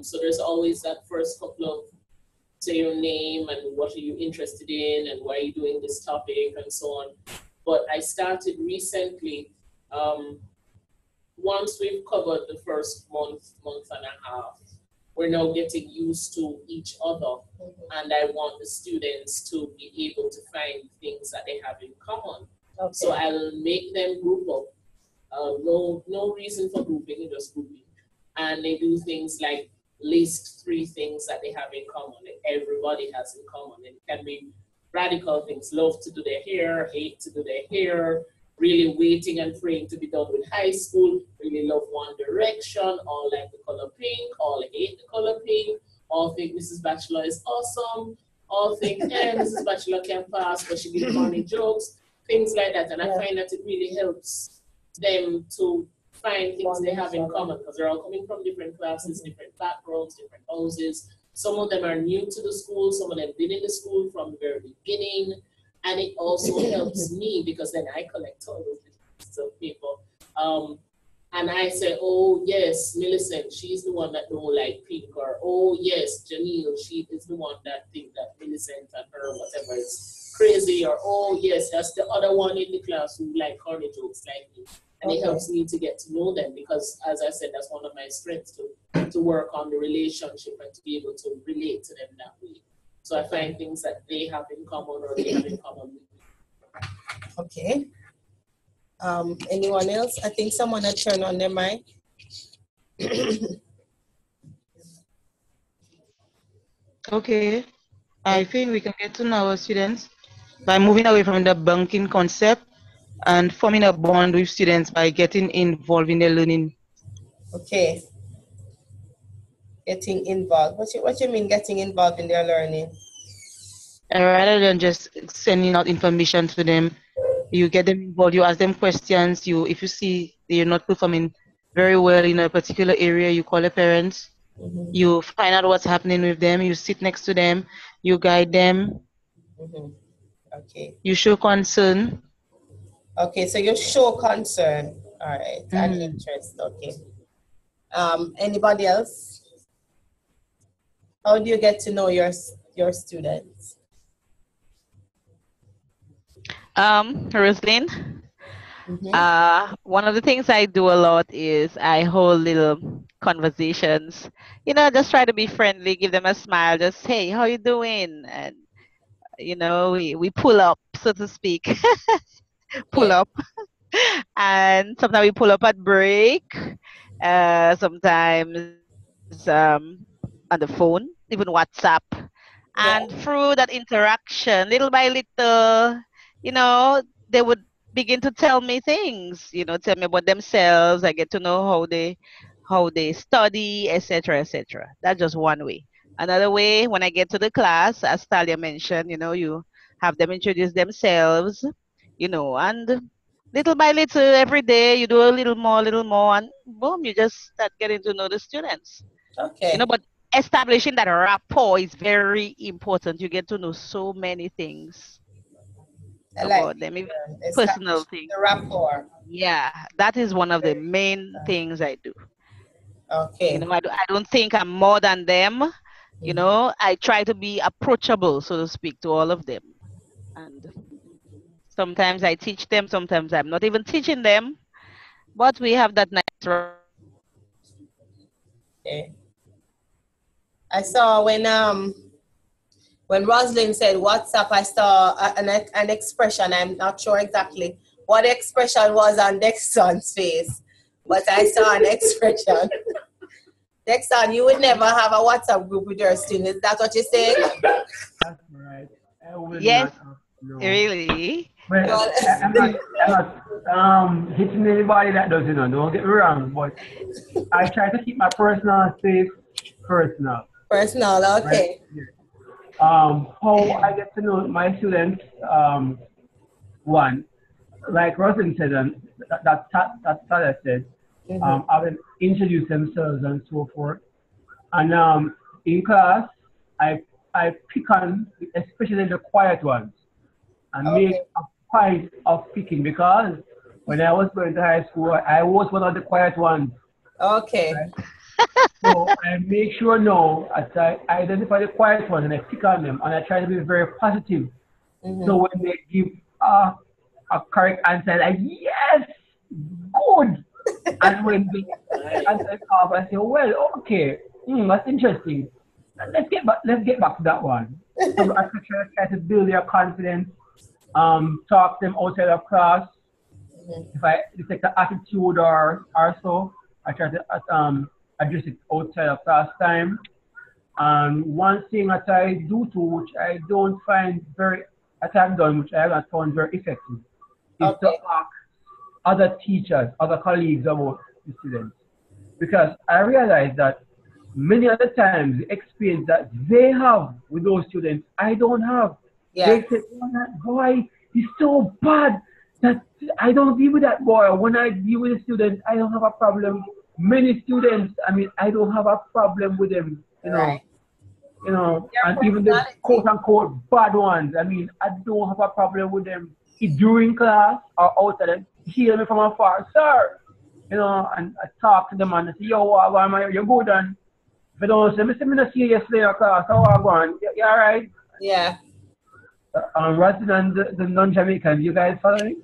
So there's always that first couple of, say your name and what are you interested in and why are you doing this topic and so on. But I started recently, once we've covered the first month and a half, we're now getting used to each other. And I want the students to be able to find things that they have in common. Okay. So I'll make them group up. No reason for grouping, just grouping. And they do things like list 3 things that they have in common, that everybody has in common. It can be radical things, love to do their hair, hate to do their hair, really waiting and praying to be done with high school, really love One Direction, all like the color pink, all hate the color pink, all think Mrs. Bachelor is awesome, all think, Mrs. Bachelor can pass, but she gives funny jokes, things like that. And I find that it really helps them to find things they have in common because they're all coming from different classes, different backgrounds, different houses. Some of them are new to the school, some of them have been in the school from the very beginning. And it also helps me because then I collect all those pieces of people. And I say, oh yes, Millicent, she's the one that don't like pink, or oh yes, Janelle, she is the one that think that Millicent and her whatever is crazy, or oh yes, that's the other one in the class who like corny jokes like me. And it helps me to get to know them because, as I said, that's one of my strengths, to to work on the relationship and to be able to relate to them that way. So I find things that they have in common or they have in common with me. Okay. Anyone else? I think someone had turned on their mic. Okay. I think we can get to know our students by moving away from the bunking concept and forming a bond with students by getting involved in their learning. Okay. Getting involved. What you mean getting involved in their learning? Rather than just sending out information to them, you get them involved, you ask them questions, if you see they're not performing very well in a particular area, you call the parents, you find out what's happening with them, you sit next to them, you guide them. Okay. You show concern. Okay, so you show concern. All right, and interest. Okay. Anybody else? How do you get to know your students? Roslyn, one of the things I do a lot is I hold little conversations. You know, just try to be friendly, give them a smile, just, hey, how you doing? And, you know, we pull up, so to speak. Pull up. And sometimes we pull up at break. Sometimes on the phone, even WhatsApp. And through that interaction, little by little, you know, they would begin to tell me things, you know, tell me about themselves. I get to know how they study, etc., etc. That's just one way. Another way, when I get to the class, as Talia mentioned, you know, you have them introduce themselves, you know, and little by little every day you do a little more, and boom, you just start getting to know the students. Okay. You know, but establishing that rapport is very important. You get to know so many things about them, even personal things. The rapport. Yeah, that is one of the main things I do. Okay. You know, I don't think I'm more than them. You know, I try to be approachable, so to speak, to all of them. And sometimes I teach them, sometimes I'm not even teaching them, but we have that nice. Okay. I saw when Roslyn said WhatsApp, I saw an expression. I'm not sure exactly what expression was on Dexton's face, but I saw an expression. Dexton, you would never have a WhatsApp group with your students. Is that what you're saying? That's right. Yes, really. Well, I'm not hitting anybody that doesn't know. Don't get me wrong, but I try to keep my personal space personal. Personal, okay. Right? How I get to know my students, one, like Roslyn said, and that Talia said, I will introduce themselves and so forth. And in class, I pick on, especially the quiet ones, and make a point of picking, because when I was going to high school, I was one of the quiet ones. Okay. Right? So I make sure now, as I identify the quiet ones and I pick on them, and I try to be very positive. So when they give a correct answer, like, yes, good. And when they answer off, I say, well, okay, that's interesting. Let's get back to that one. So I try to build their confidence, talk to them outside of class. If I detect an attitude or so, I try to address it outside of class time. And one thing that I do too, which I don't find very, that I've done, which I have found very effective, is to ask other teachers, other colleagues about the students. Because I realize that many other times the experience that they have with those students, I don't have. They say, oh, that boy, he's so bad that I don't deal with that boy. When I deal with a student, I don't have a problem. Many students, I mean, I don't have a problem with them, you know. You know, and even the quote-unquote bad ones, I mean, I don't have a problem with them during class or outside. Hear me from afar, sir, you know, and I talk to them and I say, yo, why am I, you're good, and if I don't say, I not see you yesterday in class, how are you going? You all right? Yeah. Rather than the non-Jamaicans, you guys following?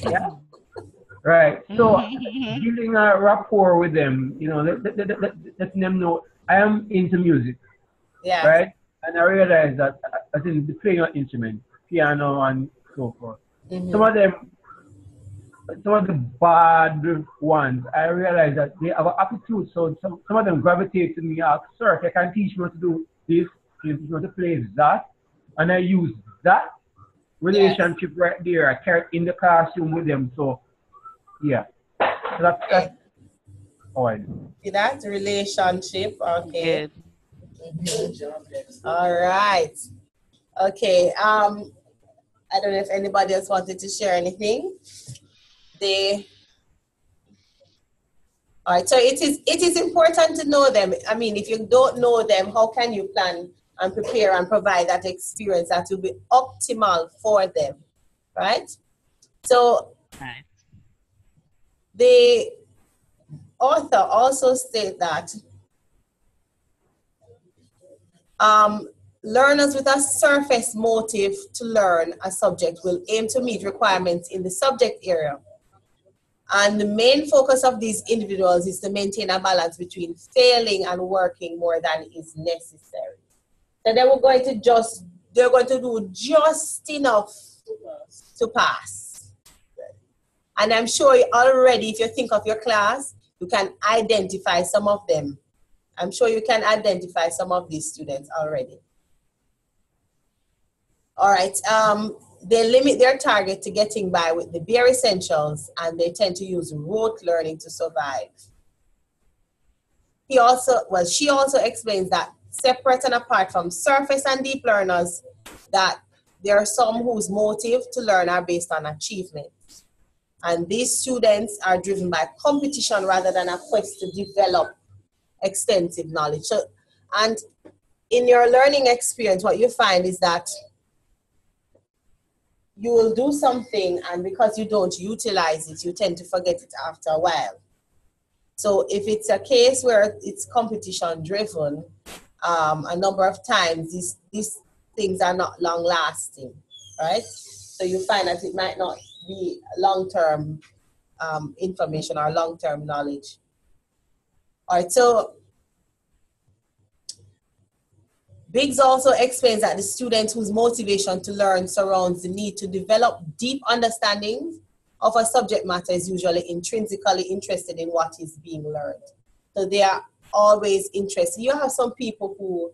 Yeah. Right. So building a rapport with them, letting them know I am into music, Yeah. right? And I realized that as in the playing an instrument, piano and so forth. Some of the bad ones, I realized that they have an aptitude. So some of them gravitate to me, ask, sir, if I can teach me how to do this, teach me how to play that. And I use that relationship right there. I carry it in the classroom with them. So, yeah. So that's how I do. See that? Relationship. Okay. Good. All right. Okay. I don't know if anybody else wanted to share anything. All right, so it is important to know them. I mean, if you don't know them, how can you plan and prepare and provide that experience that will be optimal for them, right? So Right. the author also states that learners with a surface motive to learn a subject will aim to meet requirements in the subject area. And the main focus of these individuals is to maintain a balance between failing and working more than is necessary. So they're going to do just enough to pass. And I'm sure already, if you think of your class, you can identify some of them. I'm sure you can identify some of these students already. All right. They limit their target to getting by with the bare essentials, and they tend to use rote learning to survive. She also explains that separate and apart from surface and deep learners, that there are some whose motive to learn are based on achievement. And these students are driven by competition rather than a quest to develop extensive knowledge. So, and in your learning experience, what you find is that you will do something, and because you don't utilize it, you tend to forget it after a while. So if it's a case where it's competition driven, a number of times these things are not long lasting, right? So you find that it might not be long-term information or long-term knowledge. All right, so Biggs also explains that the students whose motivation to learn surrounds the need to develop deep understanding of a subject matter is usually intrinsically interested in what is being learned. So they are always interested. You have some people who,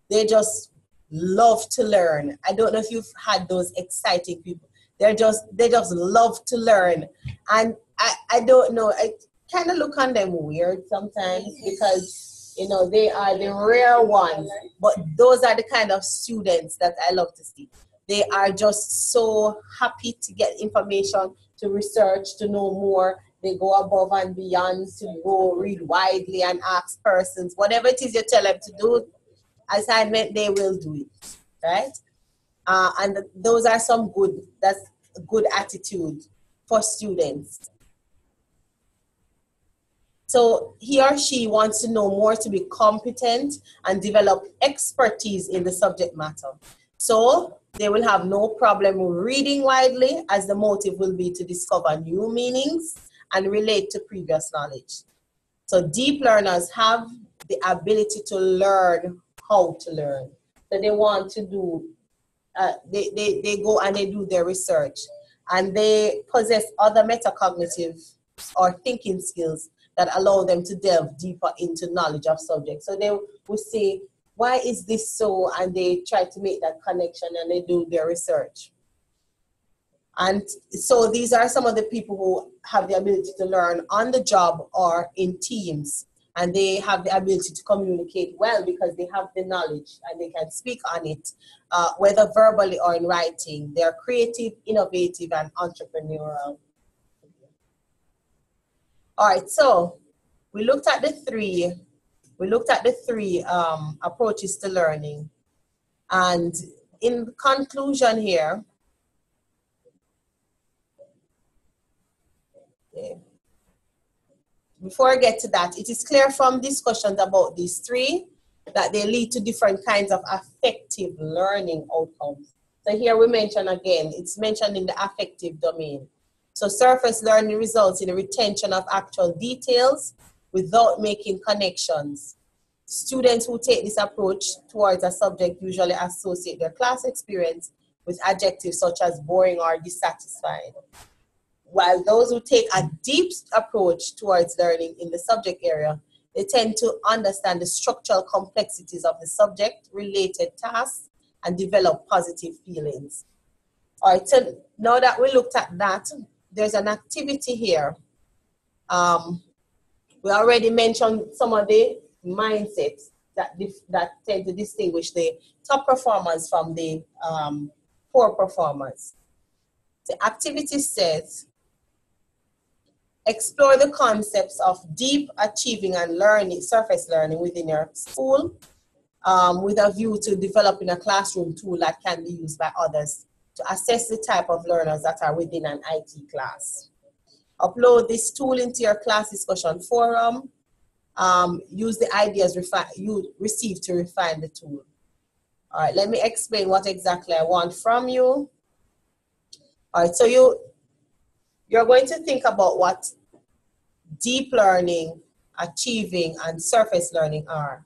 they just love to learn. I don't know if you've had those exciting people. They just love to learn. And I don't know, I kind of look on them weird sometimes because they are the rare ones, but those are the kind of students that I love to see. They are just so happy to get information, to research, to know more. They go above and beyond, to go read widely and ask persons. Whatever it is you tell them to do, assignment, they will do it, right? And those are that's a good attitude for students. So he or she wants to know more to be competent and develop expertise in the subject matter. So they will have no problem reading widely, as the motive will be to discover new meanings and relate to previous knowledge. So deep learners have the ability to learn how to learn. So they want to do, they go and they do their research, and they possess other metacognitive or thinking skills that allow them to delve deeper into knowledge of subjects. So they will say, why is this so? And they try to make that connection and they do their research. And so these are some of the people who have the ability to learn on the job or in teams. And they have the ability to communicate well because they have the knowledge and they can speak on it, whether verbally or in writing. They're creative, innovative, and entrepreneurial. All right, so we looked at the three approaches to learning. And in conclusion here, before I get to that, it is clear from discussions about these three that they lead to different kinds of affective learning outcomes. So here we mention again, it's mentioned in the affective domain. So surface learning results in the retention of actual details without making connections. Students who take this approach towards a subject usually associate their class experience with adjectives such as boring or dissatisfied. While those who take a deep approach towards learning in the subject area, they tend to understand the structural complexities of the subject-related tasks and develop positive feelings. All right, so now that we looked at that, there's an activity here. We already mentioned some of the mindsets that tend to distinguish the top performers from the poor performers. The activity says, explore the concepts of deep achieving and learning, surface learning within your school with a view to developing a classroom tool that can be used by others to assess the type of learners that are within an IT class. Upload this tool into your class discussion forum. Use the ideas you receive to refine the tool. All right, let me explain what exactly I want from you. All right, so you're going to think about what deep learning, achieving, and surface learning are.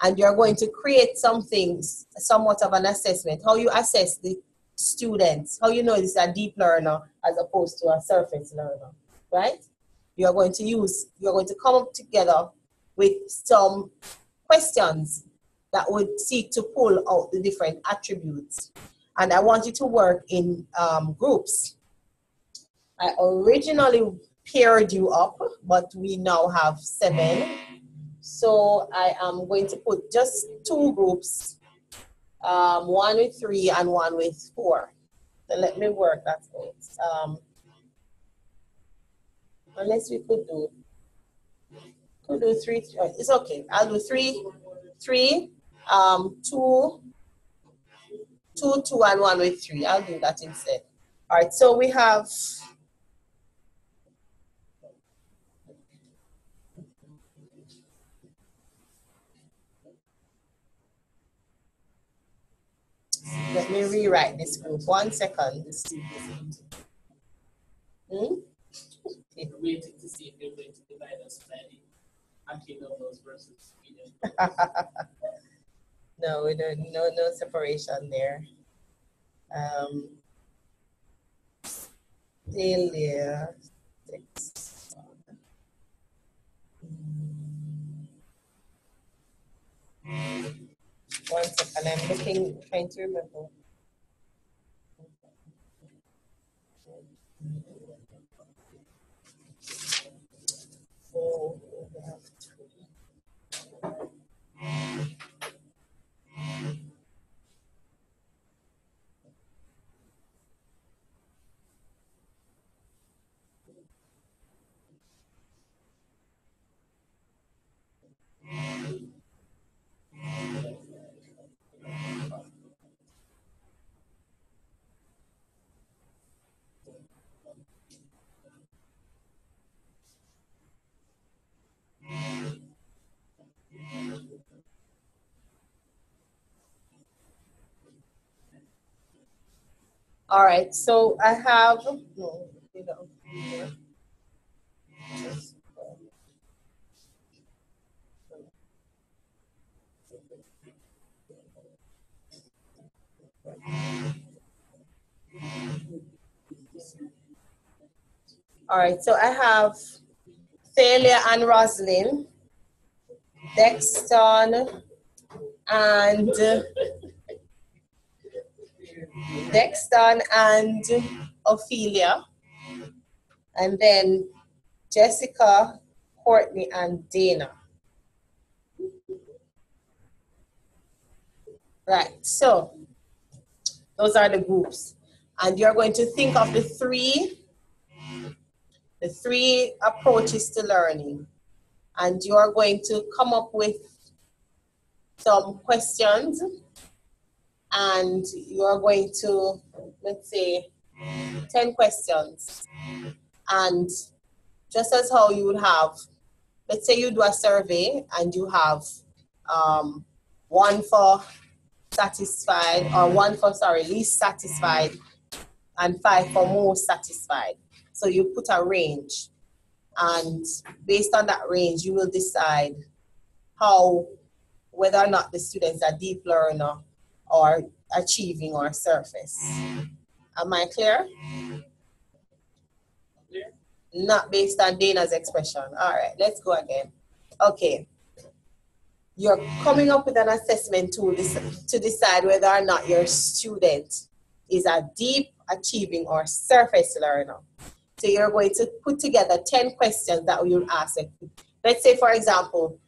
And you're going to create something, somewhat of an assessment, how you assess the students, how you know this is a deep learner as opposed to a surface learner, right? You're going to come up together with some questions that would seek to pull out the different attributes. And I want you to work in groups. I originally paired you up, but we now have 7. So I am going to put just 2 groups, one with 3 and one with 4. So let me work that out. Unless we could do 3. It's okay. I'll do 3, 2, 2, and 1 with 3. I'll do that instead. All right. So we have. Let me rewrite this group. 1 second. We're waiting to see if they're going to divide us by the those versus No, we don't. No separation there. Failure. 6. One second. I'm trying to remember. So we have 2. All right, so I have, no, you know. All right, so I have Thalia and Roslyn, Dexton and Ophelia, and then Jessica, Courtney, and Dana. Right, so those are the groups. And you're going to think of the three approaches to learning. And you're going to come up with some questions. And you're going to, let's say, 10 questions. And just as how you would have, let's say you do a survey and you have 1 for satisfied, or 1 for, least satisfied, and 5 for most satisfied. So you put a range, and based on that range, you will decide whether or not the students are deep learner or achieving or surface. Am I clear? Clear. Not based on Dana's expression. All right, let's go again. Okay. You're coming up with an assessment tool to decide whether or not your student is a deep, achieving, or surface learner. So you're going to put together 10 questions that you'll ask them. Let's say, for example,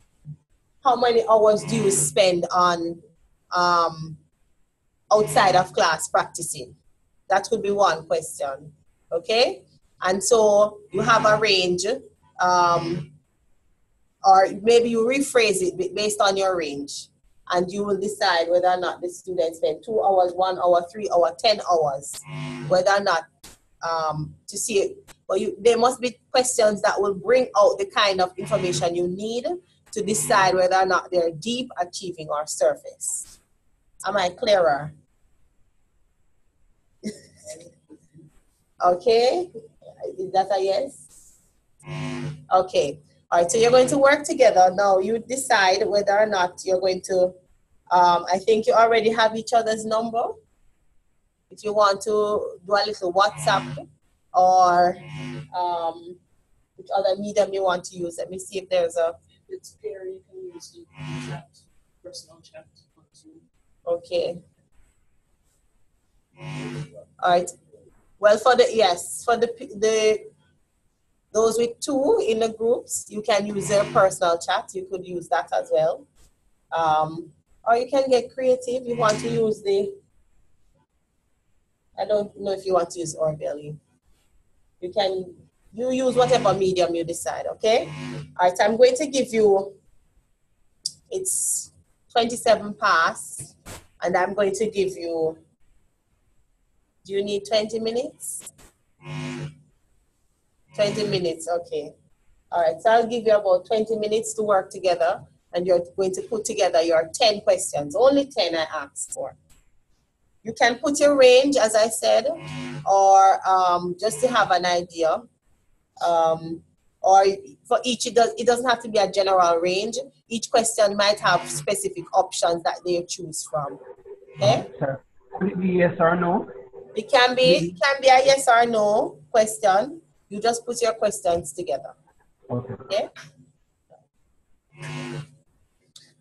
how many hours do you spend on outside of class practicing? That could be one question, okay? And so you have a range, or maybe you rephrase it based on your range, and you will decide whether or not the students spend 2 hours, 1 hour, 3 hours, 10 hours, whether or not to see it. But there must be questions that will bring out the kind of information you need to decide whether or not they're deep, achieving, or surface. Am I clearer? Okay, is that a yes? Okay, all right, so you're going to work together. Now you decide whether or not you're going to, I think you already have each other's number. If you want to do a little WhatsApp or which other medium you want to use. Let me see if there's a... It's clear, you can use the chat, personal chat. Okay. All right. Well, for the those with 2 in the groups, you can use their personal chat. You could use that as well. Or you can get creative. You want to use I don't know if you want to use Orbelly. You use whatever medium you decide, okay? All right, I'm going to give you, it's 27 past, and I'm going to give you, do you need 20 minutes? 20 minutes, okay. All right, so I'll give you about 20 minutes to work together, and you're going to put together your 10 questions. Only 10 I asked for. You can put your range, as I said, or just to have an idea. Or for each, it doesn't have to be a general range. Each question might have specific options that they choose from. Okay? Could it be yes or no? It can be a yes or no question. You just put your questions together. Okay. Okay?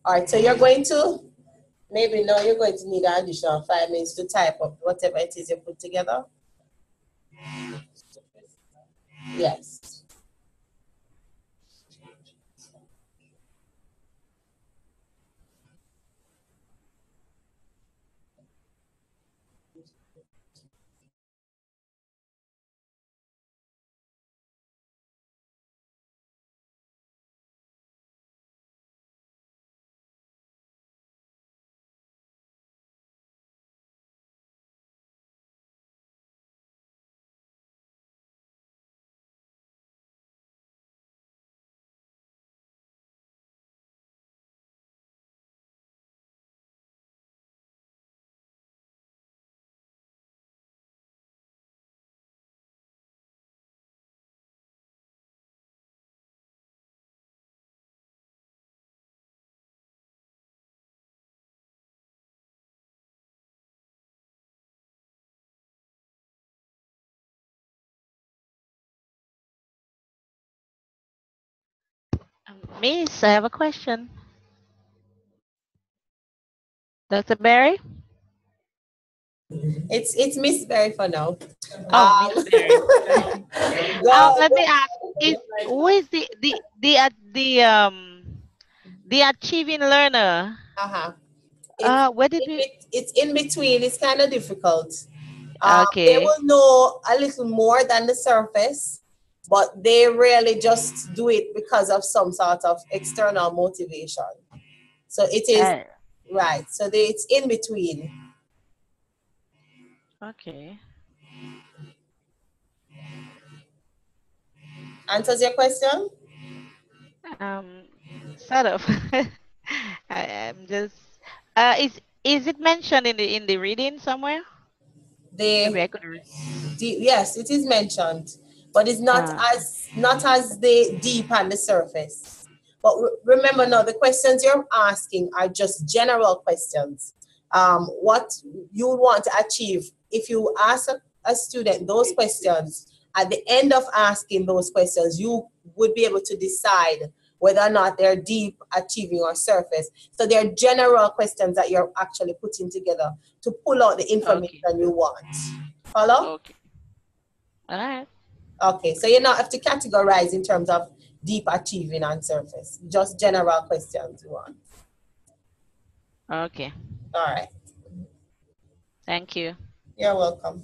All right, so you're going to, maybe now you're going to need an additional 5 minutes to type up whatever it is you put together. Yes. Miss, I have a question. Dr. Barry? It's Miss Berry for now. Oh, Miss Barry. Let me ask: who is the achieving learner? Where did we? It's in between. It's kind of difficult. Okay. They will know a little more than the surface, but they really just do it because of some sort of external motivation. So it is right. So it's in between. Okay. Answers your question? Sort of. I'm just. Is it mentioned in the reading somewhere? Yes, it is mentioned. but it's not as deep on the surface. But remember now, the questions you're asking are just general questions. What you want to achieve, if you ask a student those questions, at the end of asking those questions, you would be able to decide whether or not they're deep, achieving, or surface. So they're general questions that you're actually putting together to pull out the information you want. Follow? Okay. All right. Okay, so you don't have to categorize in terms of deep, achieving, and surface. Just general questions you want. Okay. All right. Thank you. You're welcome.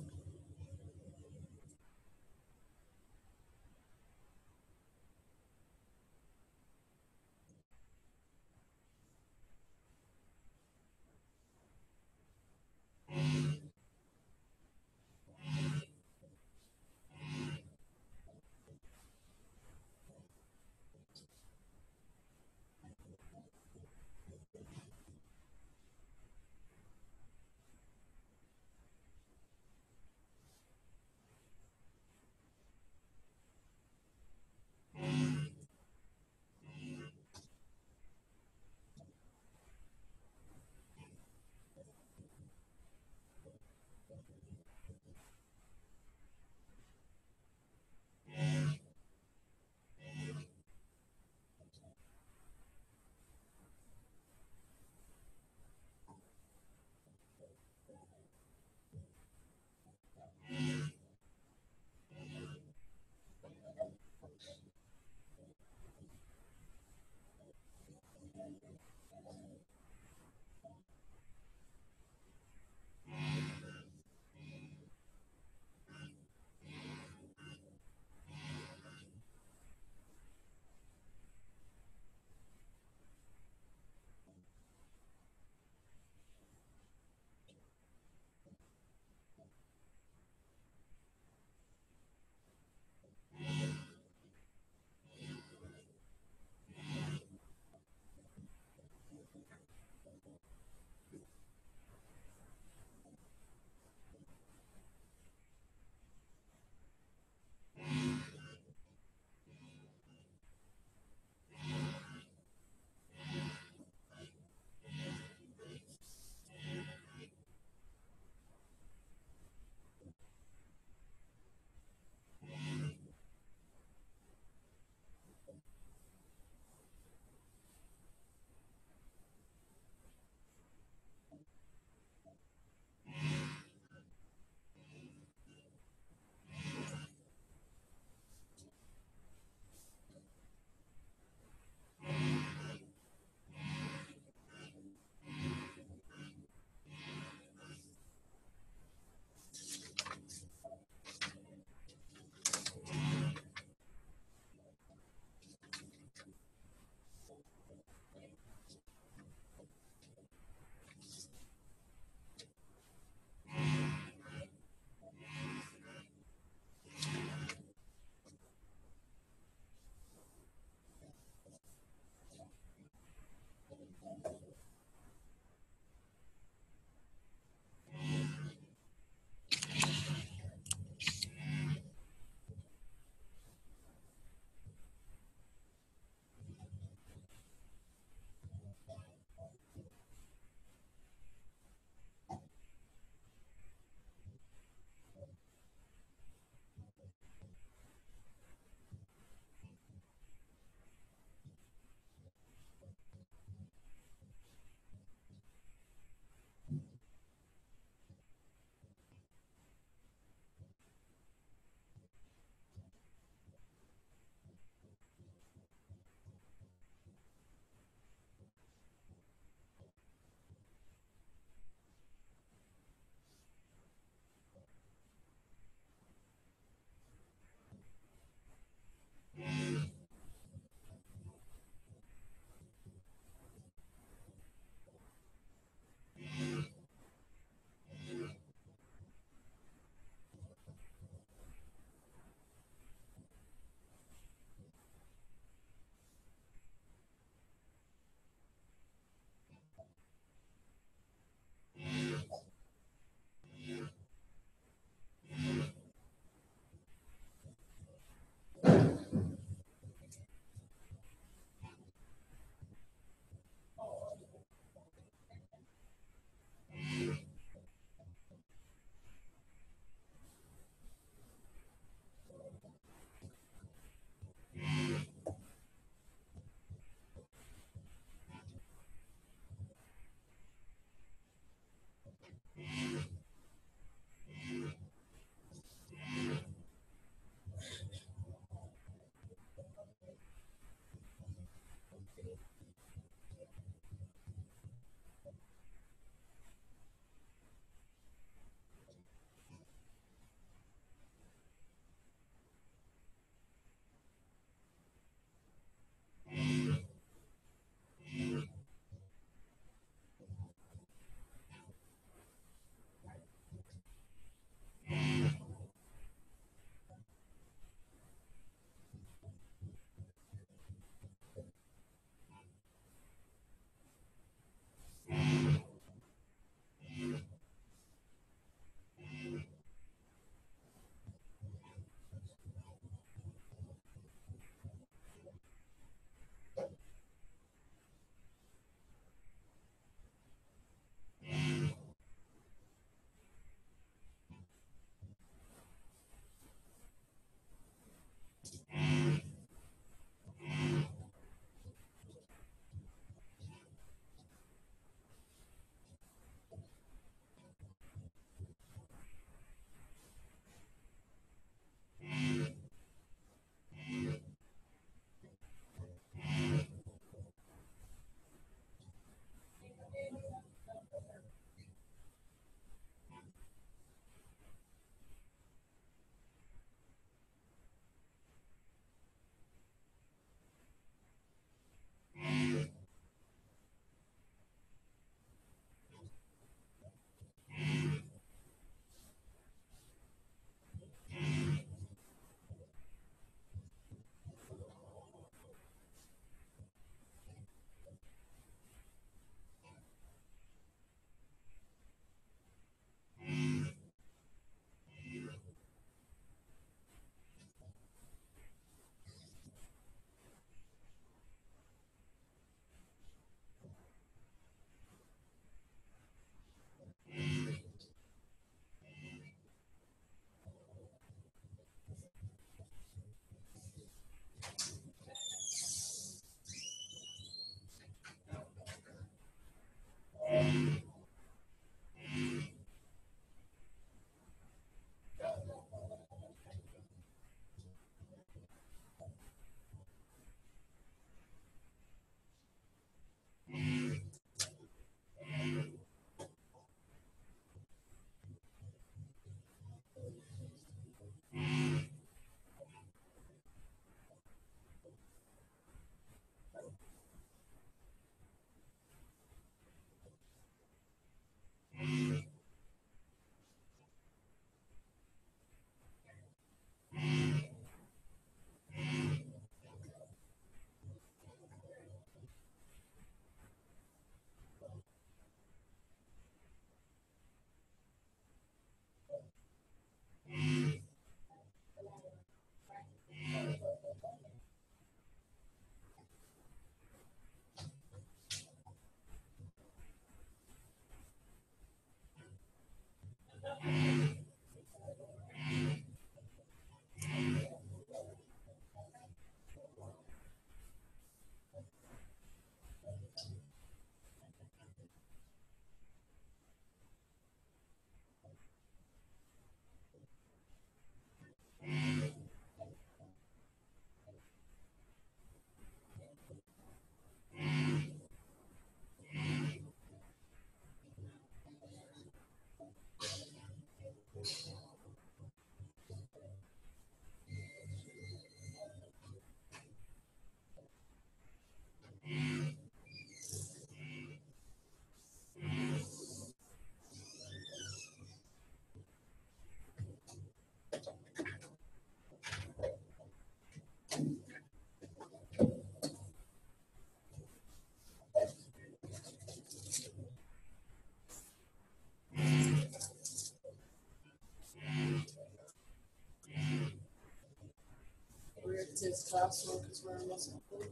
says classwork is where I must put.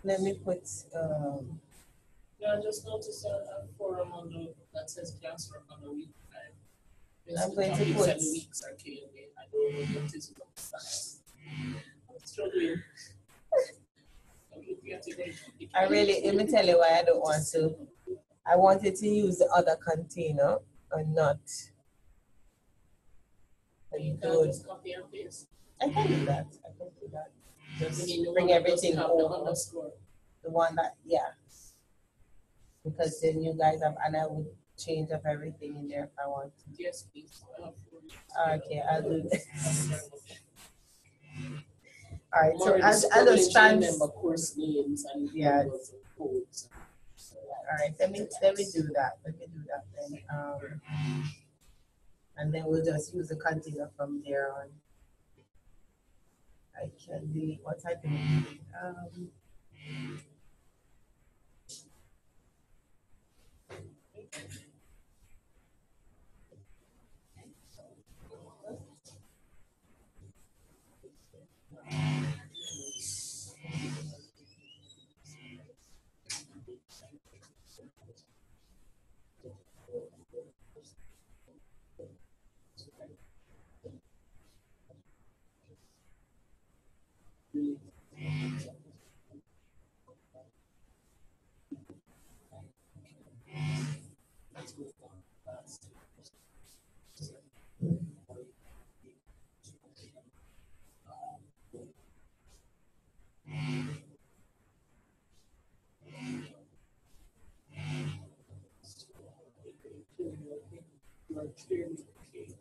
Let me put, Yeah, I just noticed a forum on the that says classwork on the week 5. I'm going to topics put- and the weeks are killing me. I don't know what is about that. I'm struggling. I'm looking at it. I really, let me tell you why I don't want to. I wanted to use the other container and not. You And can't do it. just copy and paste. I can do that. I can do that. Just You mean the bring one that doesn't everything have the over. underscore? The one that, yeah. Because then you guys have, and I would change up everything in there if I want to. Yes, please. I have 4 Okay, I'll do that. Thank you very much. All right, I'm so already I'll struggling just to trans. remember course names and Yeah. numbers and codes. All right, let me do that. Let me do that then. And then we'll just use the container from there on. I can delete what I delete. You are clearly okay.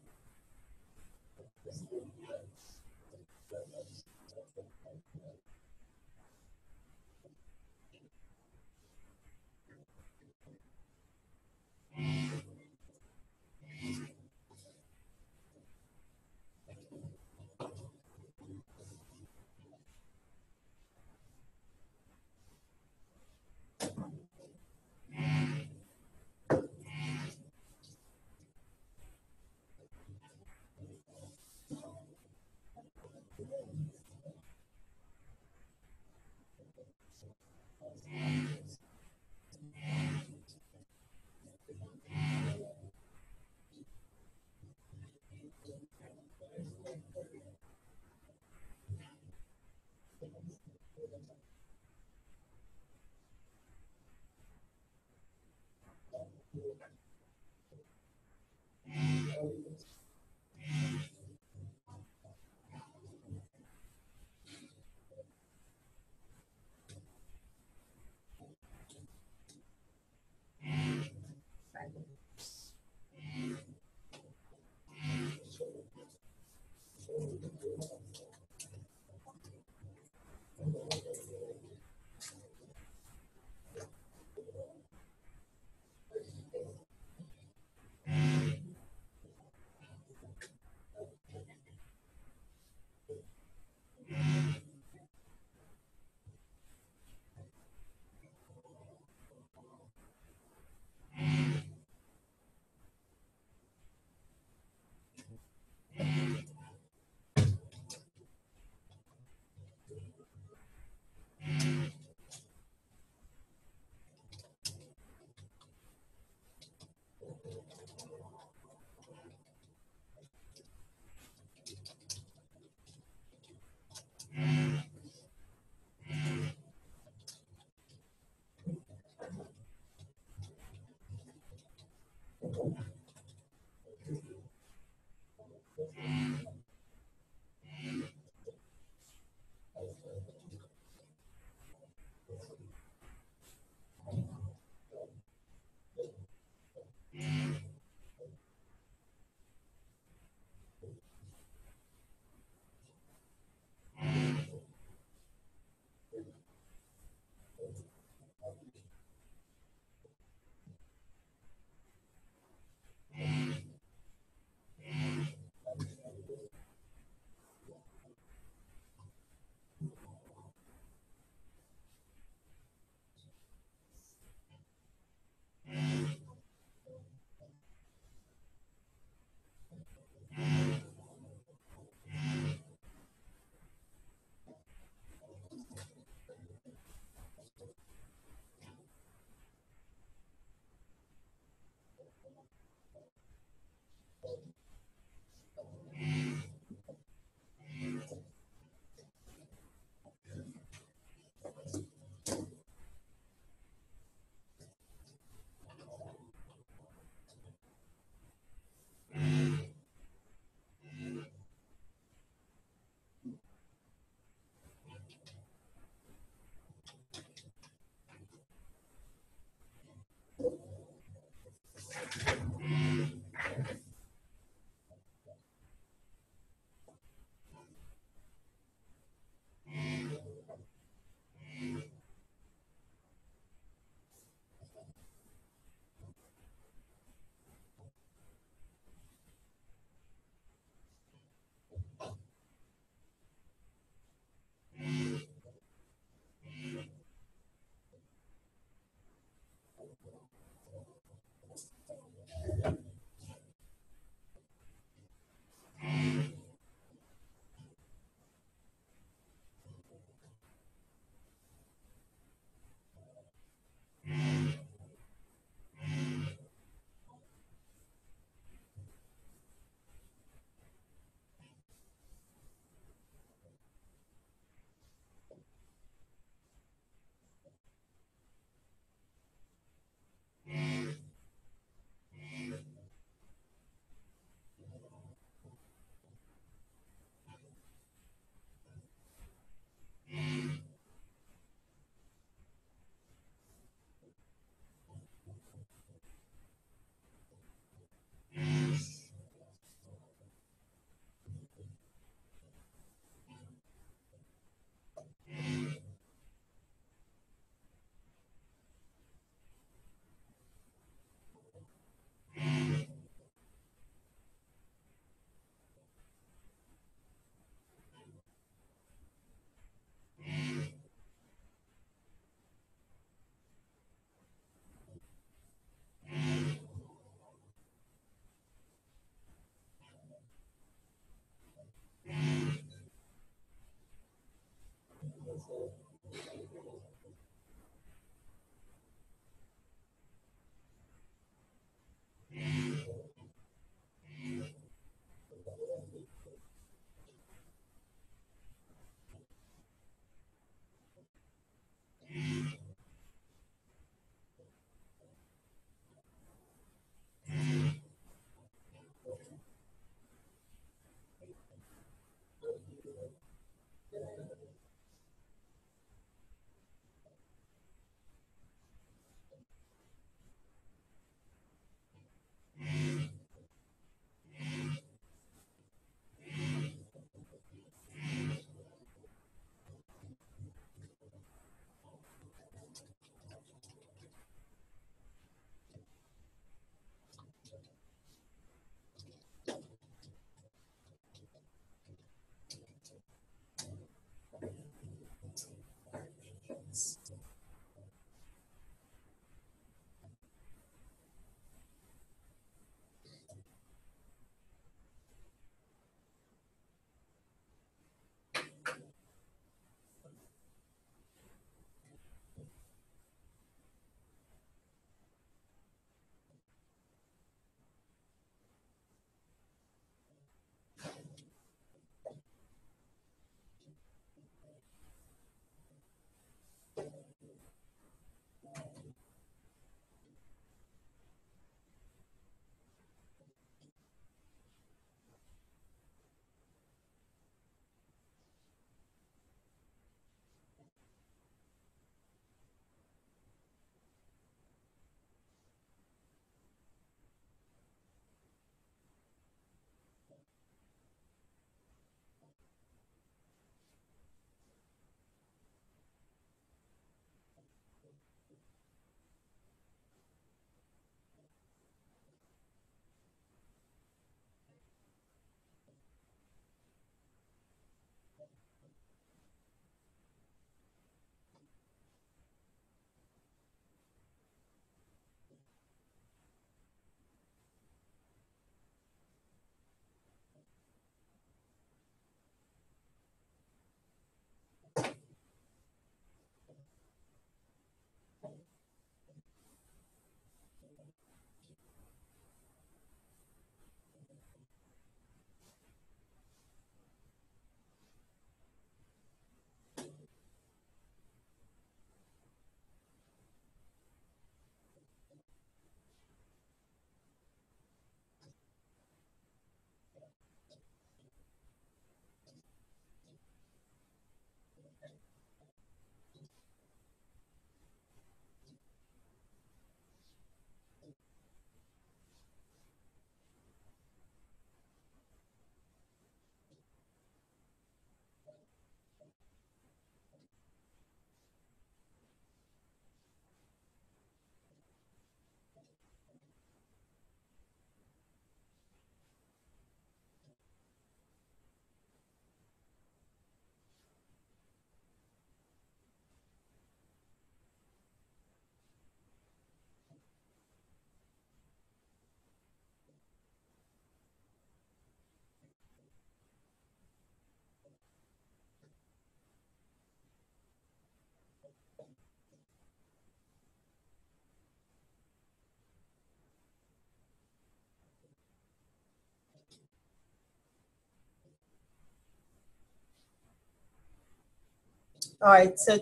All right, so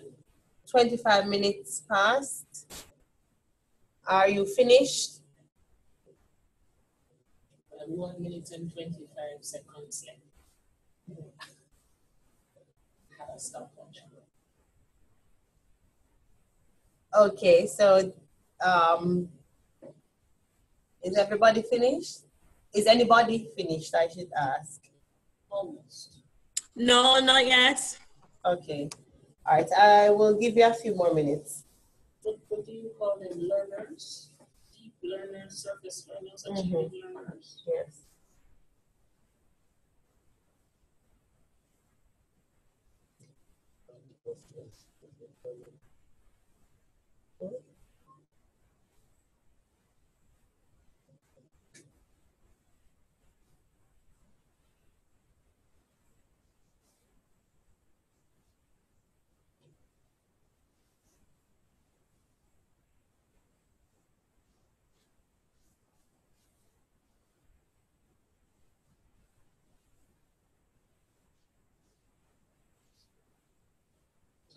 25 minutes passed. Are you finished? 1 minute and 25 seconds left. Have a stopwatch. Okay, so is everybody finished? Is anybody finished, I should ask? Almost. No, not yet. Okay. All right, I will give you a few more minutes. What do you call them? Learners? Deep learners, surface learners, achieving learners? Yes.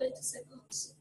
20 seconds.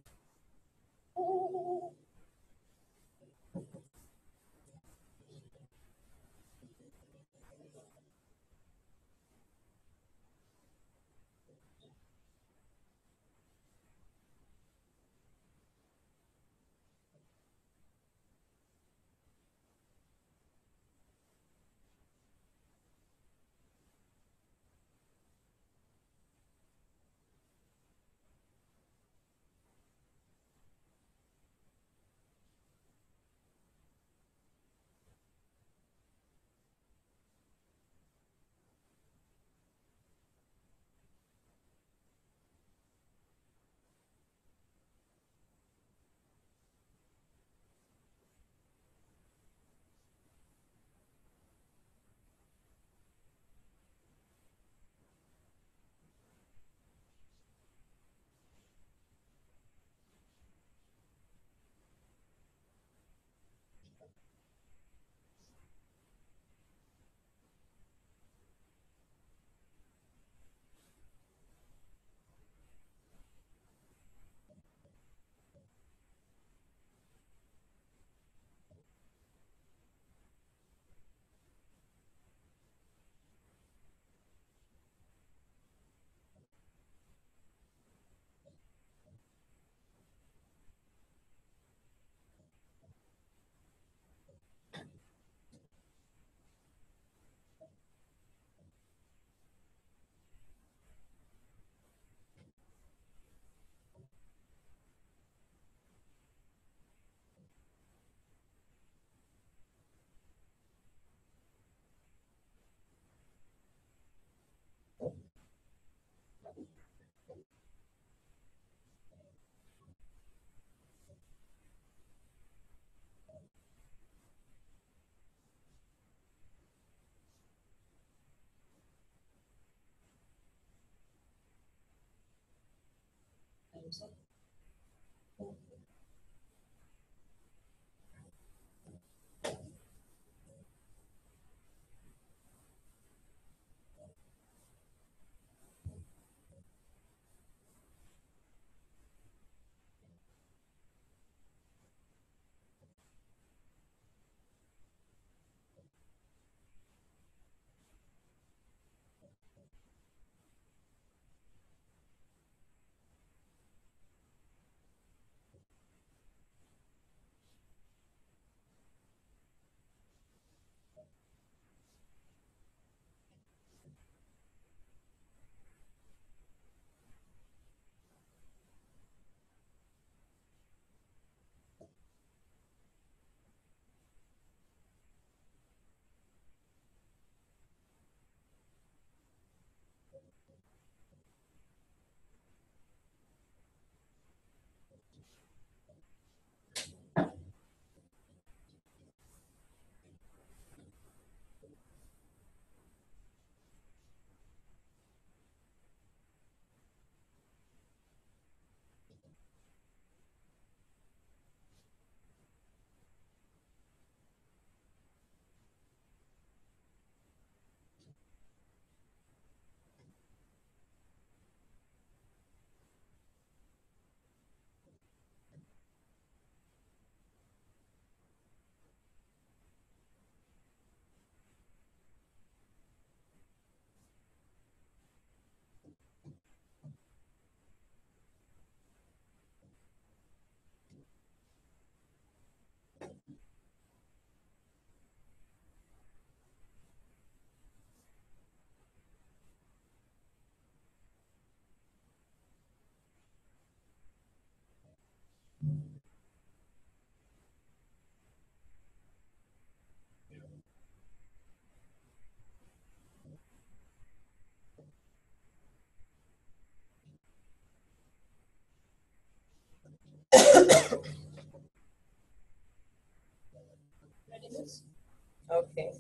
Okay.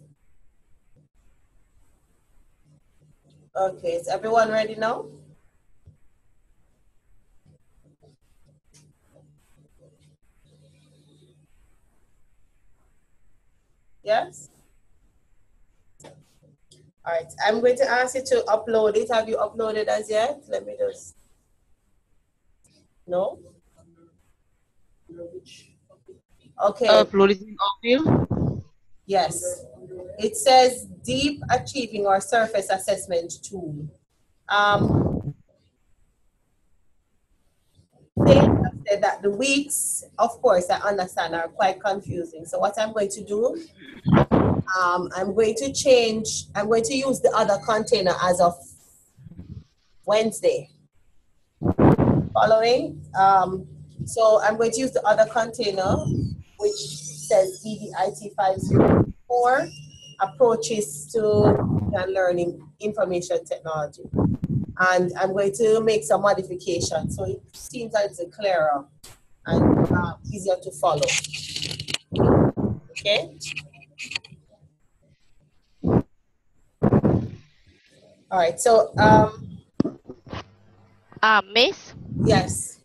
Okay, is everyone ready now? Yes? All right, I'm going to ask you to upload it. Have you uploaded as yet? Let me just. No? Okay. Uploading audio. Yes. It says deep achieving or surface assessment tool. They have said that the weeks, of course, I understand, are quite confusing. So what I'm going to do, I'm going to use the other container as of Wednesday. Following? So I'm going to use the other container, which says EDIT 504, approaches to learning information technology. And I'm going to make some modifications so it seems like it's clearer and easier to follow. Okay? All right, so Miss? yes.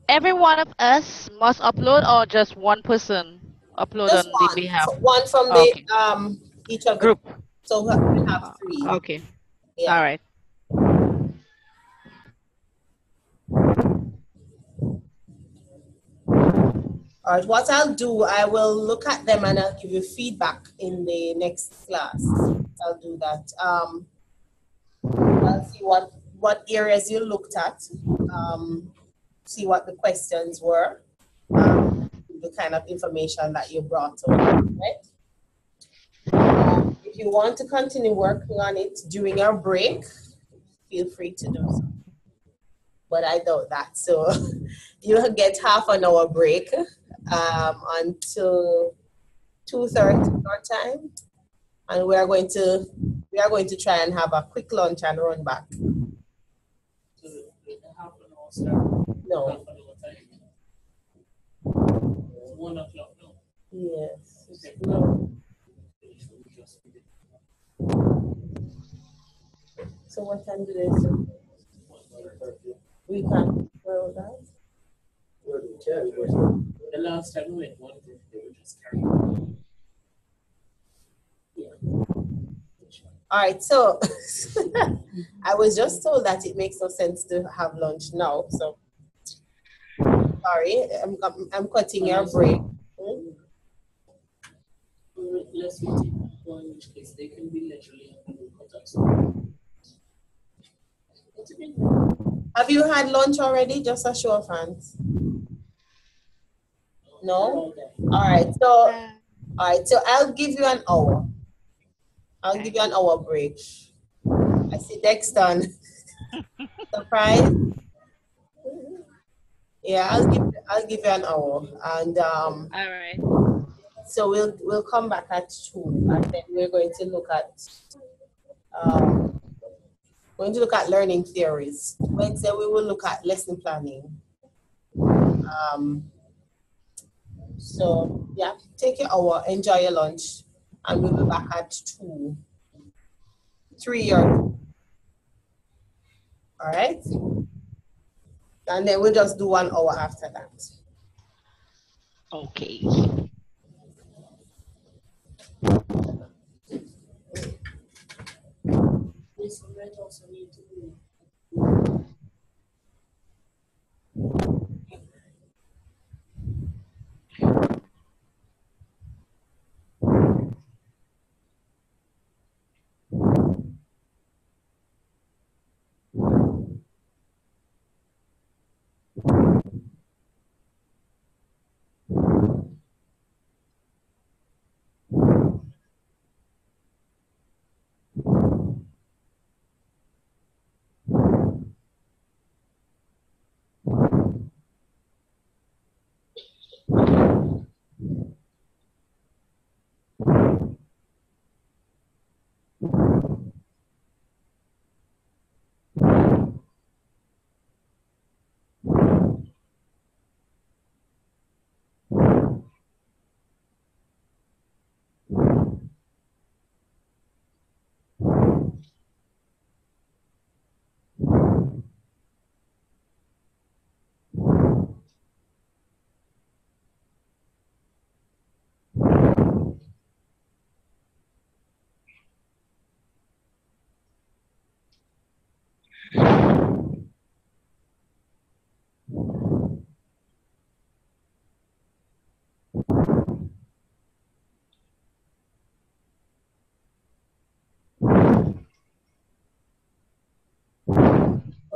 Every one of us must upload, or just one person upload Just on one. the behalf? So one from Okay. the each of the Group. So we have 3. Okay. Yeah. All right. All right, what I'll do, I will look at them and I'll give you feedback in the next class. I'll do that. I'll see what areas you looked at, see what the questions were, the kind of information that you brought up, right? If you want to continue working on it during your break, feel free to do so. But I doubt that. So you'll get half an hour break until 2:30 your time, and we are going to try and have a quick lunch and run back. No. 1 o'clock now. Yes. No. So what time do they say? We can well that. The last time we went 1:50, they were just carrying. Yeah. All right, so I was just told that it makes no sense to have lunch now. So sorry, I'm cutting your break. Let's take one, in which case they can be literally cut us. Have you had lunch already? Just a show of hands. No? All right, so I'll give you an hour. I'll give you an hour break. I see Dexton. Surprise? Yeah, I'll give you an hour. And all right. So we'll come back at 2, and then we're going to look at learning theories. Wednesday we will look at lesson planning. So yeah, take your hour, enjoy your lunch, and we'll be back at 2, 3 or 2. All right? And then we'll just do 1 hour after that. Okay. This might also need to be.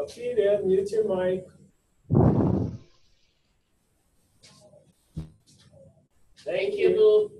Ophelia, mute your mic. Thank you.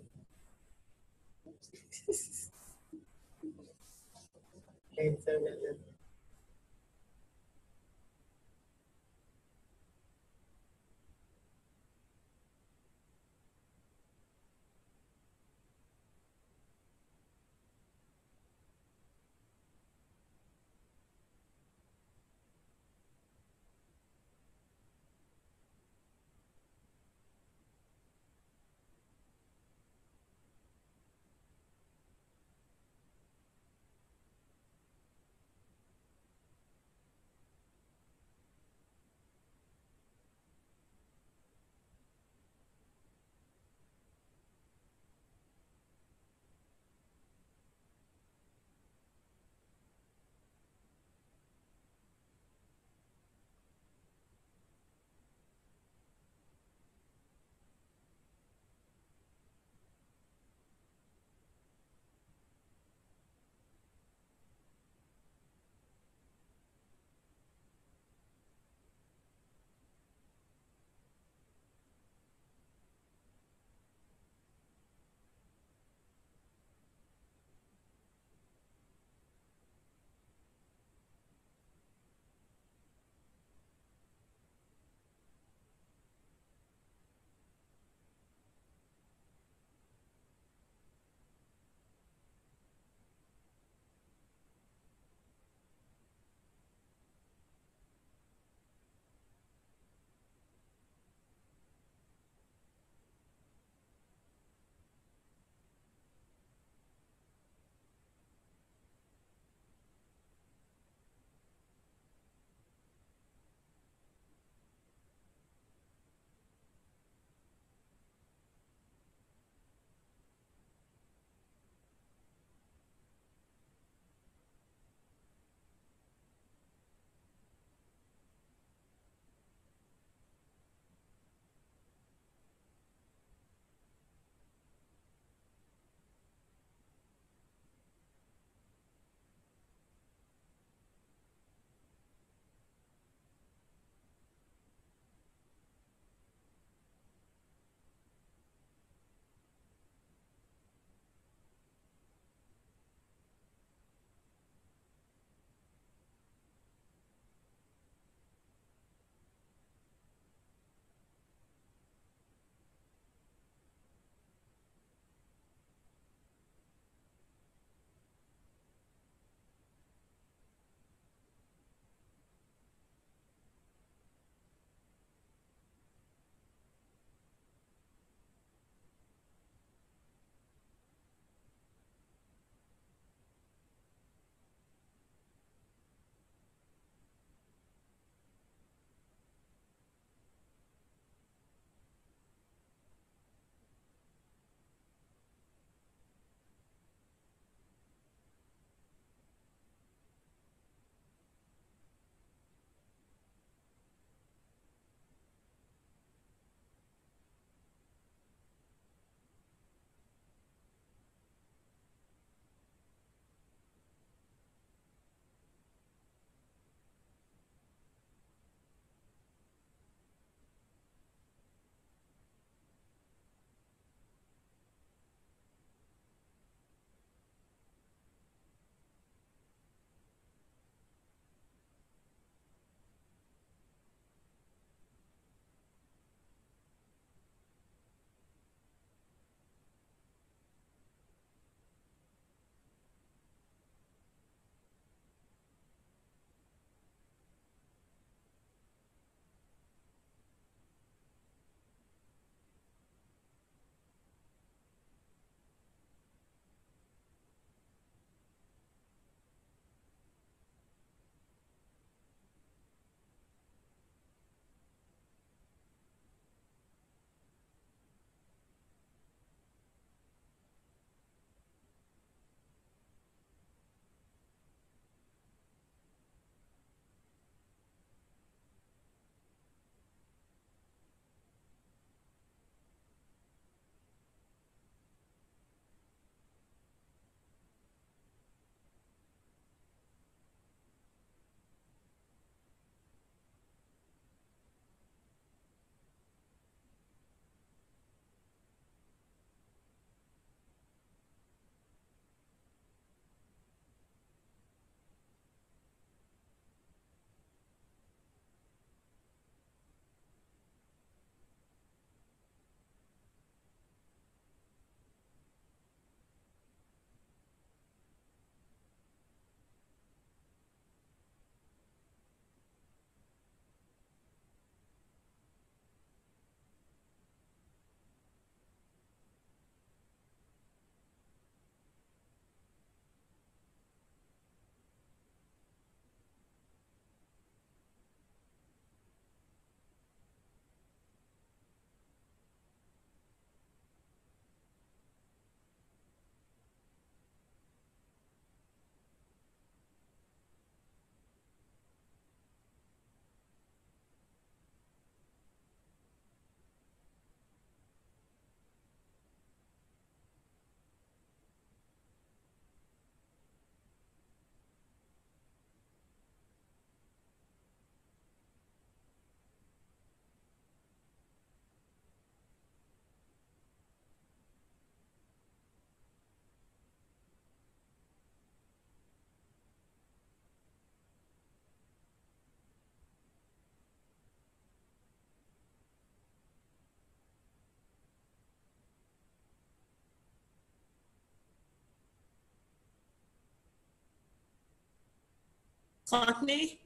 Courtney?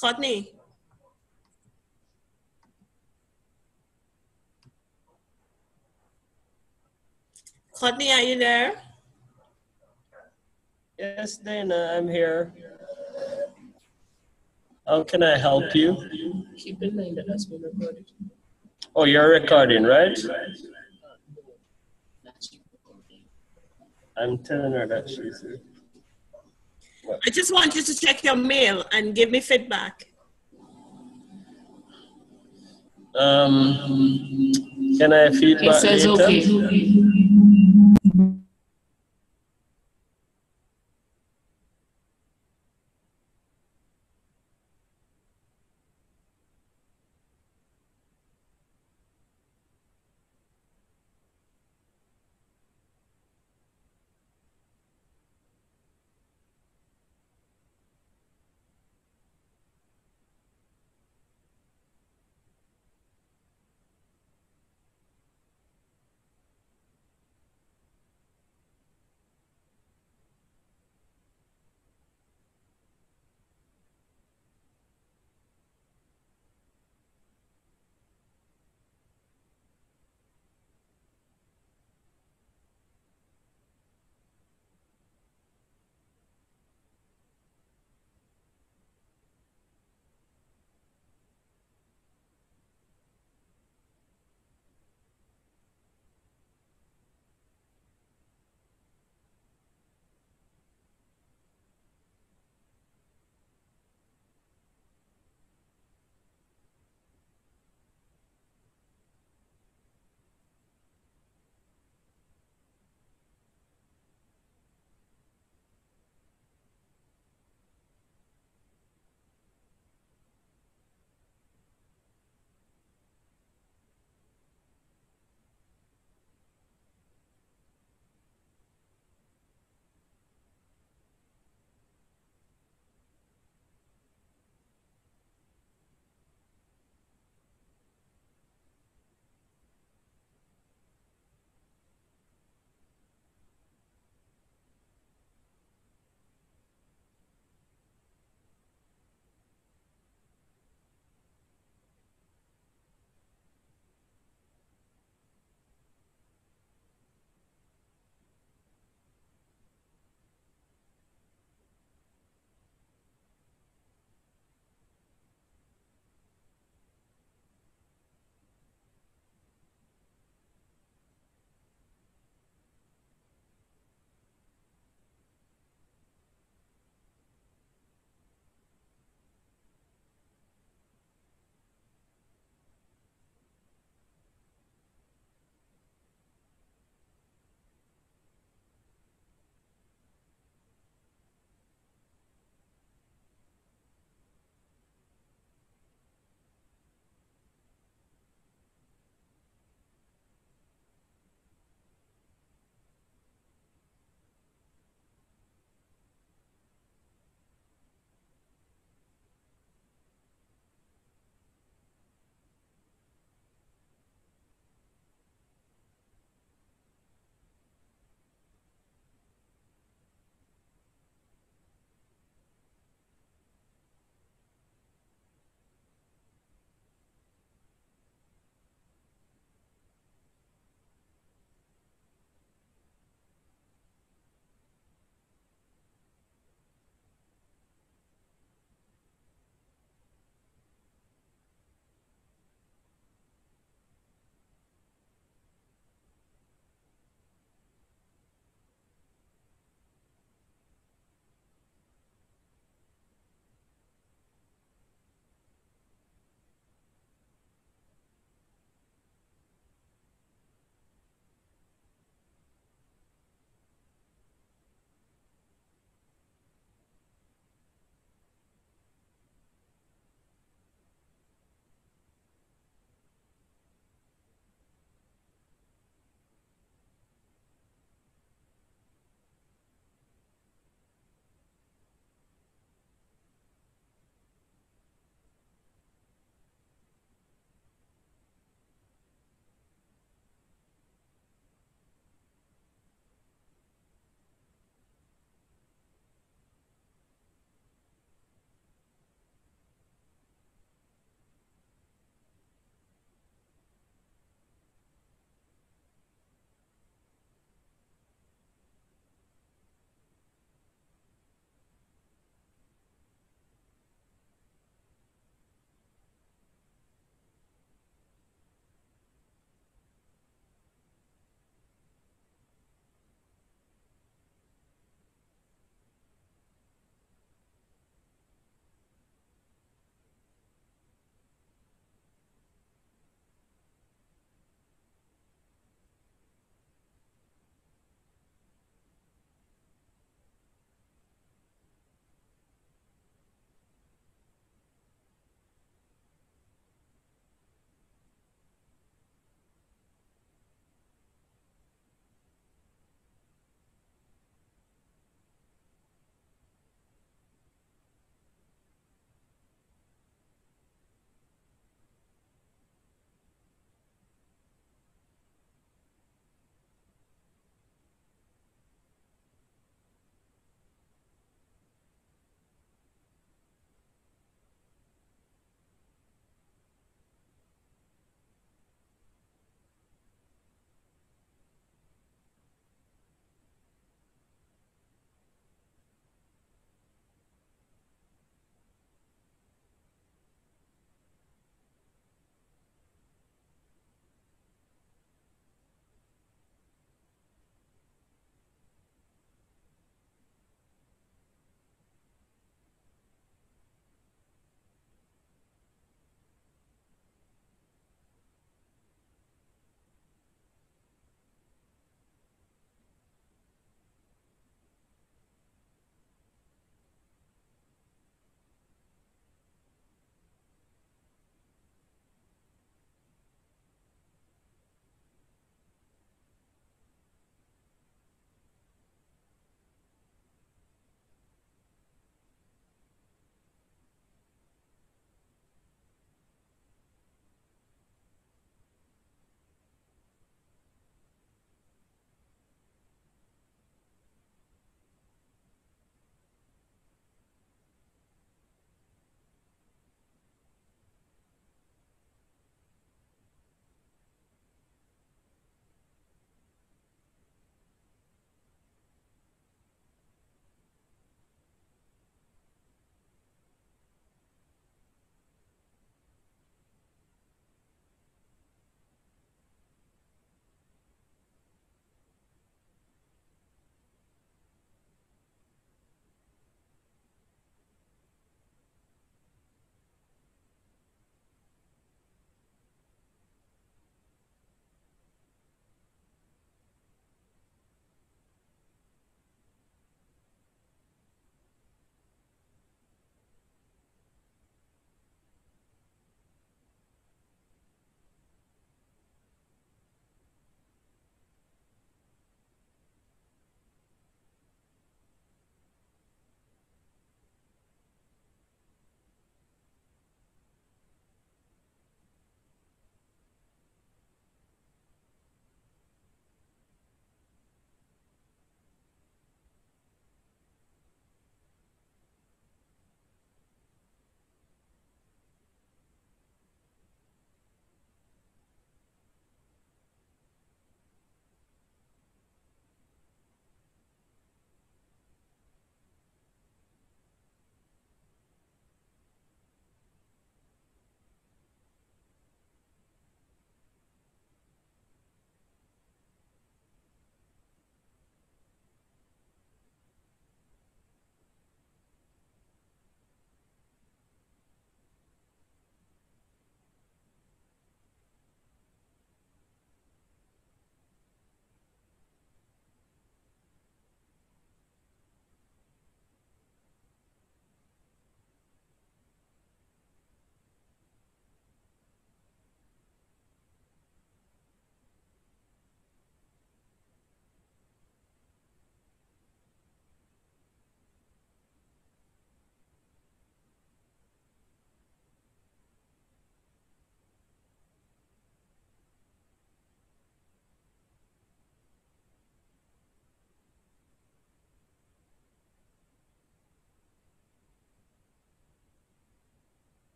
Courtney? Courtney, are you there? Yes, Dana, I'm here. How can I help you? Keep in mind that that's been recorded. Oh, you're recording, right? I'm telling her that she's here. I just want you to check your mail and give me feedback. Can I feedback It says later? okay.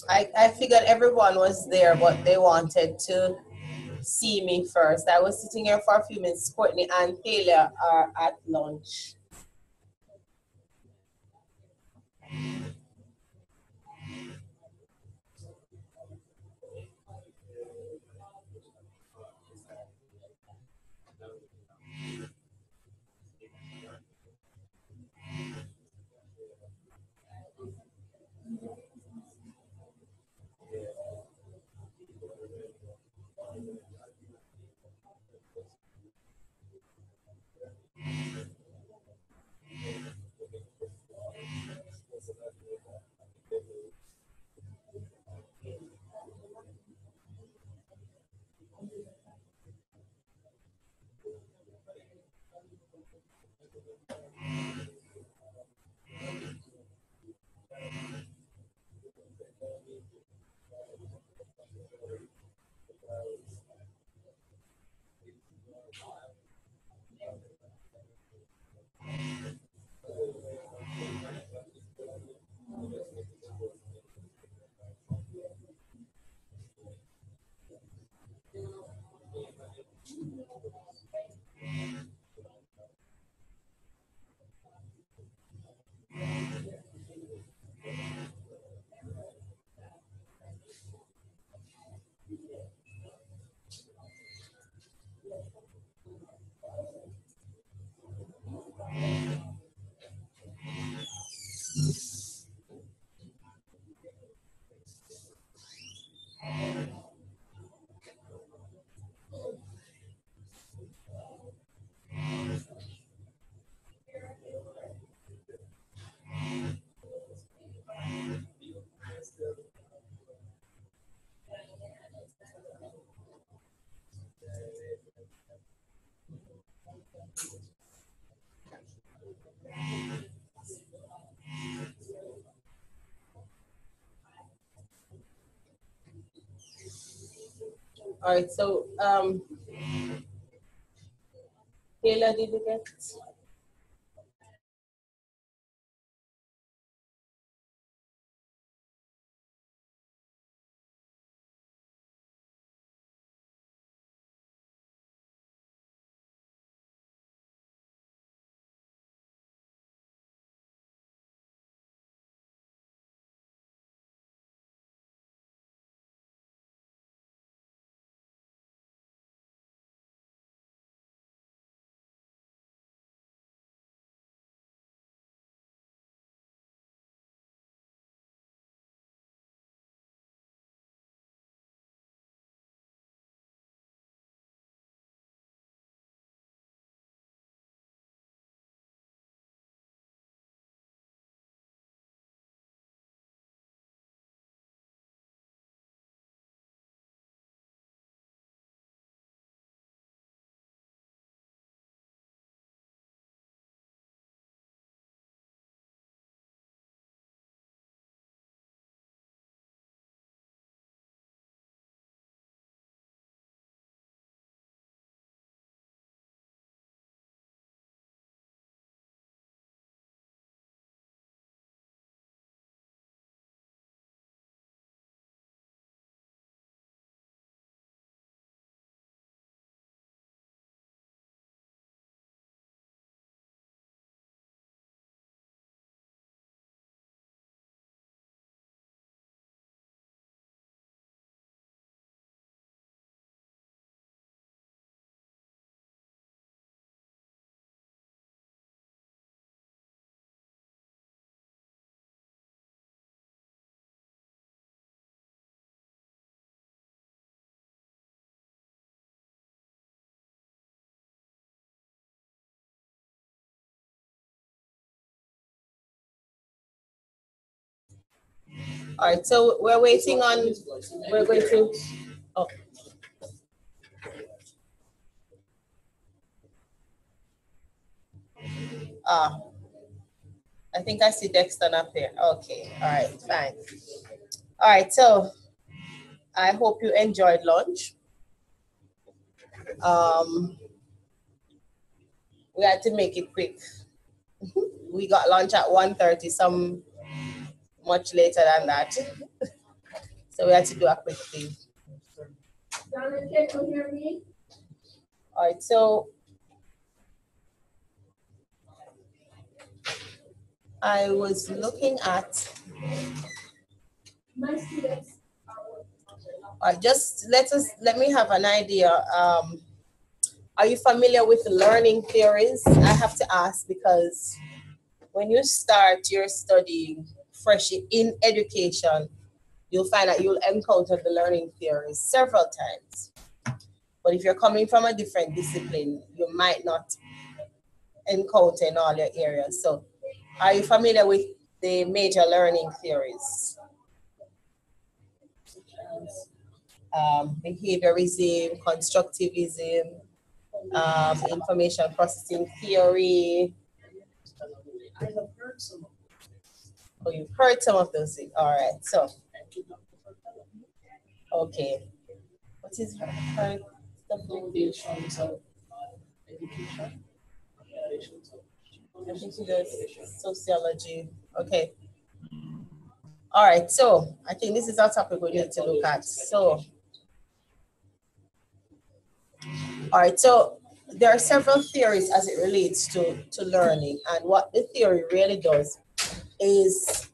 I figured everyone was there, but they wanted to see me first. I was sitting here for a few minutes. Courtney and Taylor are at lunch. All right, so Taylor, did you get? All right, so we're waiting on, we're going to, oh. Ah, I think I see Dexter up here. Okay, all right, fine. All right, so I hope you enjoyed lunch. We had to make it quick. We got lunch at 1:30, some much later than that. So we had to do a quick thing. Donna, can you hear me? All right, so I was looking at, My students. let me have an idea. Are you familiar with learning theories? I have to ask because when you start your studying fresh in education, you'll find that you'll encounter the learning theories several times. But if you're coming from a different discipline, you might not encounter in all your areas. So are you familiar with the major learning theories? Behaviorism, constructivism, information processing theory. I have heard some of Oh, you've heard some of those things. All right, so, okay. What is her foundations of education. I think she does sociology. Okay. All right, so I think this is our topic we need to look at. So, all right, so there are several theories as it relates to learning, and what the theory really does is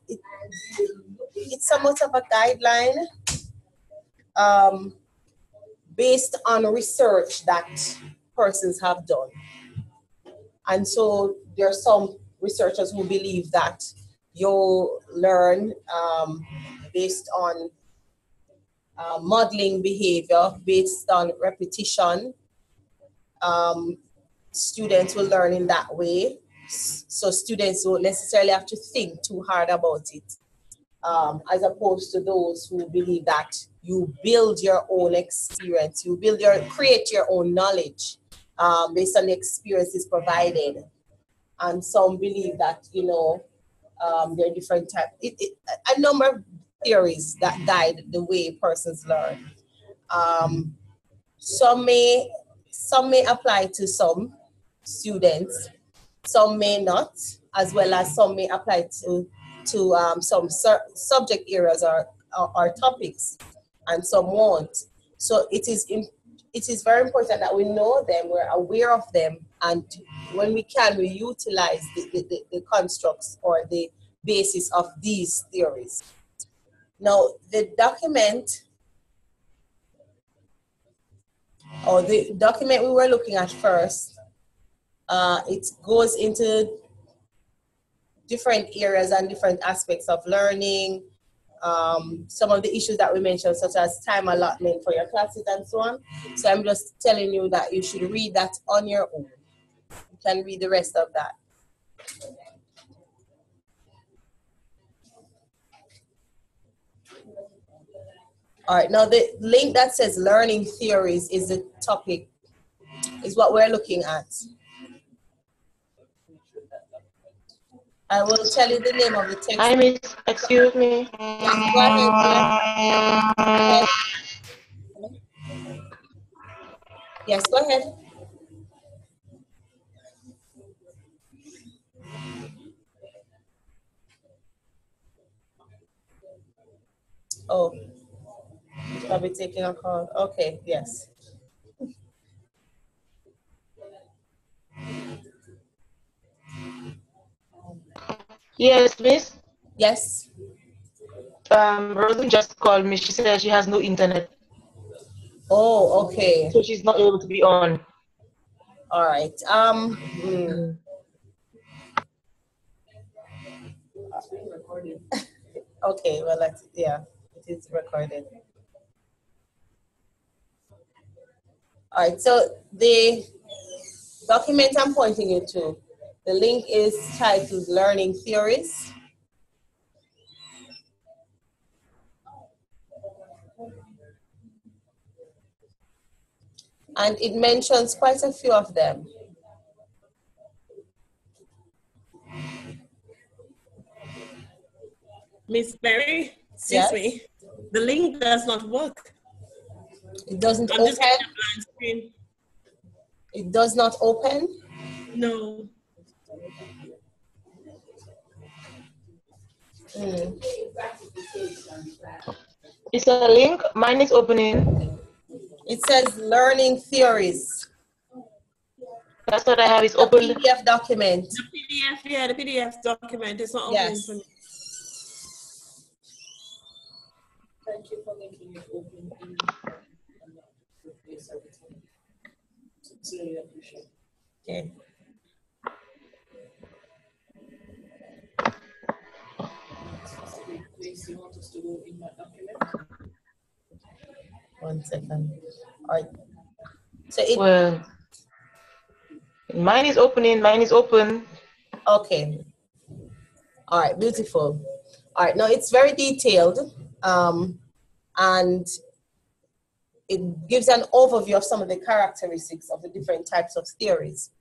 it's somewhat of a guideline based on research that persons have done. And so there are some researchers who believe that you learn based on modeling behavior, based on repetition. Students will learn in that way. So students don't necessarily have to think too hard about it, as opposed to those who believe that you build your own experience, create your own knowledge based on the experiences provided. And some believe that, there are different types, a number of theories that guide the way persons learn. Some may apply to some students, some may not, as well as some may apply to some subject areas or topics, and some won't. So it is very important that we know them, we're aware of them, and when we can, we utilize the constructs or the basis of these theories. Now, the document we were looking at first, it goes into different areas and different aspects of learning, some of the issues that we mentioned, such as time allotment for your classes and so on. So I'm just telling you that you should read that on your own. You can read the rest of that. All right, now the link that says learning theories is the topic, is what we're looking at. I will tell you the name of the text. Hi, miss. Excuse me. Yes, go ahead. Yes, go ahead. Oh, probably taking a call. Okay, yes. Yes, miss. Yes. Rosie just called me. She said she has no internet. Oh, okay. So she's not able to be on. All right. Okay, well, yeah, it is recorded. All right, so the document I'm pointing you to, the link is titled Learning Theories. And it mentions quite a few of them. Miss Berry, excuse me, the link does not work. It doesn't I'm open? just getting a blank screen. It does not open? No. It's a link. Mine is opening. It says learning theories. That's what I have. It's The open. PDF document. The PDF, yeah, the PDF document is not opening for me. Thank you for making it open and replace everything. Sincerely appreciate it. Okay. Specific place you want us to go in that document? 1 second. All right. So it. Well, mine is opening. Mine is open. Okay. All right. Beautiful. All right. Now it's very detailed, and it gives an overview of some of the characteristics of the different types of theories.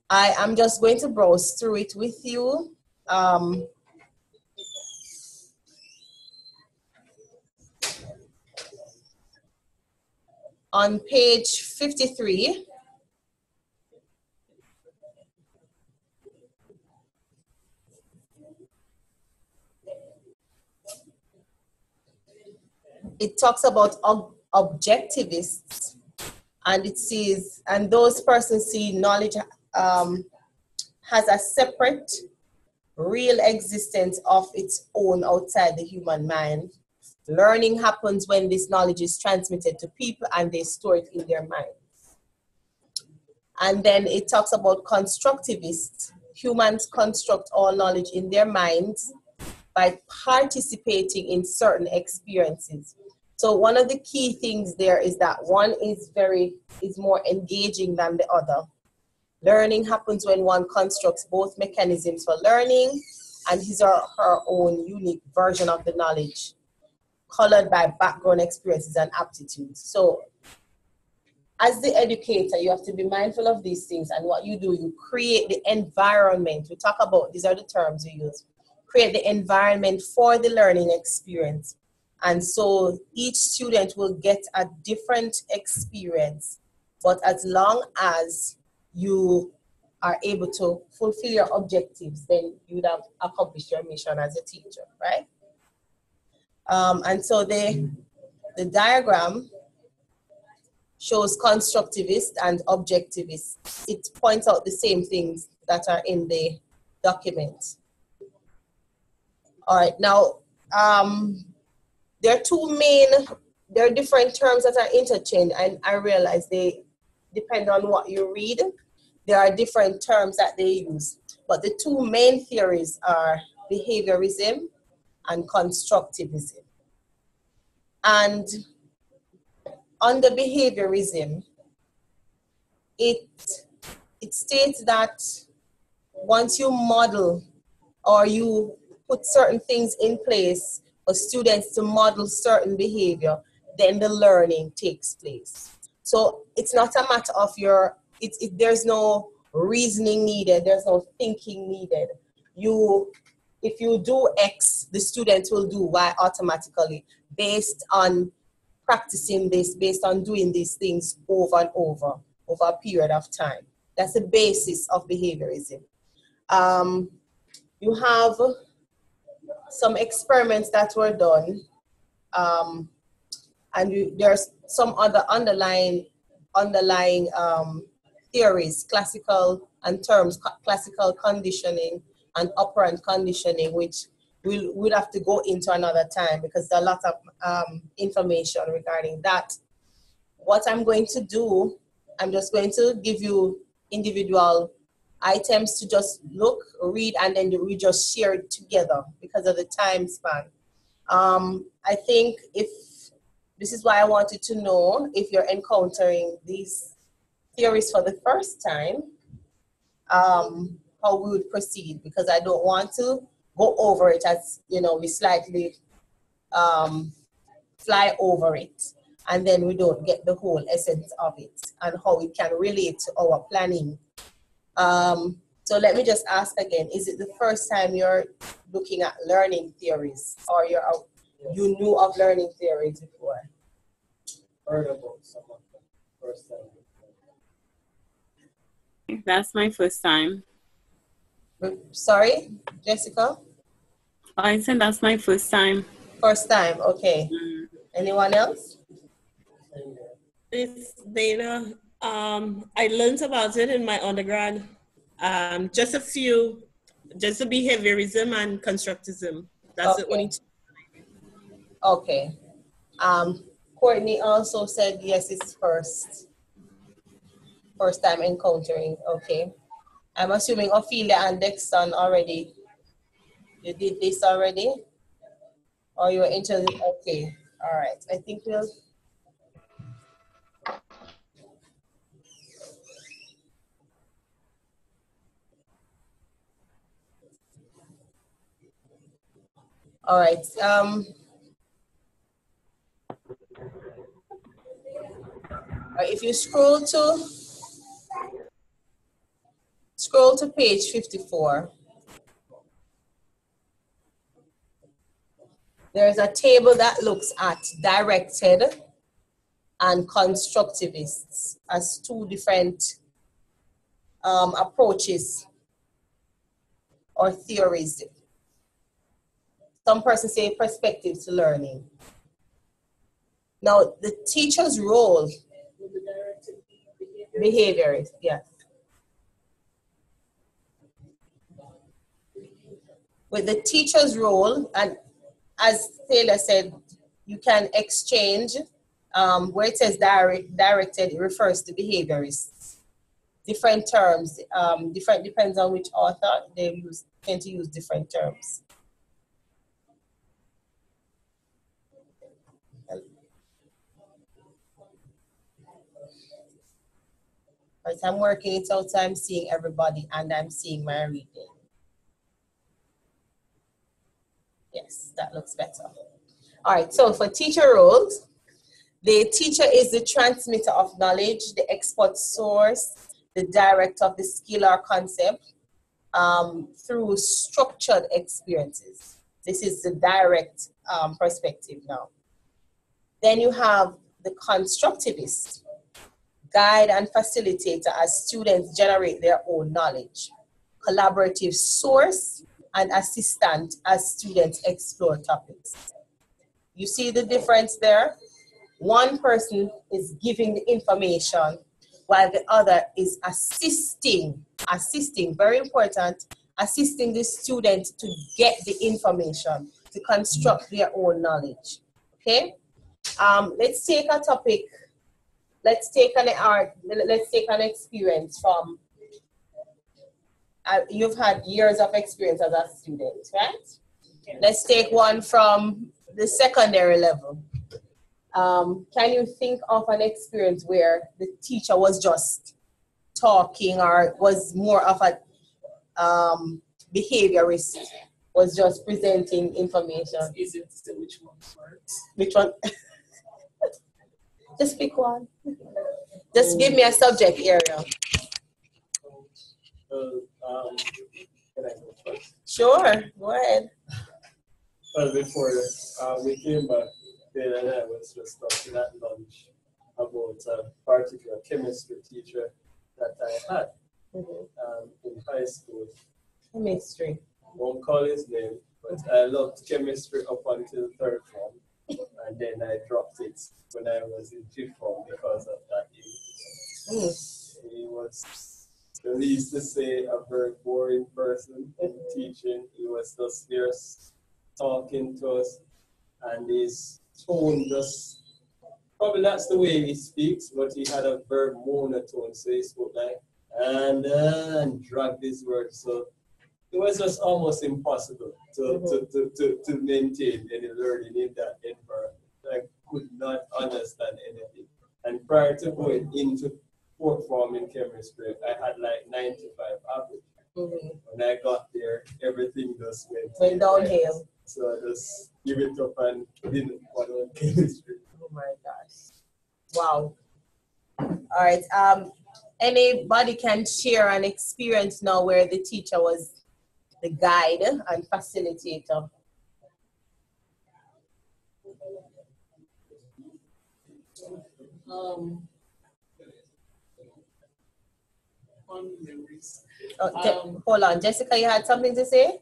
I am just going to browse through it with you. On page 53, it talks about objectivists, and it says, and those persons see knowledge has a separate, real existence of its own outside the human mind. Learning happens when this knowledge is transmitted to people and they store it in their minds. And then it talks about constructivists. Humans construct all knowledge in their minds by participating in certain experiences. So one of the key things there is that one is more engaging than the other. Learning happens when one constructs both mechanisms for learning and his or her own unique version of the knowledge, colored by background experiences and aptitudes. So as the educator, you have to be mindful of these things, and what you do, you create the environment. We talk about, these are the terms we use. Create the environment for the learning experience. And so each student will get a different experience, but as long as you are able to fulfill your objectives, then you would have accomplished your mission as a teacher, right? And so the diagram shows constructivist and objectivist. It points out the same things that are in the document. All right, now there are different terms that are interchanged, and I realize they depend on what you read. There are different terms that they use, but the two main theories are behaviorism and constructivism. And under behaviorism, it states that once you model or you put certain things in place for students to model certain behavior, then the learning takes place. So it's not a matter of there's no reasoning needed, there's no thinking needed. If you do X, the students will do Y automatically based on practicing this, based on doing these things over and over a period of time. That's the basis of behaviorism. You have some experiments that were done, and there's some other underlying theories, classical and terms, classical conditioning and operant conditioning, which we'll have to go into another time because there's a lot of information regarding that. What I'm going to do, I'm just going to give you individual items to just look, read, and then we just share it together because of the time span. I think this is why I wanted to know if you're encountering these theories for the first time, how we would proceed, because I don't want to go over it as, we slightly fly over it, and then we don't get the whole essence of it and how it can relate to our planning. So let me just ask again, is it the first time you're looking at learning theories, or you knew of learning theories before? Heard about some of them. First time. That's my first time. Sorry, Jessica? I said that's my first time. First time, okay. Anyone else? It's data. I learned about it in my undergrad. Just a few, just the behaviorism and constructivism. That's the only two. Okay. Courtney also said yes, it's first time encountering. Okay. I'm assuming Ophelia and Dexton already. You did this already? Or you were into it? Okay. All right. I think we'll. All right. If you scroll to page 54, there's a table that looks at directed and constructivists as two different approaches or theories. Some persons say perspective to learning. Now, the teacher's role, behaviorist, yes. With the teacher's role, and as Taylor said, you can exchange, where it says directed, it refers to behaviorists. Different terms, depends on which author, they tend to use different terms. Right, I'm working it out, so I'm seeing everybody and I'm seeing my reading. Yes, that looks better. All right, so for teacher roles, the teacher is the transmitter of knowledge, the expert source, the director of the skill or concept through structured experiences. This is the direct perspective now. Then you have the constructivist, guide and facilitator as students generate their own knowledge, collaborative source, and assistant as students explore topics. You see the difference there? One person is giving the information while the other is assisting, very important, assisting the student to get the information, to construct their own knowledge, okay? Let's take a topic. Let's take an experience from, you've had years of experience as a student, right? Yes. Let's take one from the secondary level. Can you think of an experience where the teacher was just talking or was more of a behaviorist, was just presenting information? It's easy to say which one works. Which one? Just pick one. Just give me a subject area. Can I go first? Sure, go ahead. Well, before we came back, Taylor and I was just talking at lunch about a particular chemistry teacher that I had in high school. Chemistry. Won't call his name, but I loved chemistry up until third form, and then I dropped it when I was in fifth form because of that. He was, the least to say, a very boring person in teaching. He was just there talking to us, and his tone just, probably that's the way he speaks, but he had a very monotone, so he spoke like, and dragged his words. So it was just almost impossible to maintain any learning in that environment. I could not understand anything. And prior to going into fourth form in chemistry, I had like 95 average. When I got there, everything just went downhill. So I just give it up and didn't want to chemistry. Oh my gosh. Wow. All right. Anybody can share an experience now where the teacher was the guide and facilitator? Fond memories. Hold on, Jessica, you had something to say?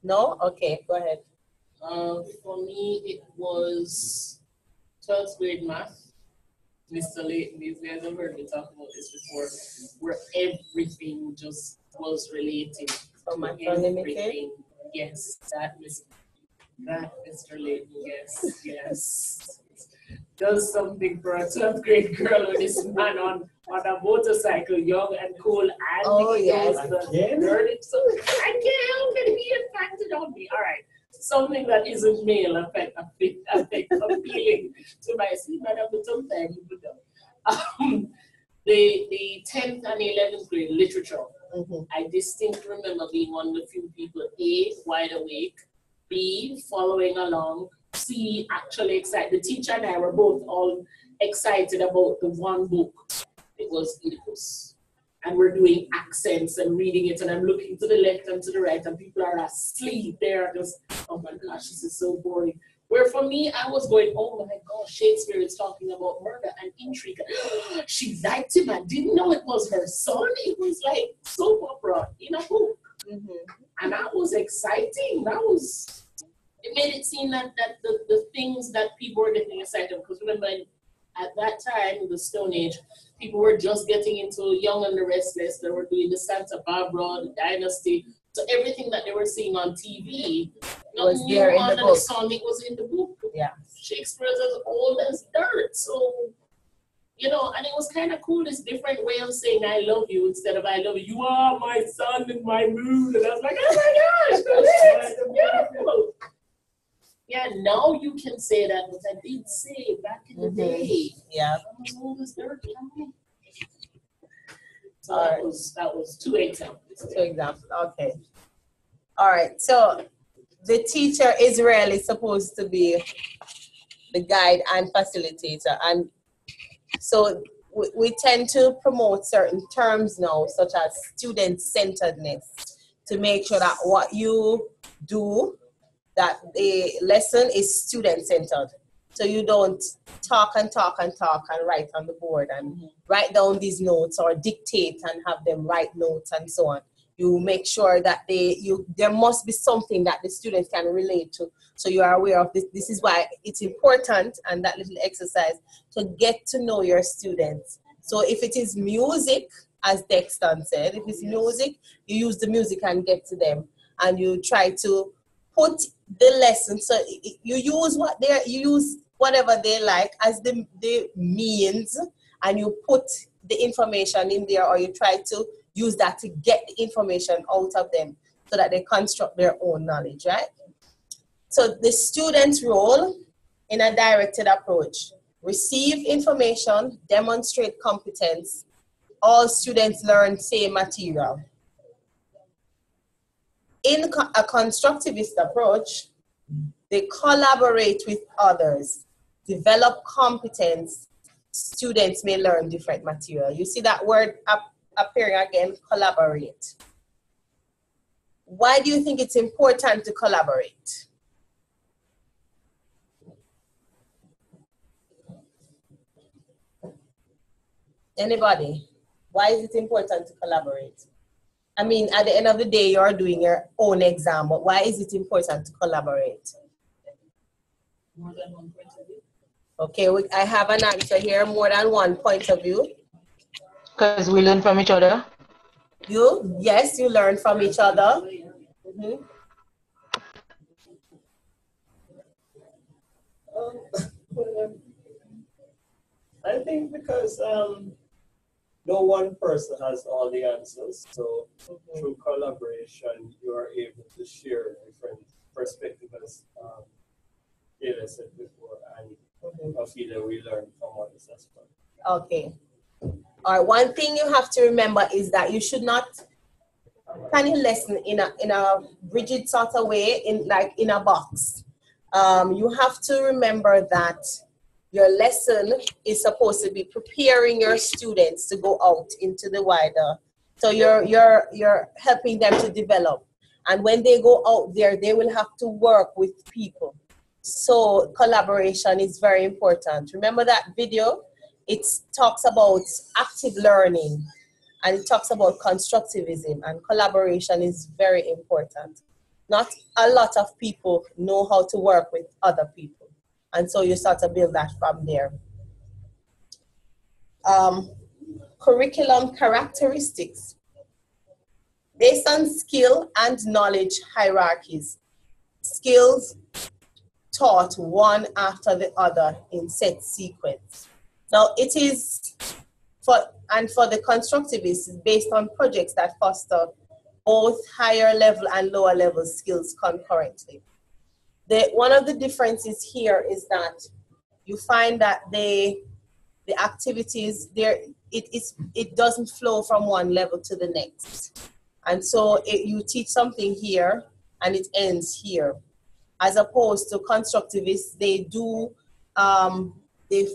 No? Okay, go ahead. For me, it was 12th grade math. Mr. Layton, these guys have heard me talk about this before, where everything just was related to everything. Yes, that Mr. Layton, yes. Does something for a 12th grade girl with this man on a motorcycle, young and cool, and he knows the dirty. So I can't help it, he impacted on me. All right. Something that isn't male affect appealing to my see, but I'm sometimes the 10th and 11th grade literature. I distinctly remember being one of the few people, A, wide awake, B, following along, C, actually excited. The teacher and I were both all excited about the one book. It was Oedipus. And we're doing accents and reading it, and I'm looking to the left and to the right, and people are asleep. They're just, oh my gosh, this is so boring. Where for me, I was going, oh my gosh, Shakespeare is talking about murder and intrigue. She liked him. I didn't know it was her son. It was like soap opera in a book. And that was exciting. It made it seem that the things that people were getting excited, because remember, at that time, the Stone Age, people were just getting into Young and the Restless. They were doing the Santa Barbara, the Dynasty. So everything that they were seeing on TV, was there in the book. It was in the book. Yeah. Shakespeare is as old as dirt. So, you know, and it was kind of cool, this different way of saying I love you instead of I love you. You are my sun and my moon. And I was like, oh my gosh, that's beautiful. Yeah, now you can say that, but I did say back in the day. Yeah. I'm as old as dirt, So that was 2 examples. 2 examples, okay. All right, so the teacher is really supposed to be the guide and facilitator. And so we tend to promote certain terms now, such as student-centeredness, to make sure that what you do, that the lesson is student-centered. So you don't talk and write on the board and write down these notes or dictate and have them write notes and so on. You make sure that there must be something that the students can relate to. So you are aware of this. This is why it's important, and that little exercise, to get to know your students. So if it is music, as Dexton said, if it's music, you use the music and get to them. And you try to put the lesson, so you use whatever they like as the means, and you put the information in there, or you try to use that to get the information out of them so that they construct their own knowledge, right? So the student's role in a directed approach: receive information, demonstrate competence. All students learn same material. In a constructivist approach, they collaborate with others, develop competence. Students may learn different material. You see that word appearing again, collaborate. Why do you think it's important to collaborate? Anybody? Why is it important to collaborate? I mean, at the end of the day, you're doing your own exam, but why is it important to collaborate? More than one point of view. Okay, I have an answer here, more than one point of view. Because we learn from each other. Yes, you learn from each other. I think because no one person has all the answers, so through collaboration, you are able to share different perspectives, as Taylor said before, and I feel that we learn from others as well. Okay. All right. One thing you have to remember is that you should not plan your lesson in a rigid sort of way, in a box. You have to remember that your lesson is supposed to be preparing your students to go out into the wider. So you're helping them to develop. And when they go out there, they will have to work with people. So collaboration is very important. Remember that video? It talks about active learning, and it talks about constructivism, and collaboration is very important. not a lot of people know how to work with other people. And so you start to build that from there. Curriculum characteristics. Based on skill and knowledge hierarchies, skills taught one after the other in set sequence. Now it is for the constructivists based on projects that foster both higher level and lower level skills concurrently. One of the differences here is that you find that the activities there, it doesn't flow from one level to the next. And so you teach something here and it ends here. As opposed to constructivists, they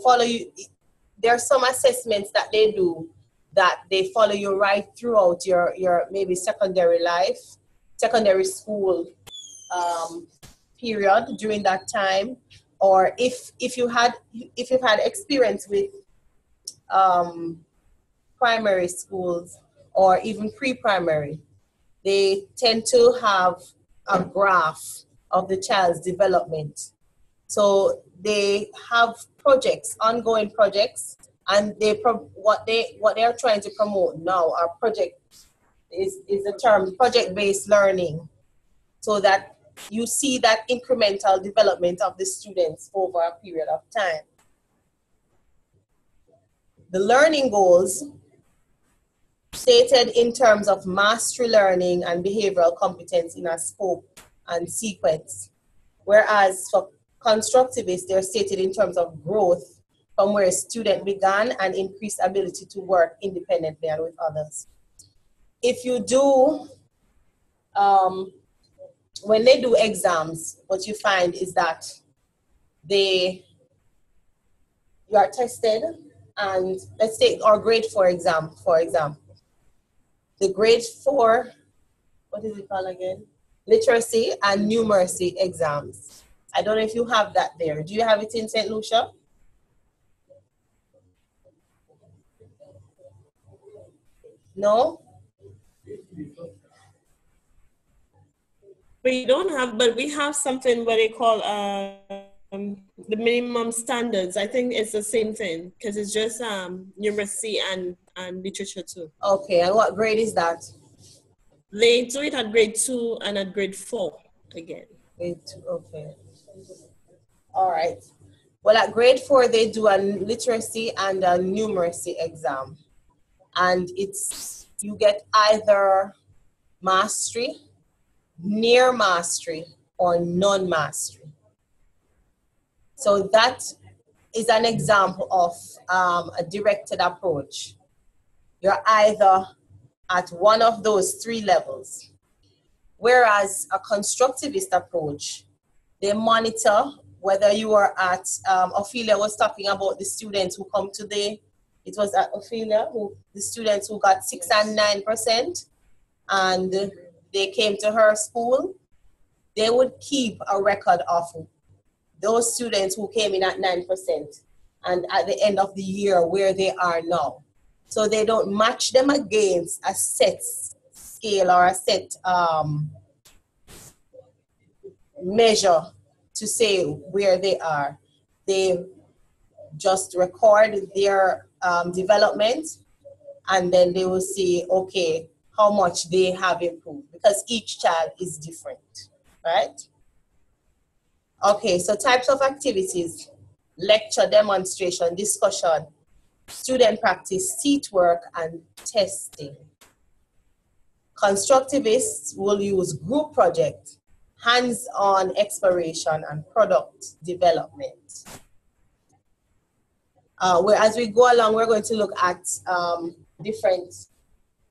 follow you. There are some assessments that they do that they follow you right throughout your maybe secondary life, secondary school period during that time. Or if you've had experience with primary schools or even pre-primary, they tend to have a graph of the child's development. So they have projects, ongoing projects, and what they are trying to promote now are is the term project-based learning, so that you see that incremental development of the students over a period of time. The learning goals stated in terms of mastery learning and behavioral competence in a scope and sequence, whereas for constructivists, they're stated in terms of growth from where a student began and increased ability to work independently and with others. If you do, when they do exams, what you find is that you are tested, and let's take our grade 4 exam, for example. The grade 4, what is it called again? Literacy and numeracy exams. I don't know if you have that there. Do you have it in St. Lucia? No? We don't have, but we have something what they call the minimum standards. I think it's the same thing because it's just numeracy and literature too. Okay, and what grade is that? They do it at grade 2 and at grade 4 again. Grade 2, okay. All right. Well, at grade 4, they do a literacy and a numeracy exam. And you get either mastery, near mastery, or non-mastery. So that is an example of a directed approach. You're either at one of those 3 levels. Whereas a constructivist approach, they monitor whether you are at, Ophelia was talking about the students who come today. It was at Ophelia, the students who got 6 and 9%, and they came to her school. They would keep a record of those students who came in at 9% and at the end of the year where they are now. So they don't match them against a set scale or a set measure to say where they are. They just record their development, and then they will see, okay, how much they have improved, because each child is different, right? Okay, so types of activities: lecture, demonstration, discussion, student practice, seat work, and testing. Constructivists will use group projects, hands-on exploration, and product development. As we go along, we're going to look at different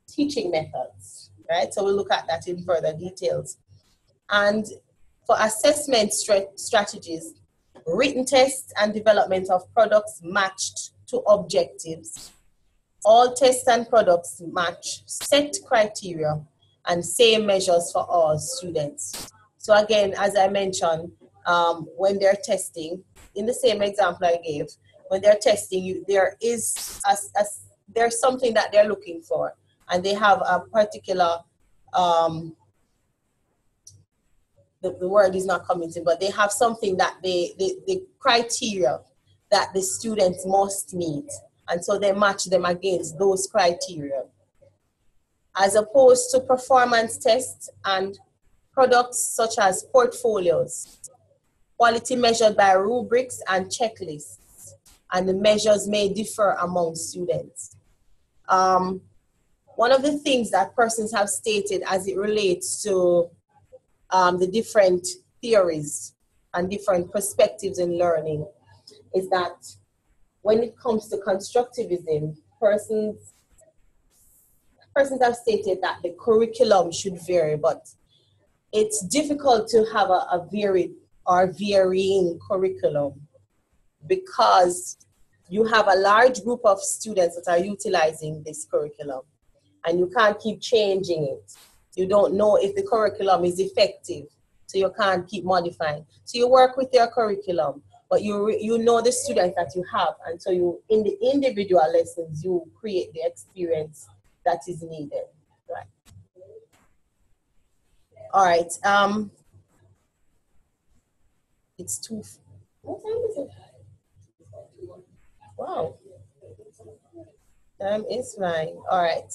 teaching methods, right? So we'll look at that in further details. And for assessment strategies, written tests and development of products matched to objectives. All tests and products match set criteria and same measures for all students. So again, as I mentioned, when they're testing, in the same example I gave, when they're testing, there's something that they're looking for, and they have a particular the word is not coming to, but they have something that the criteria that the students must meet. And so they match them against those criteria. As opposed to performance tests and products such as portfolios, quality measured by rubrics and checklists, and the measures may differ among students. One of the things that persons have stated as it relates to the different theories and different perspectives in learning is that when it comes to constructivism, persons have stated that the curriculum should vary, but it's difficult to have a varied or varying curriculum because you have a large group of students that are utilizing this curriculum and you can't keep changing it. You don't know if the curriculum is effective, so you can't keep modifying. So you work with your curriculum, but you know the students that you have, and so you, in the individual lessons, you create the experience that is needed. Right. All right. It's 2. What time is it? Wow. Time is flying. All right.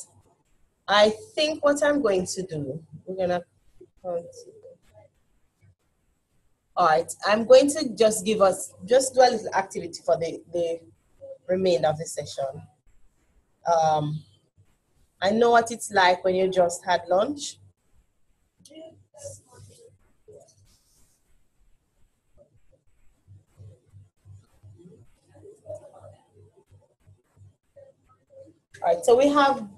I think what I'm going to do, we're gonna continue. All right, I'm going to just do a little activity for the remainder of the session. I know what it's like when you just had lunch. All right, so we have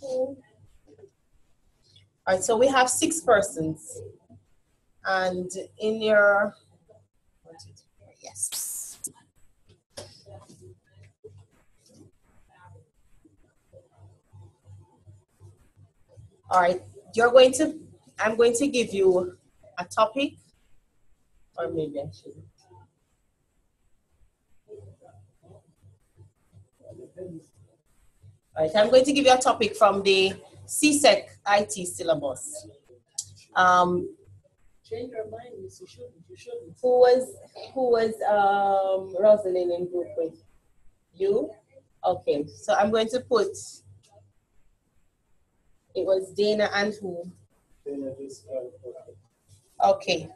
all right, so we have 6 persons, and in your, yes. All right, I'm going to give you a topic, or maybe I shouldn't. All right, I'm going to give you a topic from the CSEC IT syllabus. Change your mind, you shouldn't. Who was Rosalind in group with? You? Okay, so I'm going to put, it was Dana and who? Okay,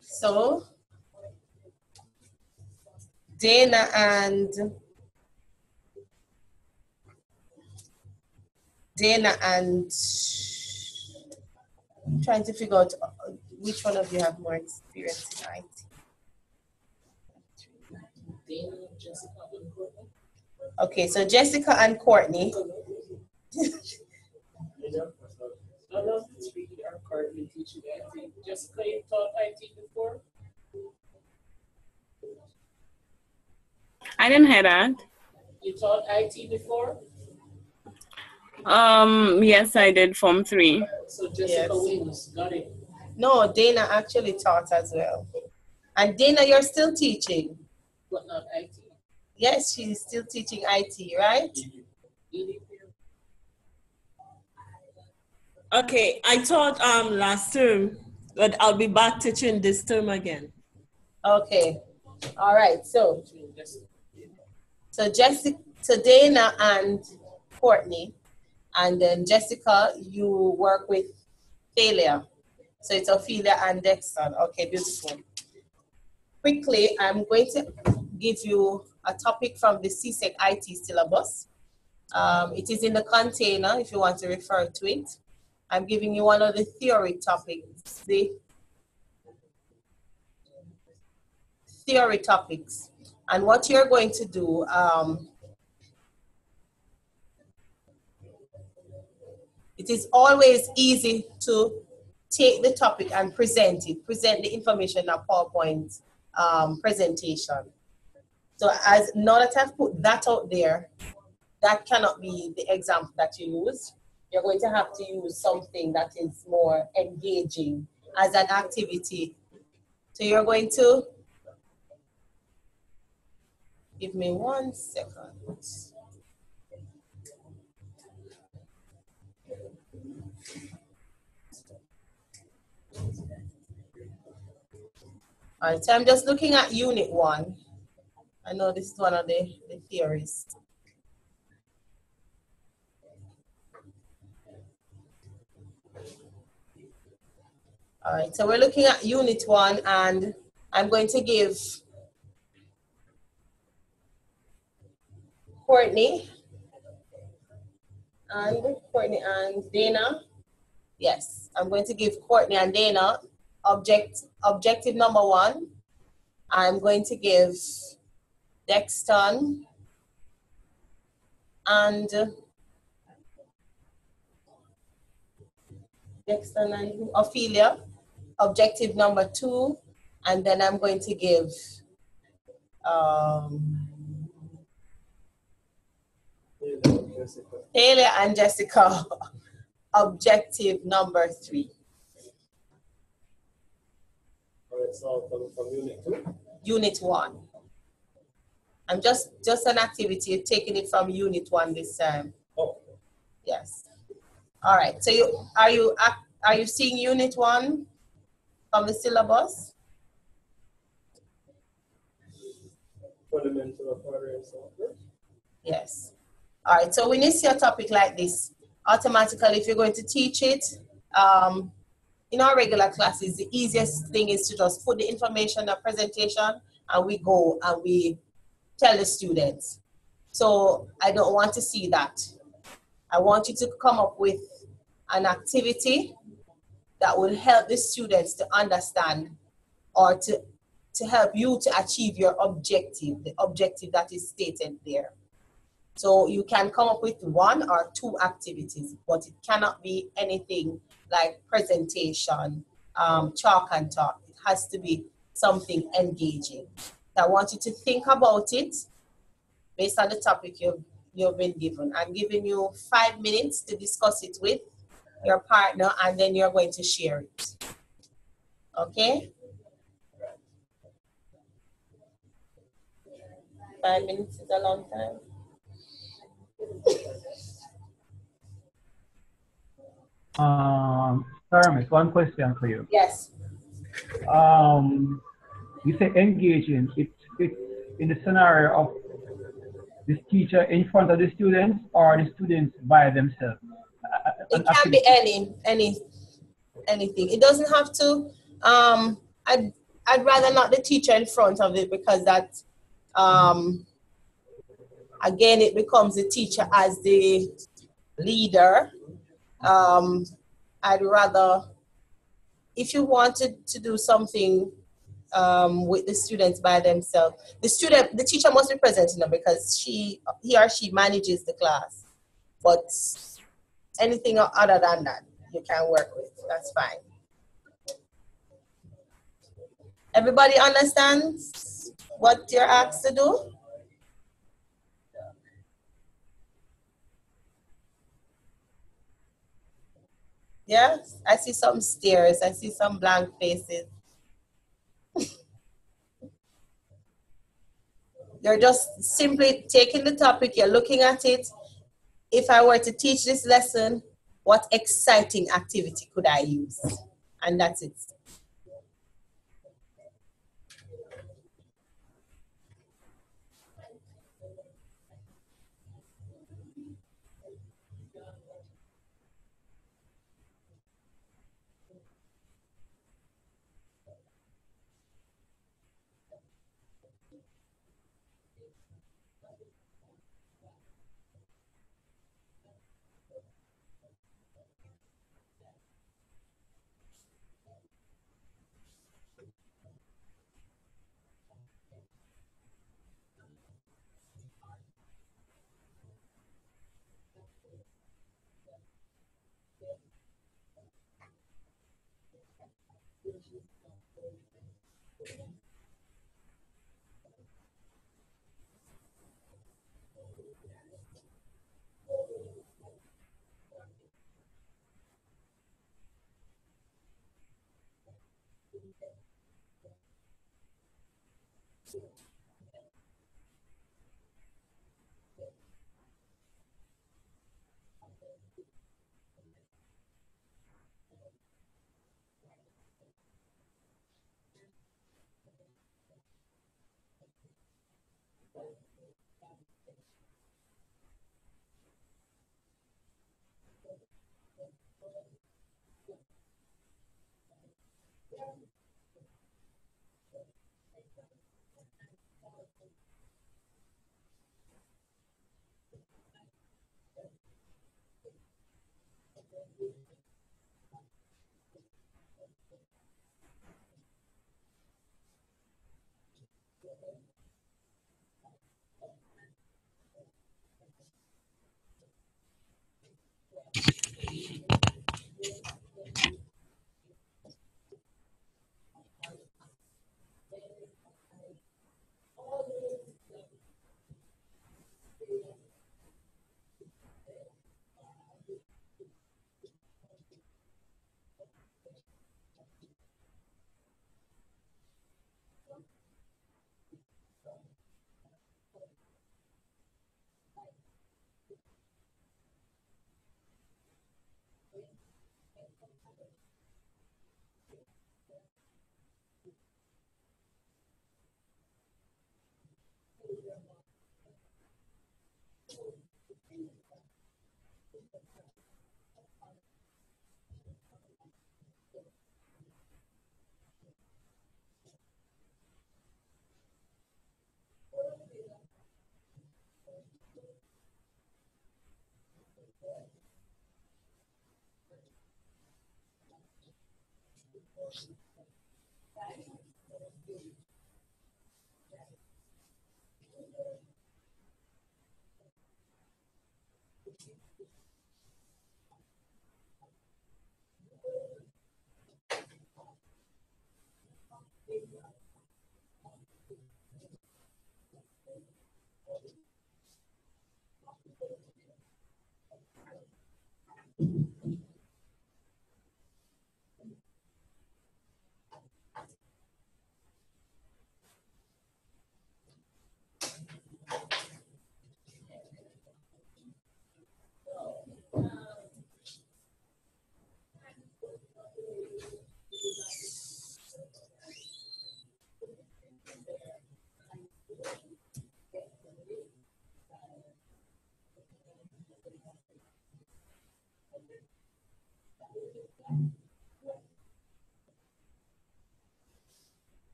so Dana and I'm trying to figure out which one of you have more experience in IT. Dana, Jessica, and Courtney. Okay, so Jessica and Courtney. Jessica, you taught IT before? I didn't hear that. You taught IT before? Yes, I did Form 3. So Jessica wins. Got it. No, Dana actually taught as well. And Dana, you're still teaching. But not IT. Yes, she's still teaching IT, right? Okay, I taught last term, but I'll be back teaching this term again. Okay. All right. So Jessica, so Dana and Courtney, and then Jessica, you work with Thalia. So it's Ophelia and Dexter. Okay, beautiful. Quickly, I'm going to give you a topic from the CSEC IT syllabus. It is in the container if you want to refer to it. I'm giving you one of the theory topics, the theory topics. And what you're going to do, it is always easy to take the topic and present the information in a PowerPoint presentation. So as now that I've put that out there, that cannot be the example that you use. You're going to have to use something that is more engaging as an activity. So you're going to, give me 1 second. All right, so I'm just looking at Unit 1. I know this is one of the theories. All right, so we're looking at Unit 1, and I'm going to give Courtney and Dana. Yes, I'm going to give Courtney and Dana objective number 1. I'm going to give Dexton and Ophelia objective number 2, and then I'm going to give Taylor and Jessica objective number 3. All right, so from Unit 2? Unit 1. I'm just an activity, taking it from Unit 1 this time. Oh. Yes. All right. So are you seeing Unit 1 from the syllabus? Fundamental of hardware and software? Yes. All right. So when you see a topic like this, automatically, if you're going to teach it, in our regular classes, the easiest thing is to just put the information, the presentation, and we go and we tell the students. So I don't want to see that. I want you to come up with an activity that will help the students to understand, or to help you to achieve your objective, the objective that is stated there. So you can come up with 1 or 2 activities, but it cannot be anything like presentation, chalk and talk. It has to be something engaging. I want you to think about it based on the topic you've been given. I'm giving you 5 minutes to discuss it with your partner, and then you're going to share it. Okay? 5 minutes is a long time. Sorry, miss, one question for you. Yes. You say engaging. It's in the scenario of this teacher in front of the students or the students by themselves. It can be anything. It doesn't have to. I'd rather not the teacher in front of it, because that again, it becomes the teacher as the leader. I'd rather, if you wanted to do something with the students by themselves, the teacher must be present, because he or she manages the class. But anything other than that, you can work with. That's fine. Everybody understands what you're asked to do? Yes, I see some stares. I see some blank faces. You're just simply taking the topic, you're looking at it. If I were to teach this lesson, what exciting activity could I use? And that's it.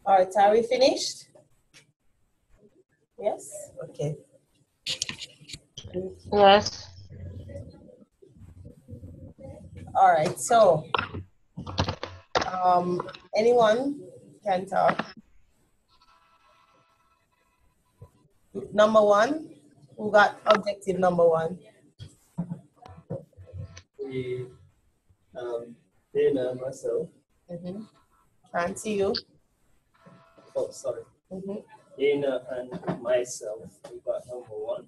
All right, are we finished? Yes? Okay. Yes. All right, so anyone can talk. Number one, who got objective number one? We, Dana, myself. Can't see you. Oh, sorry. Dana and myself, we got number one.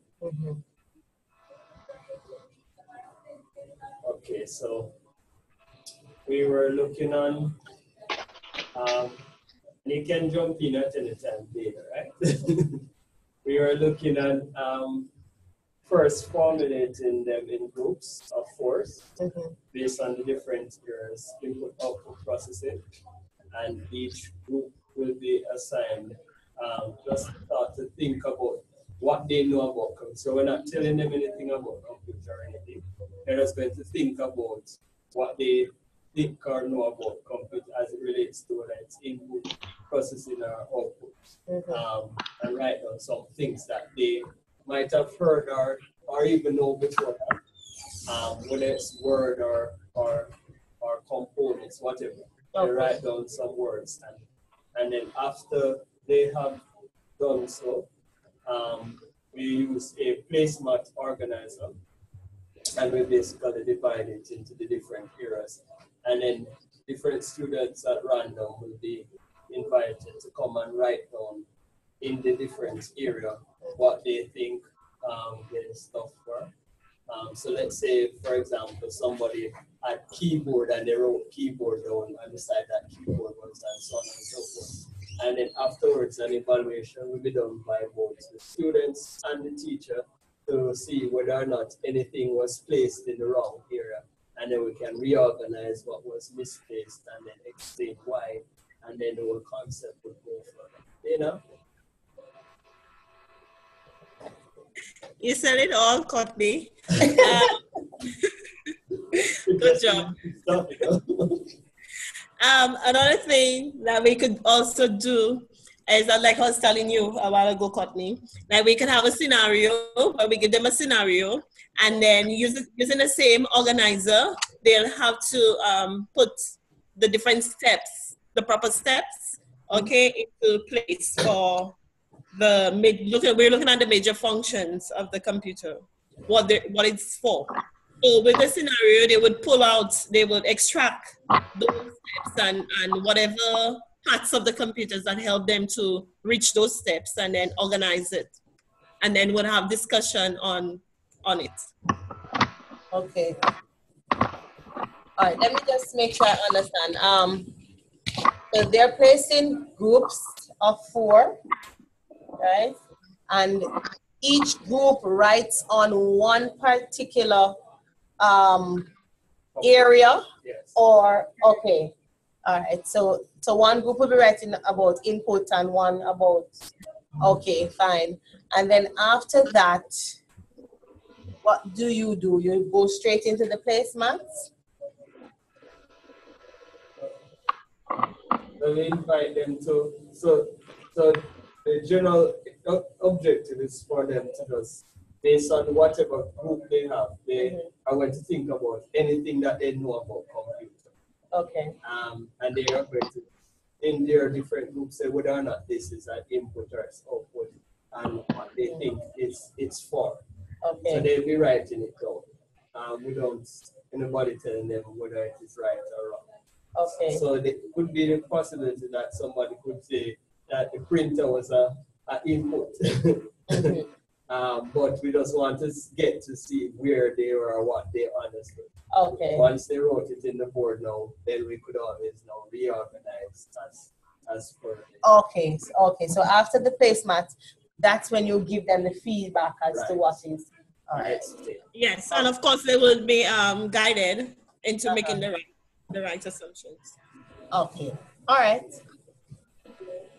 Okay, so we were looking on, you can jump in at any time, Dana, right? We were looking at first formulating them in groups of 4 based on the different areas, input, output processing, and each group will be assigned just start to think about what they know about computer. So we're not telling them anything about computer or anything. They're just going to think about what they think or know about computer as it relates to whether it's input, processing, or output. And write down some things that they might have heard or even know before that, whether it's word or components, whatever. They write down some words, and then after they have done so, we use a placemat organizer, and we basically divide it into the different areas, and then different students at random will be invited to come and write down in the different area what they think their stuff were. So let's say, for example, somebody had keyboard and they wrote keyboard down and beside that keyboard was and so on and so forth. And then afterwards, an evaluation will be done by both the students and the teacher to see whether or not anything was placed in the wrong area. And then we can reorganize what was misplaced and then explain why. And then the whole concept will go further. You know? You said it all, Courtney. Good job. Another thing that we could also do is that, like I was telling you a while ago, Courtney, that we can have a scenario where we give them a scenario, and then using the same organizer, they'll have to put the different steps, the proper steps, okay, into place for we're looking at the major functions of the computer, what it's for. So with the scenario, they would extract those steps and whatever parts of the computers that help them to reach those steps, and then organize it. And then we'll have discussion on it. Okay. All right, let me just make sure I understand. So they're placed in groups of 4, right? And each group writes on one particular area, yes. Or okay, all right. So one group will be writing about input and one about okay, fine. And then after that, what do? You go straight into the placemats? We invite them to so the general objective is for them to just, based on whatever group they have, they are going to think about anything that they know about computer. Okay. And they are going to, in their different groups, say whether or not this is an input or it's output, and what they think it's for. Okay. So they'll be writing it down without anybody telling them whether it is right or wrong. Okay. So there could be the possibility that somebody could say that the printer was an input. But we just want to get to see where they were or what they understood. Okay. Once they wrote it in the board now, then we could always now reorganize as per. Okay. Okay. So after the placemat, that's when you give them the feedback as to what is. All right. Yes, and of course they will be guided into making the right assumptions. Okay. All right.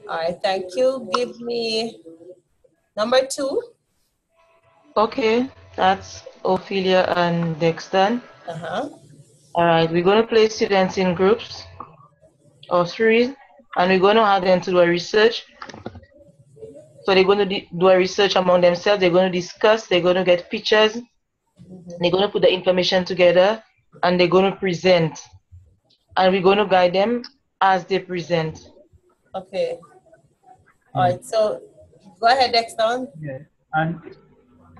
All right. Thank you. Give me number 2. Okay, that's Ophelia and Dexter. Uh-huh. All right, we're going to place students in groups of 3, and we're going to have them to do a research. So they're going to do a research among themselves. They're going to discuss. They're going to get pictures. They're going to put the information together, and they're going to present. And we're going to guide them as they present. Okay. All right. So Go ahead, Dexter. Yeah. And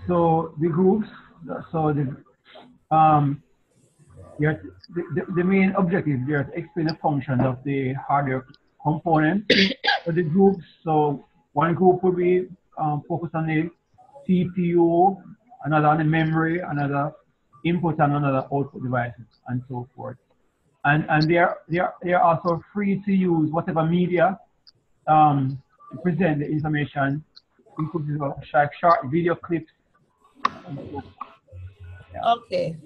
so the groups, so the the main objective here is to explain the functions of the hardware components for the groups. So one group will be focused on the CPU, another on the memory, another input and another output devices, and so forth. And they're also free to use whatever media to present the information, including short video clips. Yeah. Okay.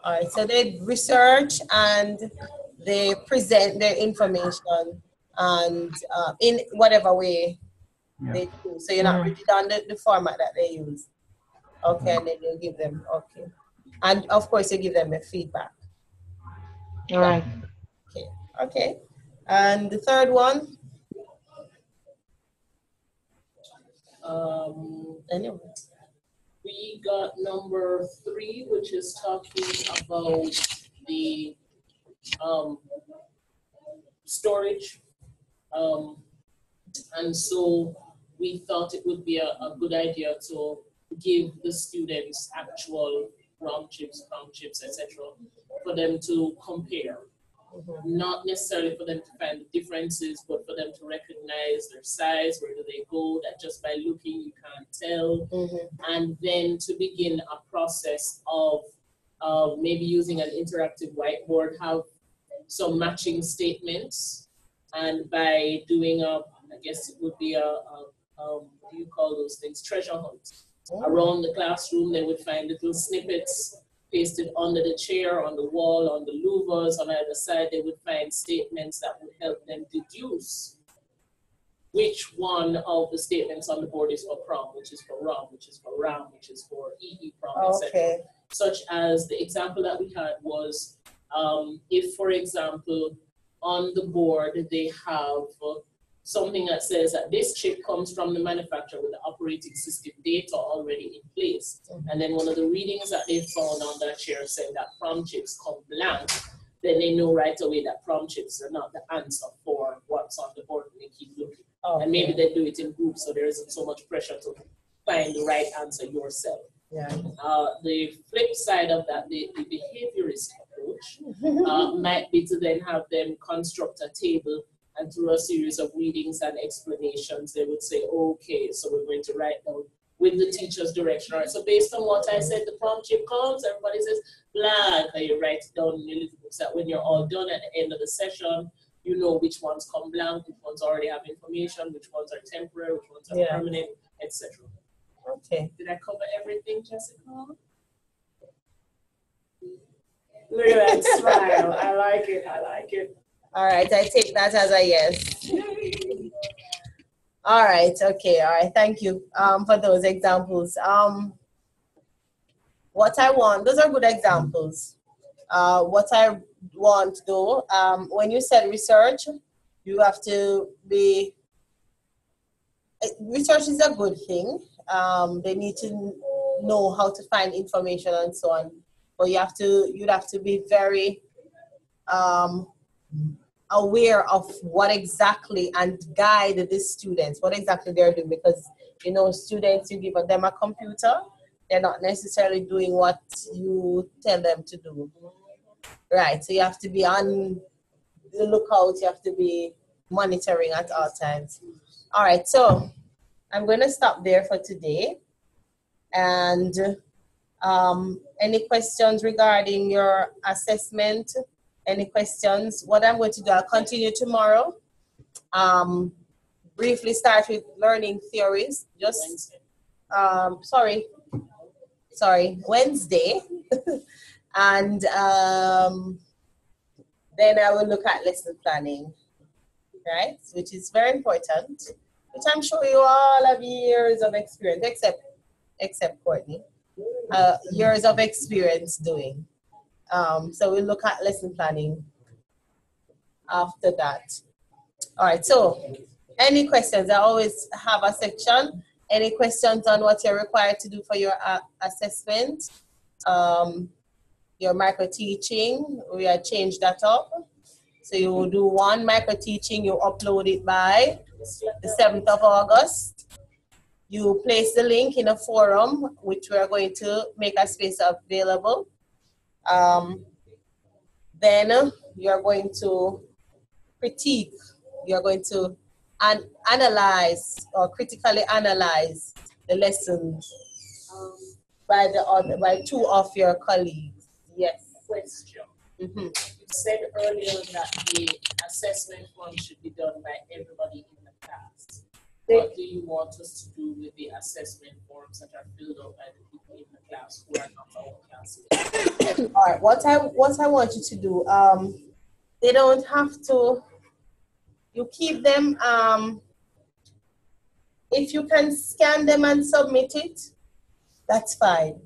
All right. So they research and they present their information and in whatever way they do. So you're not rigid on the format that they use. Okay, and then you give them, okay. And of course you give them a feedback. All right. Okay. Okay. And the third one? Anyway. We got number 3, which is talking about the storage. And so we thought it would be a good idea to give the students actual ROM chips, etc., for them to compare. Not necessarily for them to find the differences, but for them to recognize their size, where do they go, that just by looking you can't tell. And then to begin a process of maybe using an interactive whiteboard, have some matching statements, and by doing I guess it would be what do you call those things, treasure hunt. Around the classroom, they would find little snippets pasted under the chair, on the wall, on the louvers, on either side. They would find statements that would help them deduce which one of the statements on the board is for prom, which is for ROM, which is for RAM, which is for EEPROM, etc. Okay. Such as the example that we had was, if, for example, on the board they have something that says that this chip comes from the manufacturer with the operating system data already in place. And then one of the readings that they found on that chair said that prom chips come blank, then they know right away that prom chips are not the answer for what's on the board, and they keep looking. Okay. And maybe they do it in groups, so there isn't so much pressure to find the right answer yourself. Yeah. The flip side of that, the behaviorist approach might be to then have them construct a table, and through a series of readings and explanations, they would say, okay, so we're going to write down with the teacher's direction. All right, so based on what I said, the prom chip comes, everybody says blank, and you write it down in your little books that when you're all done at the end of the session, you know which ones come blank, which ones already have information, which ones are temporary, which ones are permanent, etc. Okay. Did I cover everything, Jessica? Look at that smile. I like it. I like it. All right, I take that as a yes. All right, okay, all right, thank you for those examples. What I want, those are good examples. What I want though, when you said research, you have to be, research is a good thing. They need to know how to find information and so on, but you'd have to be very, aware of what exactly, and guide the students, what exactly they're doing, because, you know, students, you give them a computer, they're not necessarily doing what you tell them to do. Right, so you have to be on the lookout, you have to be monitoring at all times. All right, so I'm going to stop there for today. And any questions regarding your assessment? Any questions? What I'm going to do, I'll continue tomorrow. Briefly start with learning theories. Just, Wednesday. And then I will look at lesson planning, right? Which is very important, which I'm sure you all have years of experience, except Courtney, years of experience doing. So we'll look at lesson planning after that. All right, so any questions? I always have a section. Any questions on what you're required to do for your assessment? Your micro teaching, we have changed that up. So you will do one micro teaching, you upload it by the 7th of August. You place the link in a forum, which we are going to make a space available. Then you're going to critique, you're going to analyze or critically analyze the lessons by two of your colleagues. Yes. Question. Mm-hmm. You said earlier that the assessment form should be done by everybody in the class. What do you want us to do with the assessment forms that are filled out by the people in the class who are not our classmates? All right. What I want you to do, they don't have to. You keep them. If you can scan them and submit it, that's fine.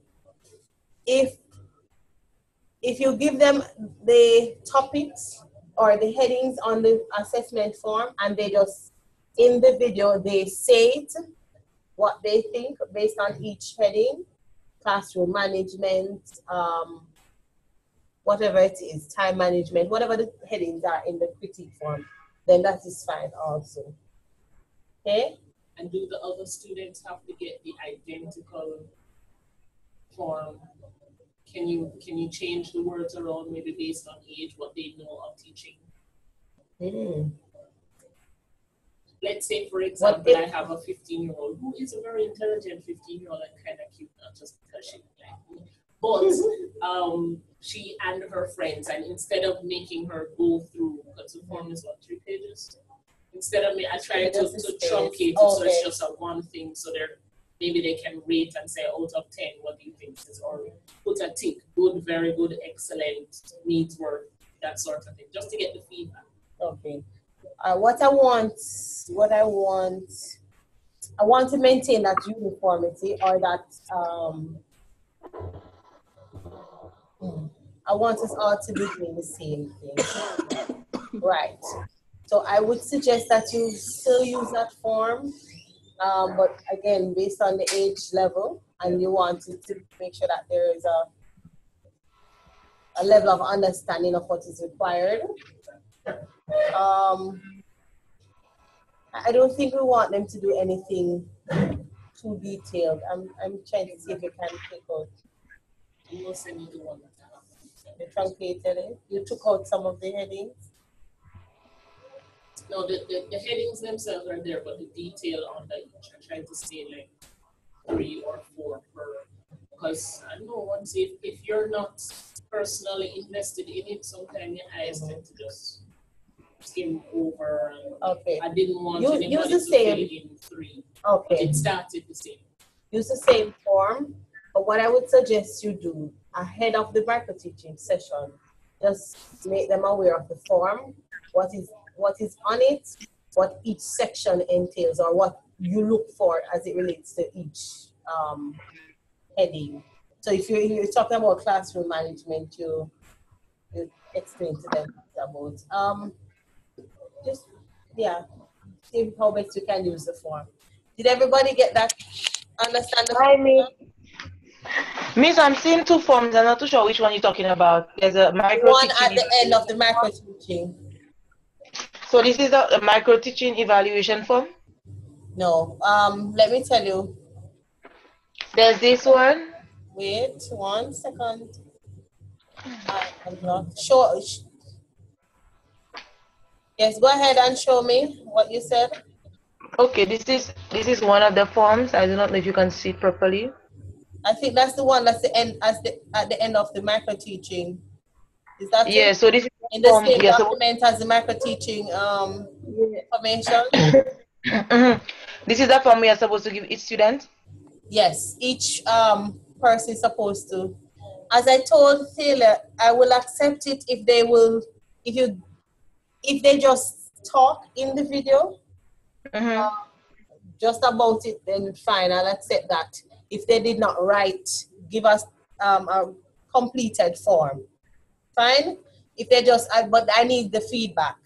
If you give them the topics or the headings on the assessment form and they just, in the video, they say it, what they think based on each heading, classroom management, whatever it is, time management, whatever the headings are in the critique form, then that is fine also. Okay? And do the other students have to get the identical form? Can you change the words around maybe based on age, what they know of teaching? Let's say, for example, I have a 15-year-old who is a very intelligent 15-year-old and kind of cute, not just because she like me. But she and her friends, and instead of making her go through, because the form is what, 3 pages? Instead of me, I try to truncate it so it's just a one thing, so maybe they can rate and say out of 10, what do you think is, or put a tick, good, very good, excellent, needs work, that sort of thing, just to get the feedback. Okay. What I want to maintain that uniformity, or that I want us all to be doing the same thing. Right. So I would suggest that you still use that form, but again, based on the age level, and you want to make sure that there is a level of understanding of what is required. I don't think we want them to do anything too detailed. I'm trying to see if we can take out. You will send me the one that you truncated it. You took out some of the headings. No, the headings themselves are there, but the detail on the each, I try to say like 3 or 4 per. Because I know once if you're not personally invested in it, sometimes your eyes tend to just skim over. Okay. I didn't want anybody to fill in 3. Okay. But it started the same. Use the same form, but what I would suggest you do ahead of the micro teaching session, just make them aware of the form, what is on it, what each section entails, or what you look for as it relates to each heading. So if you're talking about classroom management, you explain to them about see how best you can use the form. Did everybody get that? Understand the form? Miss, I'm seeing 2 forms. I'm not too sure which one you're talking about. There's a micro one at the end of the micro teaching. So this is a micro teaching evaluation form? No. Let me tell you. There's this one. Wait 1 second. I'm not sure. Yes, go ahead and show me what you said. Okay, this is one of the forms. I do not know if you can see it properly. I think that's the one that's at the end of the micro teaching. Is that it? So this is in the same document as the micro teaching information? This is the form we are supposed to give each student? Yes, each person is supposed to. As I told Taylor, I will accept it if they just talk in the video, just about it, then fine, I'll accept that. If they did not write, give us a completed form. Fine. If they just, but I need the feedback.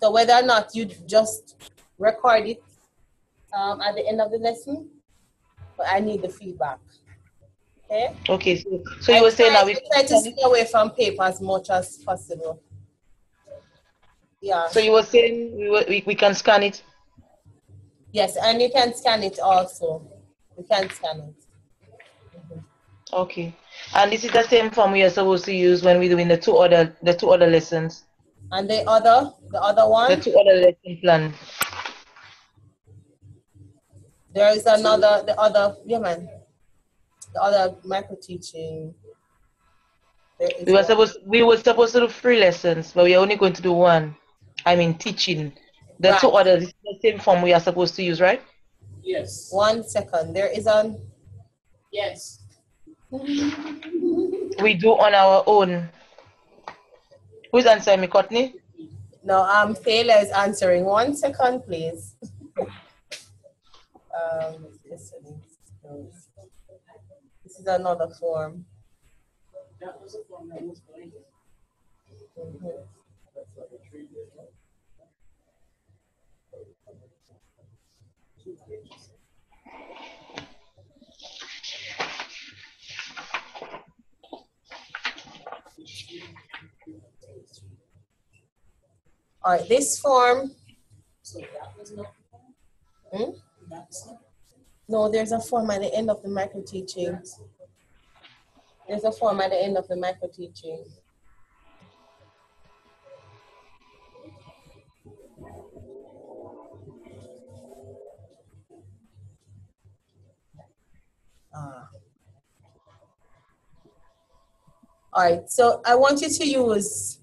So whether or not you just record it at the end of the lesson, but I need the feedback. Okay. Okay. So you were saying that we try to stay away from paper as much as possible. Yeah. So you were saying we can scan it? Yes, and you can scan it also. You can scan it. Okay. And this is the same form we are supposed to use when we're doing the two other lessons. And the other one? The two other lesson plan. There is another, the other micro teaching. We were supposed to do 3 lessons, but we are only going to do 1. I mean teaching. The two others is the same form we are supposed to use, right? Yes. 1 second. There is Yes. We do on our own. Who's answering me, Courtney? No, Taylor is answering. 1 second, please. Listening skills. This is another form. That was a form that was going. All right, this form. So that was not. No, there's a form at the end of the micro teaching. There's a form at the end of the micro teaching. All right, so I want you to use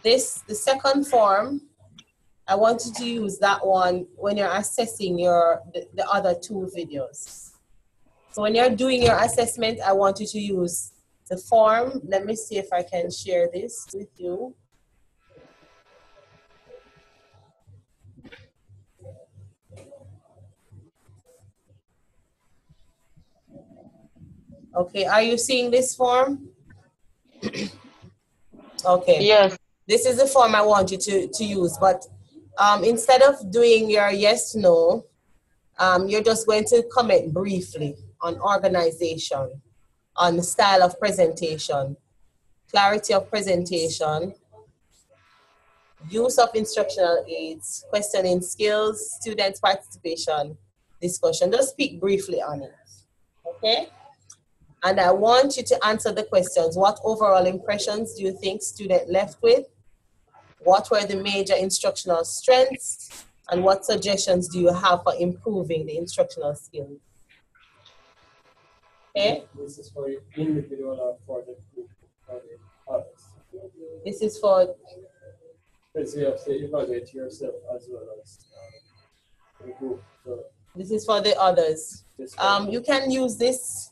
this, the second form. I want you to use that one when you're assessing the other 2 videos. So when you're doing your assessment, I want you to use the form. Let me see if I can share this with you. Okay, are you seeing this form? Okay. Yes. This is the form I want you to use, but instead of doing your yes, no, you're just going to comment briefly on organization, on the style of presentation, clarity of presentation, use of instructional aids, questioning skills, students' participation, discussion. Just speak briefly on it, okay? And I want you to answer the questions. What overall impressions do you think student left with? What were the major instructional strengths? And what suggestions do you have for improving the instructional skills? Okay? This is for individual or for the group or the others? This is for... Because you have to evaluate yourself as well as the group. So this is for the others. You can use this.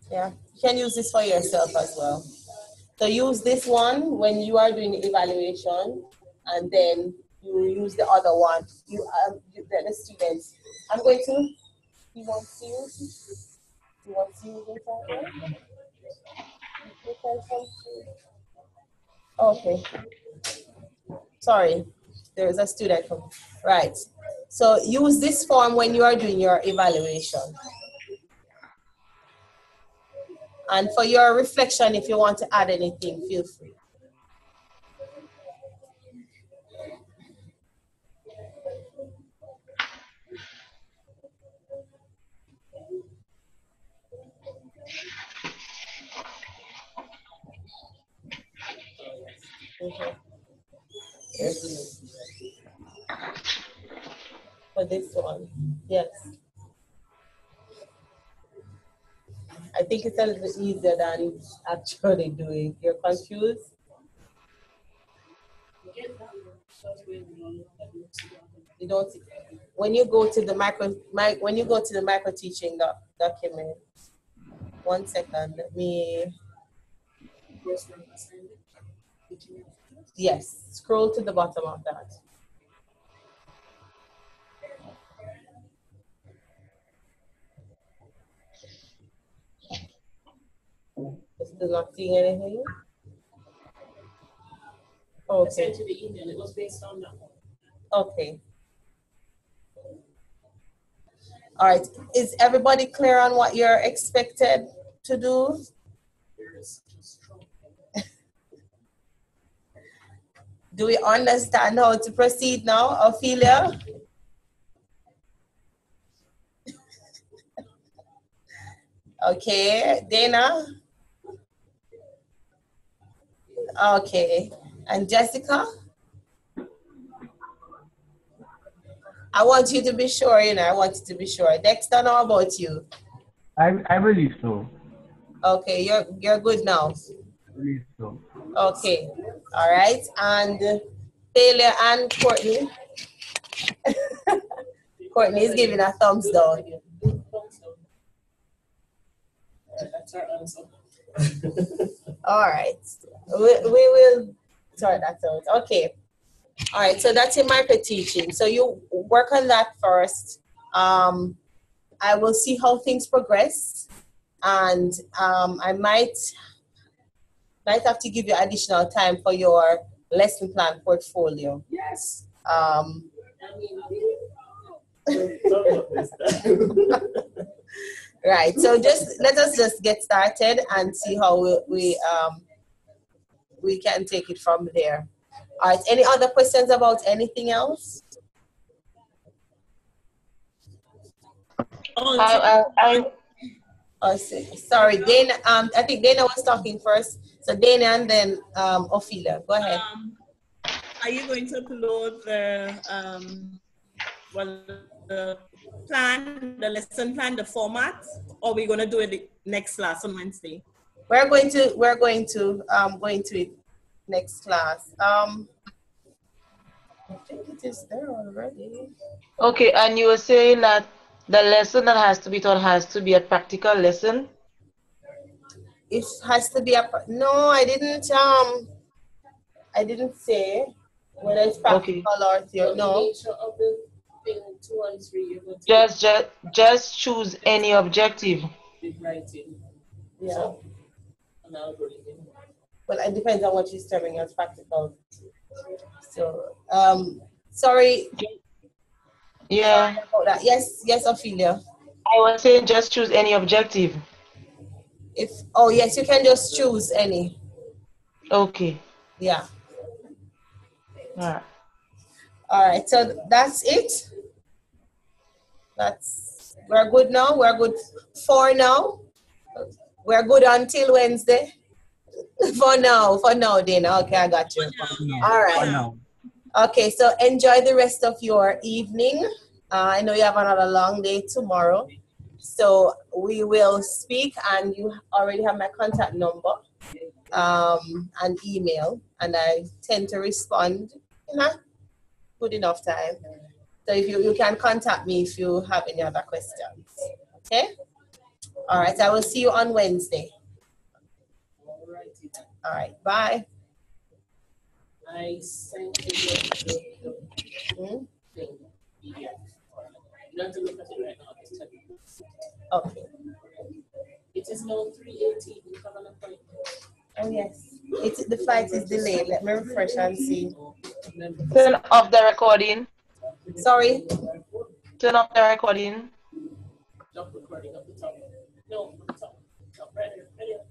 Yeah, you can use this for yourself as well. So use this one when you are doing the evaluation, and then you use the other one. The students. I'm going to. You want to use? You want to use it? Okay. Sorry, there is a student from. Right. So use this form when you are doing your evaluation. And for your reflection, if you want to add anything, feel free. For this one, yes. I think it's a little bit easier than actually doing. You're confused? You don't. When you go to the micro teaching document. 1 second. Let me. Yes. Scroll to the bottom of that. Still not seeing anything? Okay. I sent you the email. It was based on that one. Okay. All right. Is everybody clear on what you're expected to do? Do we understand how to proceed now, Ophelia? Okay, Dana? Okay, and Jessica? I want you to be sure, you know, I want you to be sure. Dexter, how about you? I believe so. Okay, you're good now. I believe so. Okay, all right, and Taylor and Courtney? Courtney is giving a thumbs down. That's our answer. All right, we will sort that out. Okay, all right, so that's your micro teaching. So you work on that first. I will see how things progress, and I might have to give you additional time for your lesson plan portfolio. Yes. Right, so let us just get started and see how we can take it from there. All right, any other questions about anything else? Sorry, Dana. I think Dana was talking first. So Dana and then Ophelia. Go ahead. Are you going to upload the plan, the lesson plan, the format, or are we going to do it next class on Wednesday? We're going to go into it next class. I think it is there already. Okay, and you were saying that the lesson that has to be taught has to be a practical lesson? It has to be no, I didn't say whether it's practical or theory. No. Just choose any objective. Yeah. Well, it depends on what she's terming as practical. So, sorry. Yeah. Sorry about that. Yes, Ophelia. I was saying just choose any objective. Yes, you can just choose any. Okay. Yeah. All right. So that's it. We're good now. We're good for now. We're good until Wednesday. For now, Dana. Okay, I got you. All right. Okay, so enjoy the rest of your evening. I know you have another long day tomorrow. So we will speak, and you already have my contact number and email, and I tend to respond in a good enough time. So if you can contact me if you have any other questions. Okay? All right, I will see you on Wednesday. All right, bye. I sent you the thing. Yeah. You don't have to look at it right now. Just check it. Okay. It is now 3:18. You have an appointment. Oh yes. The flight is delayed. Let me refresh and see. Turn off the recording. Sorry. Turn off the recording. Stop recording up the top. No, up the top. Up right here. Right here.